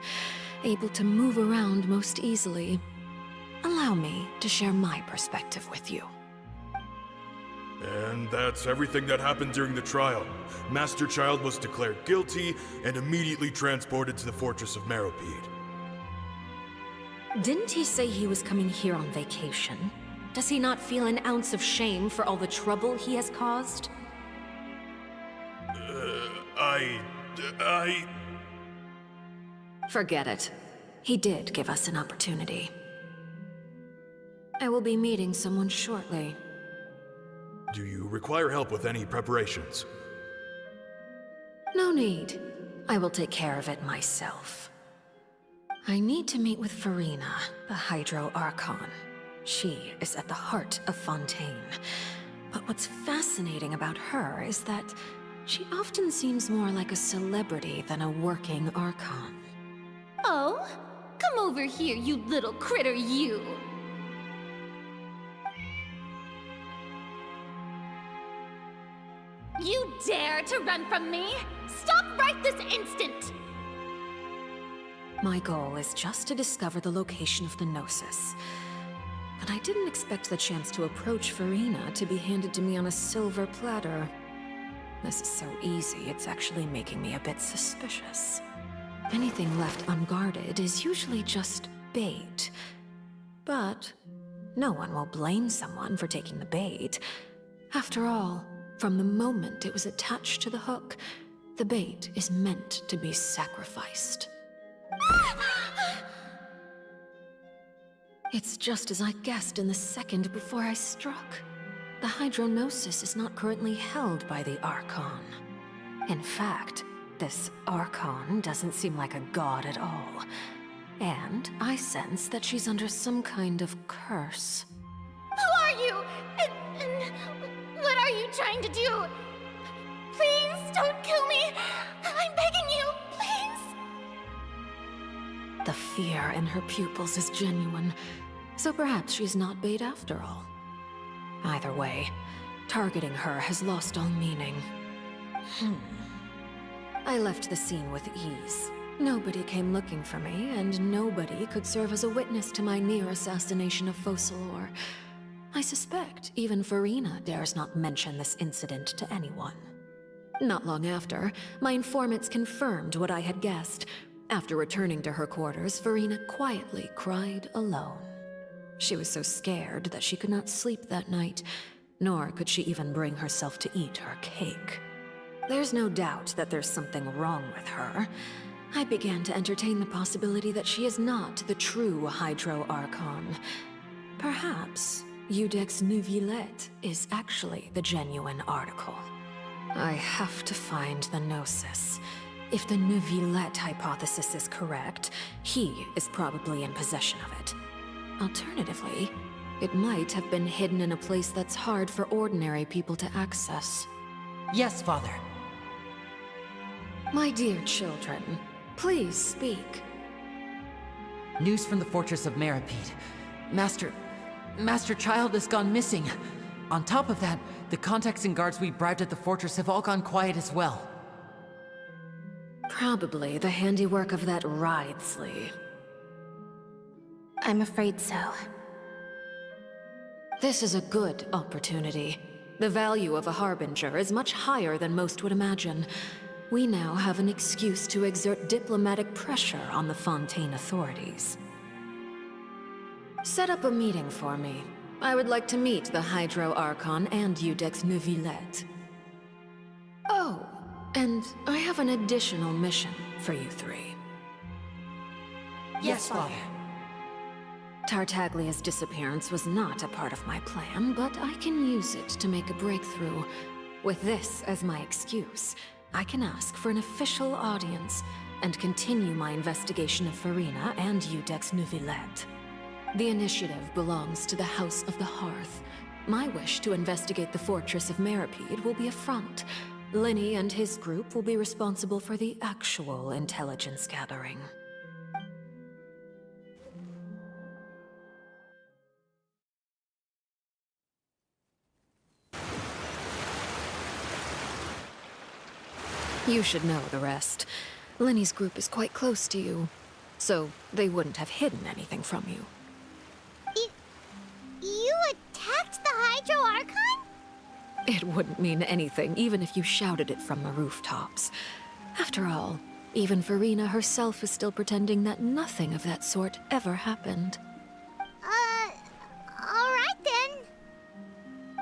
able to move around most easily. Allow me to share my perspective with you. And that's everything that happened during the trial. Master Child was declared guilty and immediately transported to the Fortress of Meripede. Didn't he say he was coming here on vacation? Does he not feel an ounce of shame for all the trouble he has caused? Forget it. He did give us an opportunity. I will be meeting someone shortly. Do you require help with any preparations? No need. I will take care of it myself. I need to meet with Furina, the Hydro Archon. She is at the heart of Fontaine. But what's fascinating about her is that she often seems more like a celebrity than a working Archon. Oh? Come over here, you little critter, you! You dare to run from me? Stop right this instant! My goal is just to discover the location of the Gnosis. But I didn't expect the chance to approach Furina to be handed to me on a silver platter. This is so easy, it's actually making me a bit suspicious. Anything left unguarded is usually just bait. But no one will blame someone for taking the bait. After all, from the moment it was attached to the hook, the bait is meant to be sacrificed. It's just as I guessed in the second before I struck. The Hydronosis is not currently held by the Archon. In fact, this Archon doesn't seem like a god at all. And I sense that she's under some kind of curse. Who are you? And what are you trying to do? Please don't kill me! I'm begging you, please! The fear in her pupils is genuine, so perhaps she's not bait after all. Either way, targeting her has lost all meaning. I left the scene with ease. Nobody came looking for me, and nobody could serve as a witness to my near assassination of Focalor. I suspect even Furina dares not mention this incident to anyone. Not long after, my informants confirmed what I had guessed. After returning to her quarters, Furina quietly cried alone. She was so scared that she could not sleep that night, nor could she even bring herself to eat her cake. There's no doubt that there's something wrong with her. I began to entertain the possibility that she is not the true Hydro Archon. Perhaps Eudex Neuvillette is actually the genuine article. I have to find the Gnosis. If the Neuvillette hypothesis is correct, he is probably in possession of it. Alternatively, it might have been hidden in a place that's hard for ordinary people to access. Yes, Father. My dear children, please speak. News from the fortress of Meripede. Master Child has gone missing. On top of that, the contacts and guards we bribed at the fortress have all gone quiet as well. Probably the handiwork of that Ridesley. I'm afraid so. This is a good opportunity. The value of a Harbinger is much higher than most would imagine. We now have an excuse to exert diplomatic pressure on the Fontaine authorities. Set up a meeting for me. I would like to meet the Hydro Archon and Iudex Neuvillette. Oh, and I have an additional mission for you three. Yes, Father. Tartaglia's disappearance was not a part of my plan, but I can use it to make a breakthrough. With this as my excuse, I can ask for an official audience and continue my investigation of Farina and Iudex Neuvillette. The initiative belongs to the House of the Hearth. My wish to investigate the fortress of Meripede will be a front. Linny and his group will be responsible for the actual intelligence gathering. You should know the rest. Linny's group is quite close to you, so they wouldn't have hidden anything from you. You attacked the Hydro Archon? It wouldn't mean anything, even if you shouted it from the rooftops. After all, even Farina herself is still pretending that nothing of that sort ever happened. Alright then.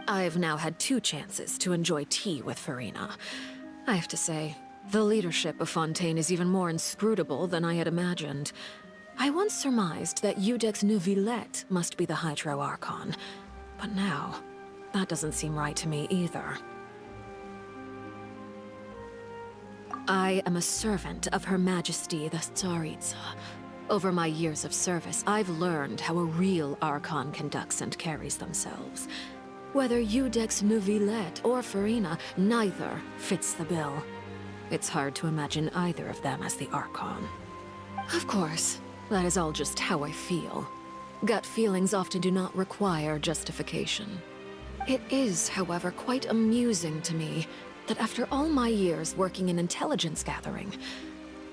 I've now had 2 chances to enjoy tea with Farina. I have to say, the leadership of Fontaine is even more inscrutable than I had imagined. I once surmised that Iudex Neuvillette must be the Hydro Archon, but now, that doesn't seem right to me either. I am a servant of Her Majesty the Tsaritsa. Over my years of service, I've learned how a real Archon conducts and carries themselves. Whether Iudex Neuvillette or Farina, neither fits the bill. It's hard to imagine either of them as the Archon. Of course, that is all just how I feel. Gut feelings often do not require justification. It is, however, quite amusing to me that after all my years working in intelligence gathering,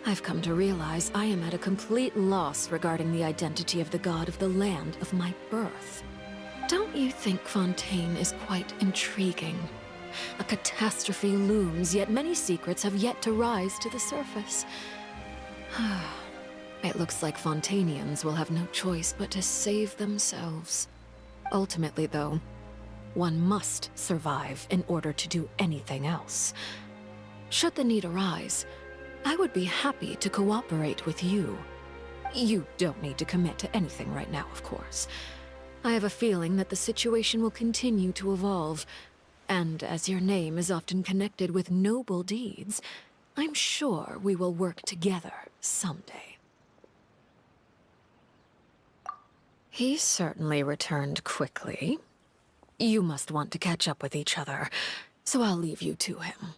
I've come to realize I am at a complete loss regarding the identity of the god of the land of my birth. Don't you think Fontaine is quite intriguing? A catastrophe looms, yet many secrets have yet to rise to the surface. It looks like Fontainians will have no choice but to save themselves. Ultimately, though, one must survive in order to do anything else. Should the need arise, I would be happy to cooperate with you. You don't need to commit to anything right now, of course. I have a feeling that the situation will continue to evolve, and as your name is often connected with noble deeds, I'm sure we will work together someday. He certainly returned quickly. You must want to catch up with each other, so I'll leave you to him.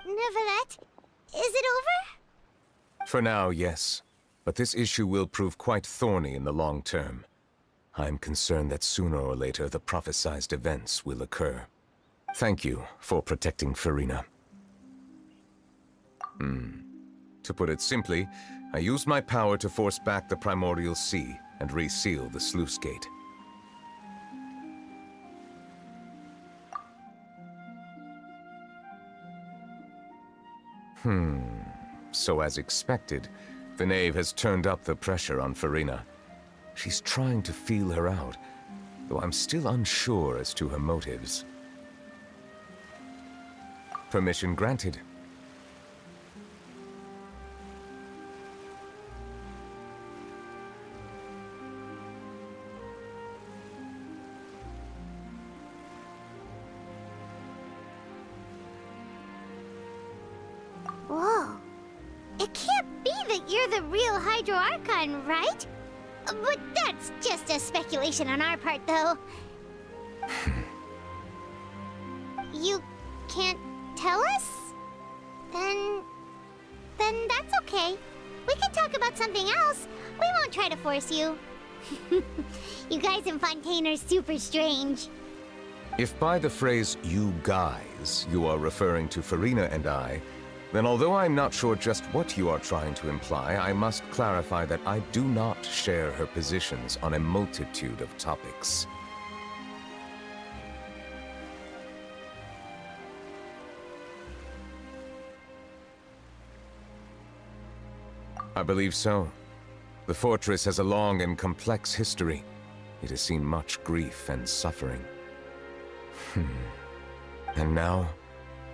Neuvillette, is it over? For now, yes. But this issue will prove quite thorny in the long term. I'm concerned that sooner or later the prophesized events will occur. Thank you for protecting Farina. To put it simply, I used my power to force back the Primordial Sea and reseal the sluice gate. So as expected, the Knave has turned up the pressure on Farina. She's trying to feel her out, though I'm still unsure as to her motives. Permission granted. you're the real Hydro Archon, right? But that's just a speculation on our part, though. You can't tell us? Then that's okay. We can talk about something else. We won't try to force you. You guys in Fontaine are super strange. If by the phrase, you guys, you are referring to Farina and I, then although I'm not sure just what you are trying to imply, I must clarify that I do not share her positions on a multitude of topics. I believe so. The fortress has a long and complex history. It has seen much grief and suffering. And now,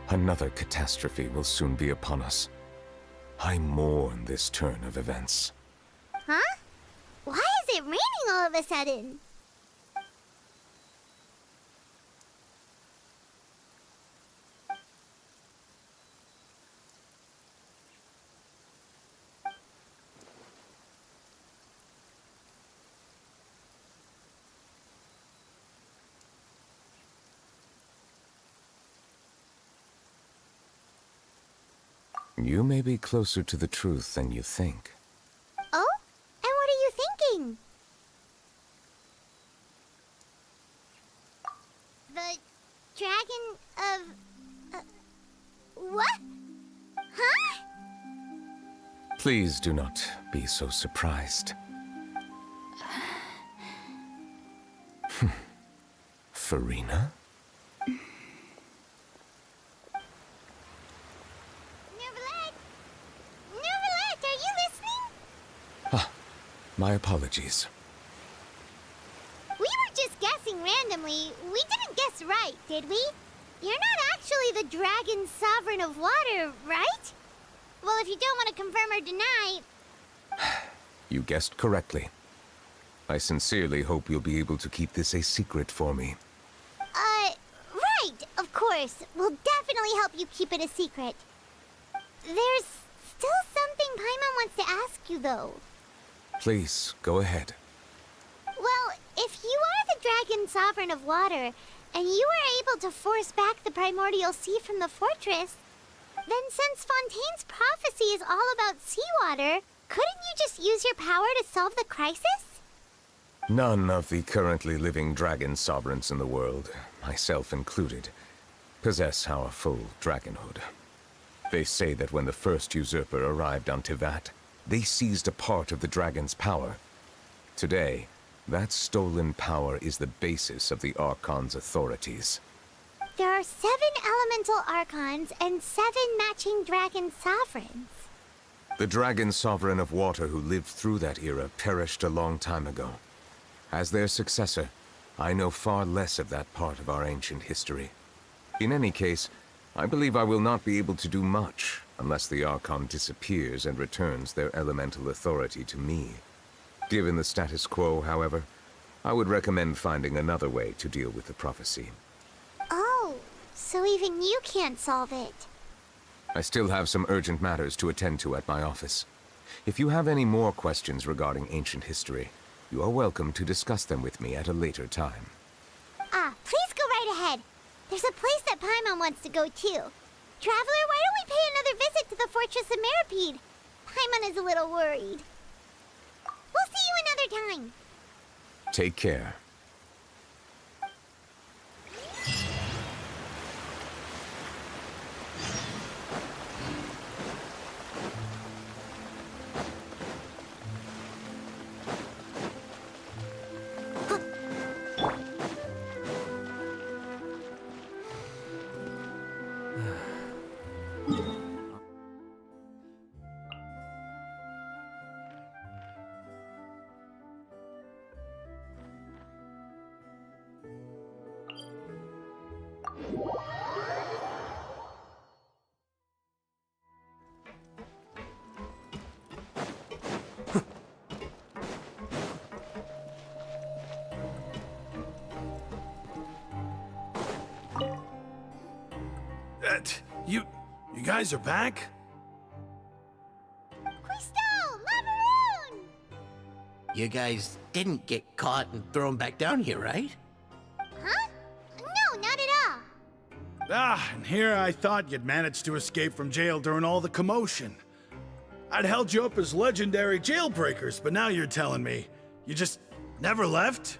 another catastrophe will soon be upon us. I mourn this turn of events. Huh? Why is it raining all of a sudden? You may be closer to the truth than you think. Oh? And what are you thinking? The dragon of... what? Huh? Please do not be so surprised. Farina? My apologies. We were just guessing randomly. We didn't guess right, did we? You're not actually the dragon sovereign of water, right? Well, if you don't want to confirm or deny... You guessed correctly. I sincerely hope you'll be able to keep this a secret for me. Right, of course. We'll definitely help you keep it a secret. There's still something Paimon wants to ask you, though. Please, go ahead. Well, if you are the dragon sovereign of water, and you were able to force back the primordial sea from the fortress, then since Fontaine's prophecy is all about seawater, couldn't you just use your power to solve the crisis? None of the currently living dragon sovereigns in the world, myself included, possess our full dragonhood. They say that when the first usurper arrived on Tivat, they seized a part of the dragon's power. Today, that stolen power is the basis of the Archon's authorities. There are 7 elemental Archons and 7 matching dragon sovereigns. The dragon sovereign of water who lived through that era perished a long time ago. As their successor, I know far less of that part of our ancient history. In any case, I believe I will not be able to do much unless the Archon disappears and returns their elemental authority to me. Given the status quo, however, I would recommend finding another way to deal with the prophecy. Oh, so even you can't solve it. I still have some urgent matters to attend to at my office. If you have any more questions regarding ancient history, you are welcome to discuss them with me at a later time. Please go right ahead. There's a place that Paimon wants to go too. Traveler, why don't we pay another visit to the Fortress of Meripede? Paimon is a little worried. We'll see you another time. Take care. You guys are back? Quisto! You guys didn't get caught and thrown back down here, right? Huh? No, not at all. Ah, and here I thought you'd managed to escape from jail during all the commotion. I'd held you up as legendary jailbreakers, but now you're telling me you just never left?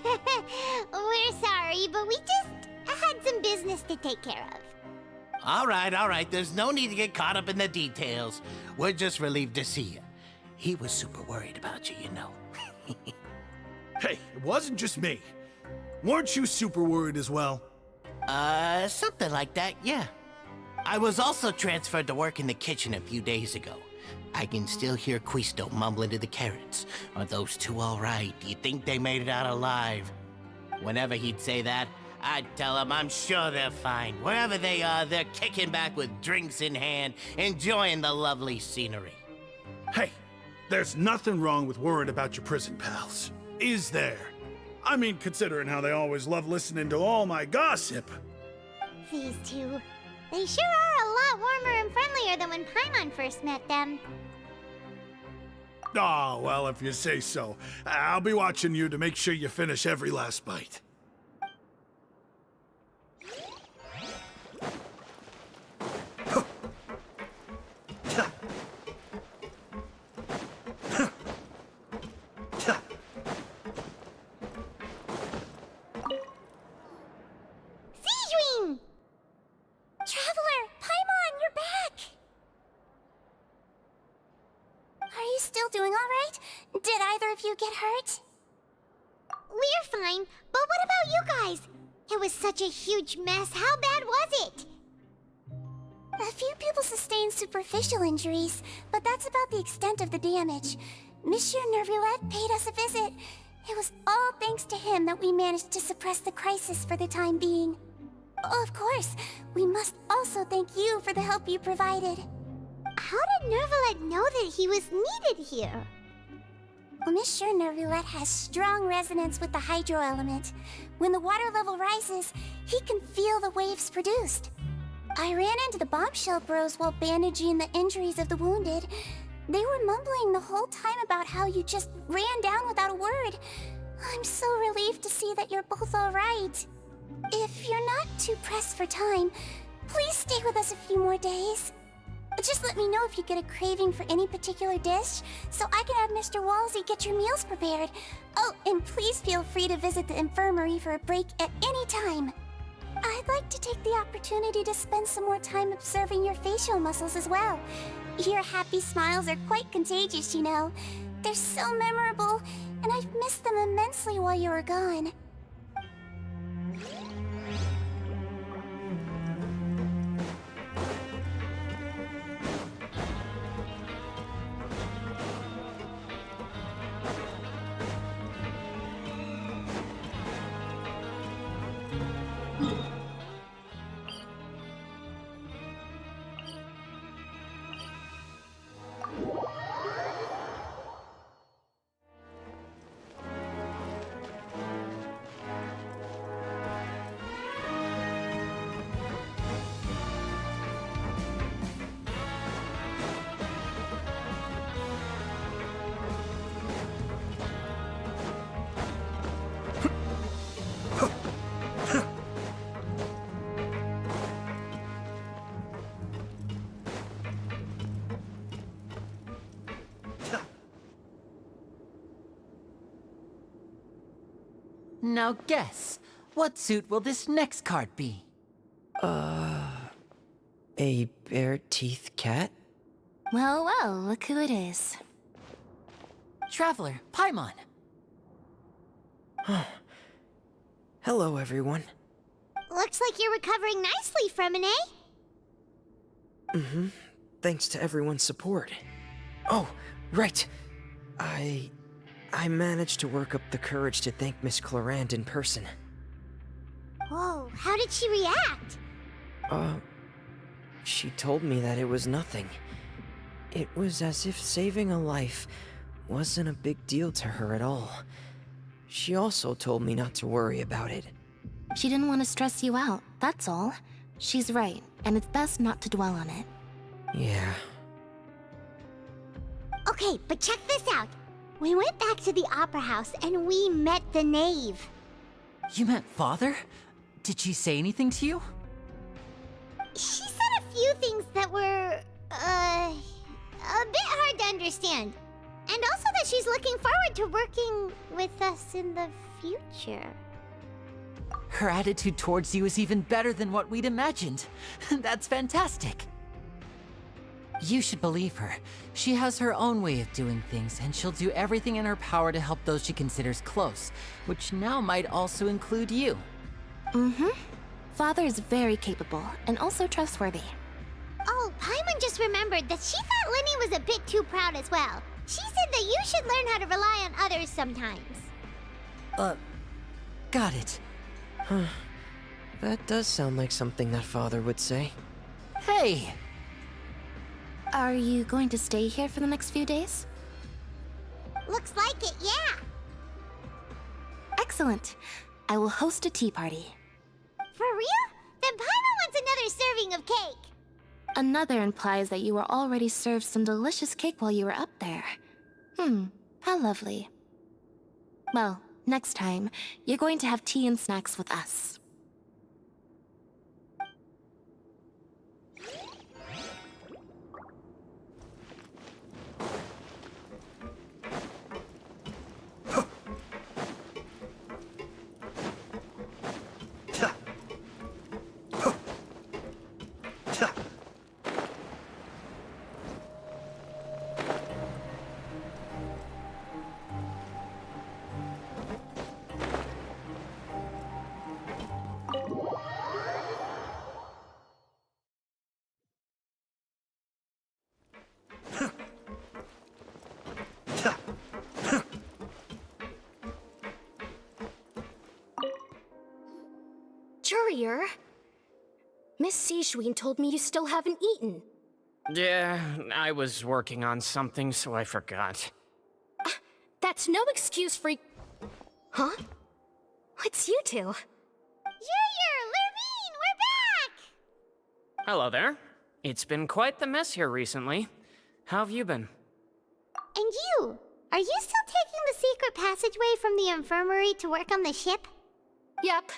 We're sorry, but we just had some business to take care of. All right. There's no need to get caught up in the details. We're just relieved to see you. He was super worried about you, you know. Hey, it wasn't just me. Weren't you super worried as well? Something like that, yeah. I was also transferred to work in the kitchen a few days ago. I can still hear Quisto mumbling to the carrots. Are those two all right? Do you think they made it out alive? Whenever he'd say that, I'd tell him I'm sure they're fine. Wherever they are, they're kicking back with drinks in hand, enjoying the lovely scenery. Hey, there's nothing wrong with worrying about your prison pals, is there? I mean, considering how they always love listening to all my gossip. These two, they sure are a lot warmer and friendlier than when Paimon first met them. Oh, well, if you say so. I'll be watching you to make sure you finish every last bite. Sijuin! Traveler, Paimon, you're back! Are you still doing all right? Did either of you get hurt? We're fine, but what about you guys? It was such a huge mess. How bad was it? A few people sustained superficial injuries, but that's about the extent of the damage. Monsieur Nervulette paid us a visit. It was all thanks to him that we managed to suppress the crisis for the time being. Of course, we must also thank you for the help you provided. How did Nervulette know that he was needed here? Well, Monsieur Nervulette has strong resonance with the hydro element. When the water level rises, he can feel the waves produced. I ran into the bombshell bros while bandaging the injuries of the wounded. They were mumbling the whole time about how you just ran down without a word. I'm so relieved to see that you're both all right. If you're not too pressed for time, please stay with us a few more days. Just let me know if you get a craving for any particular dish, so I can have Mr. Walsey get your meals prepared. Oh, and please feel free to visit the infirmary for a break at any time. I'd like to take the opportunity to spend some more time observing your facial muscles as well. Your happy smiles are quite contagious, you know. They're so memorable, and I've missed them immensely while you were gone. Now guess, what suit will this next card be? A bare-teeth cat? Well, look who it is. Traveler, Paimon. Hello, everyone. Looks like you're recovering nicely from it, eh? Thanks to everyone's support. Oh, right. I managed to work up the courage to thank Miss Clorand in person. Whoa, how did she react? She told me that it was nothing. It was as if saving a life wasn't a big deal to her at all. She also told me not to worry about it. She didn't want to stress you out, that's all. She's right, and it's best not to dwell on it. Yeah. Okay, Okay, but check this out. We went back to the opera house and we met the knave. You met Father? Did she say anything to you? She said a few things that were, a bit hard to understand. And also that she's looking forward to working with us in the future. Her attitude towards you is even better than what we'd imagined. That's fantastic. You should believe her. She has her own way of doing things, and she'll do everything in her power to help those she considers close, which now might also include you. Mm-hmm. Father is very capable, and also trustworthy. Oh, Paimon just remembered that she thought Linny was a bit too proud as well. She said that you should learn how to rely on others sometimes. Got it. That does sound like something that Father would say. Hey! Are you going to stay here for the next few days? Looks like it, yeah. Excellent. I will host a tea party. For real? Then Paimon wants another serving of cake. Another implies that you were already served some delicious cake while you were up there. How lovely. Well, next time, you're going to have tea and snacks with us. Courier, Miss Sijween told me you still haven't eaten. Yeah, I was working on something, so I forgot. That's no excuse for... Huh? What's you two? Courier, Lurvine, we're back! Hello there. It's been quite the mess here recently. How have you been? And you? Are you still taking the secret passageway from the infirmary to work on the ship? Yep.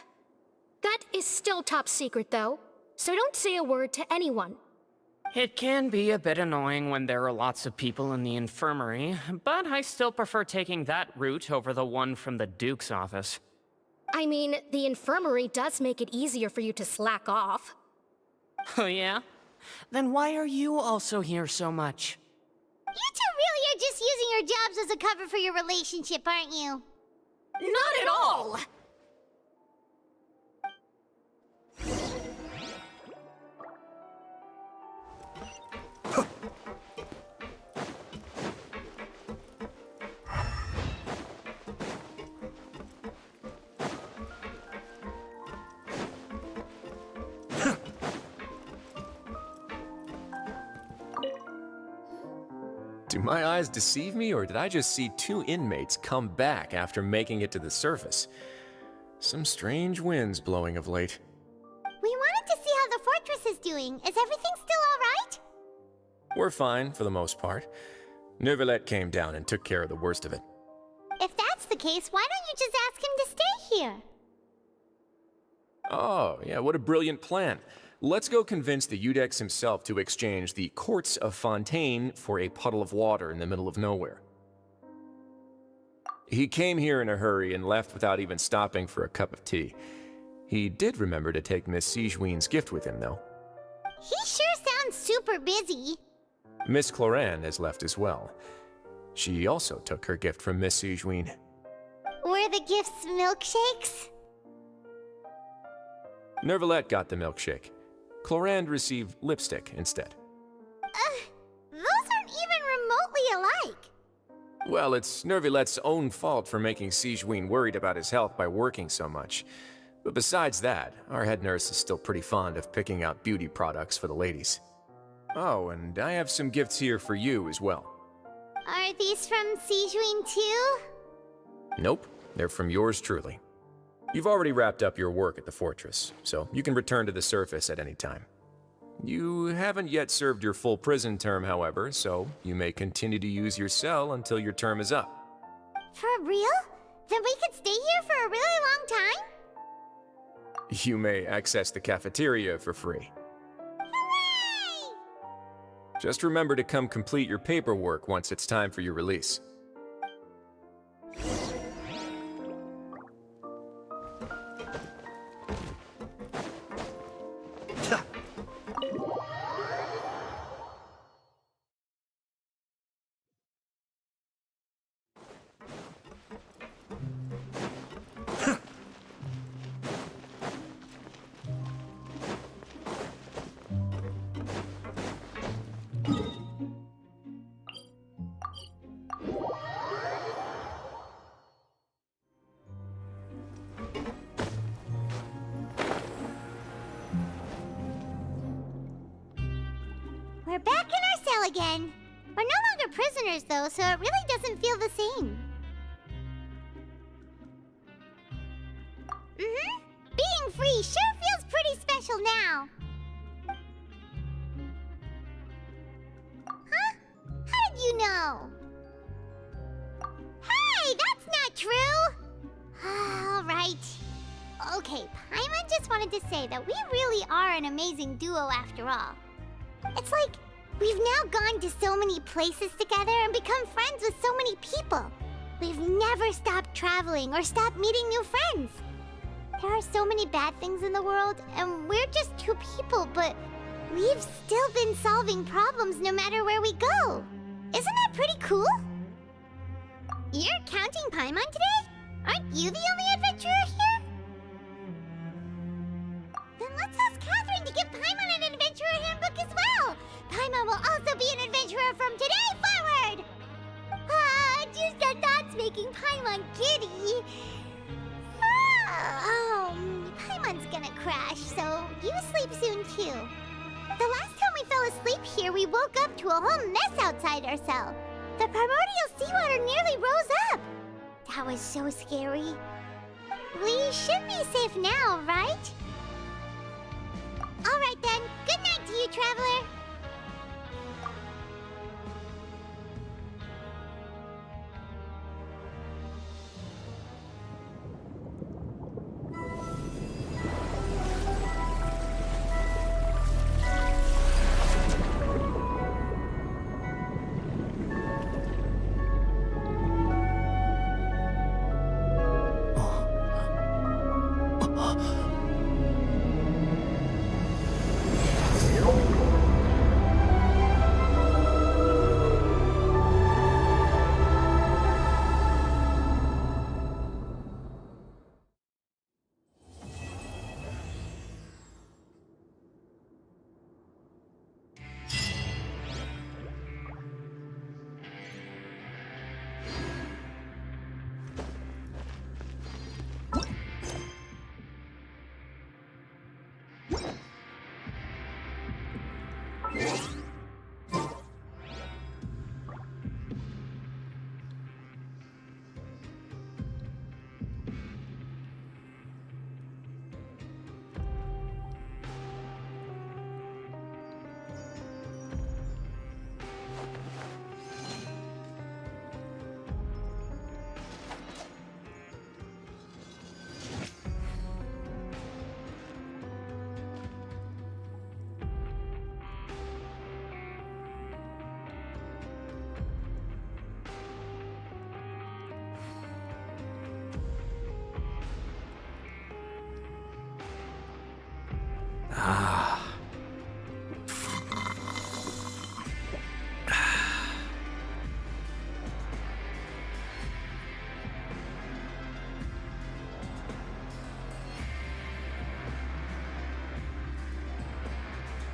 That is still top secret, though, so don't say a word to anyone. It can be a bit annoying when there are lots of people in the infirmary, but I still prefer taking that route over the one from the Duke's office. I mean, the infirmary does make it easier for you to slack off. Oh yeah? Then why are you also here so much? You two really are just using your jobs as a cover for your relationship, aren't you? Not at all! Do my eyes deceive me, or did I just see two inmates come back after making it to the surface? Some strange winds blowing of late. We wanted to see how the fortress is doing. Is everything still alright? We're fine, for the most part. Neuvillette came down and took care of the worst of it. If that's the case, why don't you just ask him to stay here? Oh, yeah, what a brilliant plan. Let's go convince the Eudex himself to exchange the Courts of Fontaine for a puddle of water in the middle of nowhere. He came here in a hurry and left without even stopping for a cup of tea. He did remember to take Miss Sijween's gift with him, though. He sure sounds super busy. Miss Cloran has left as well. She also took her gift from Miss Sijween. Were the gifts milkshakes? Neuvillette got the milkshake. Clorand received lipstick instead. Those aren't even remotely alike. Well, it's Neuvillette's own fault for making Sijween worried about his health by working so much. But besides that, our head nurse is still pretty fond of picking out beauty products for the ladies. Oh, and I have some gifts here for you as well. Are these from Sijween too? Nope, they're from yours truly. You've already wrapped up your work at the fortress, so you can return to the surface at any time. You haven't yet served your full prison term, however, so you may continue to use your cell until your term is up. For real? Then we could stay here for a really long time? You may access the cafeteria for free. Hooray! Just remember to come complete your paperwork once it's time for your release. We're back in our cell again. We're no longer prisoners, though, so it really doesn't feel the same. Being free sure feels pretty special now. Huh? How did you know? Hey, that's not true! All right. Okay, Paimon just wanted to say that we really are an amazing duo after all. It's like we've now gone to so many places together and become friends with so many people. We've never stopped traveling or stopped meeting new friends. There are so many bad things in the world, and we're just two people, but we've still been solving problems no matter where we go. Isn't that pretty cool? You're counting Paimon today? Aren't you the only adventurer here? Then let's ask Catherine to give Paimon an adventurer handbook as well. Paimon will also be an adventurer from today forward. Just the thoughts making Paimon giddy. Paimon's gonna crash, so you sleep soon too. The last time we fell asleep here, we woke up to a whole mess outside our cell. The primordial seawater nearly rose up. That was so scary. We should be safe now, right? All right then. Good night to you, traveler.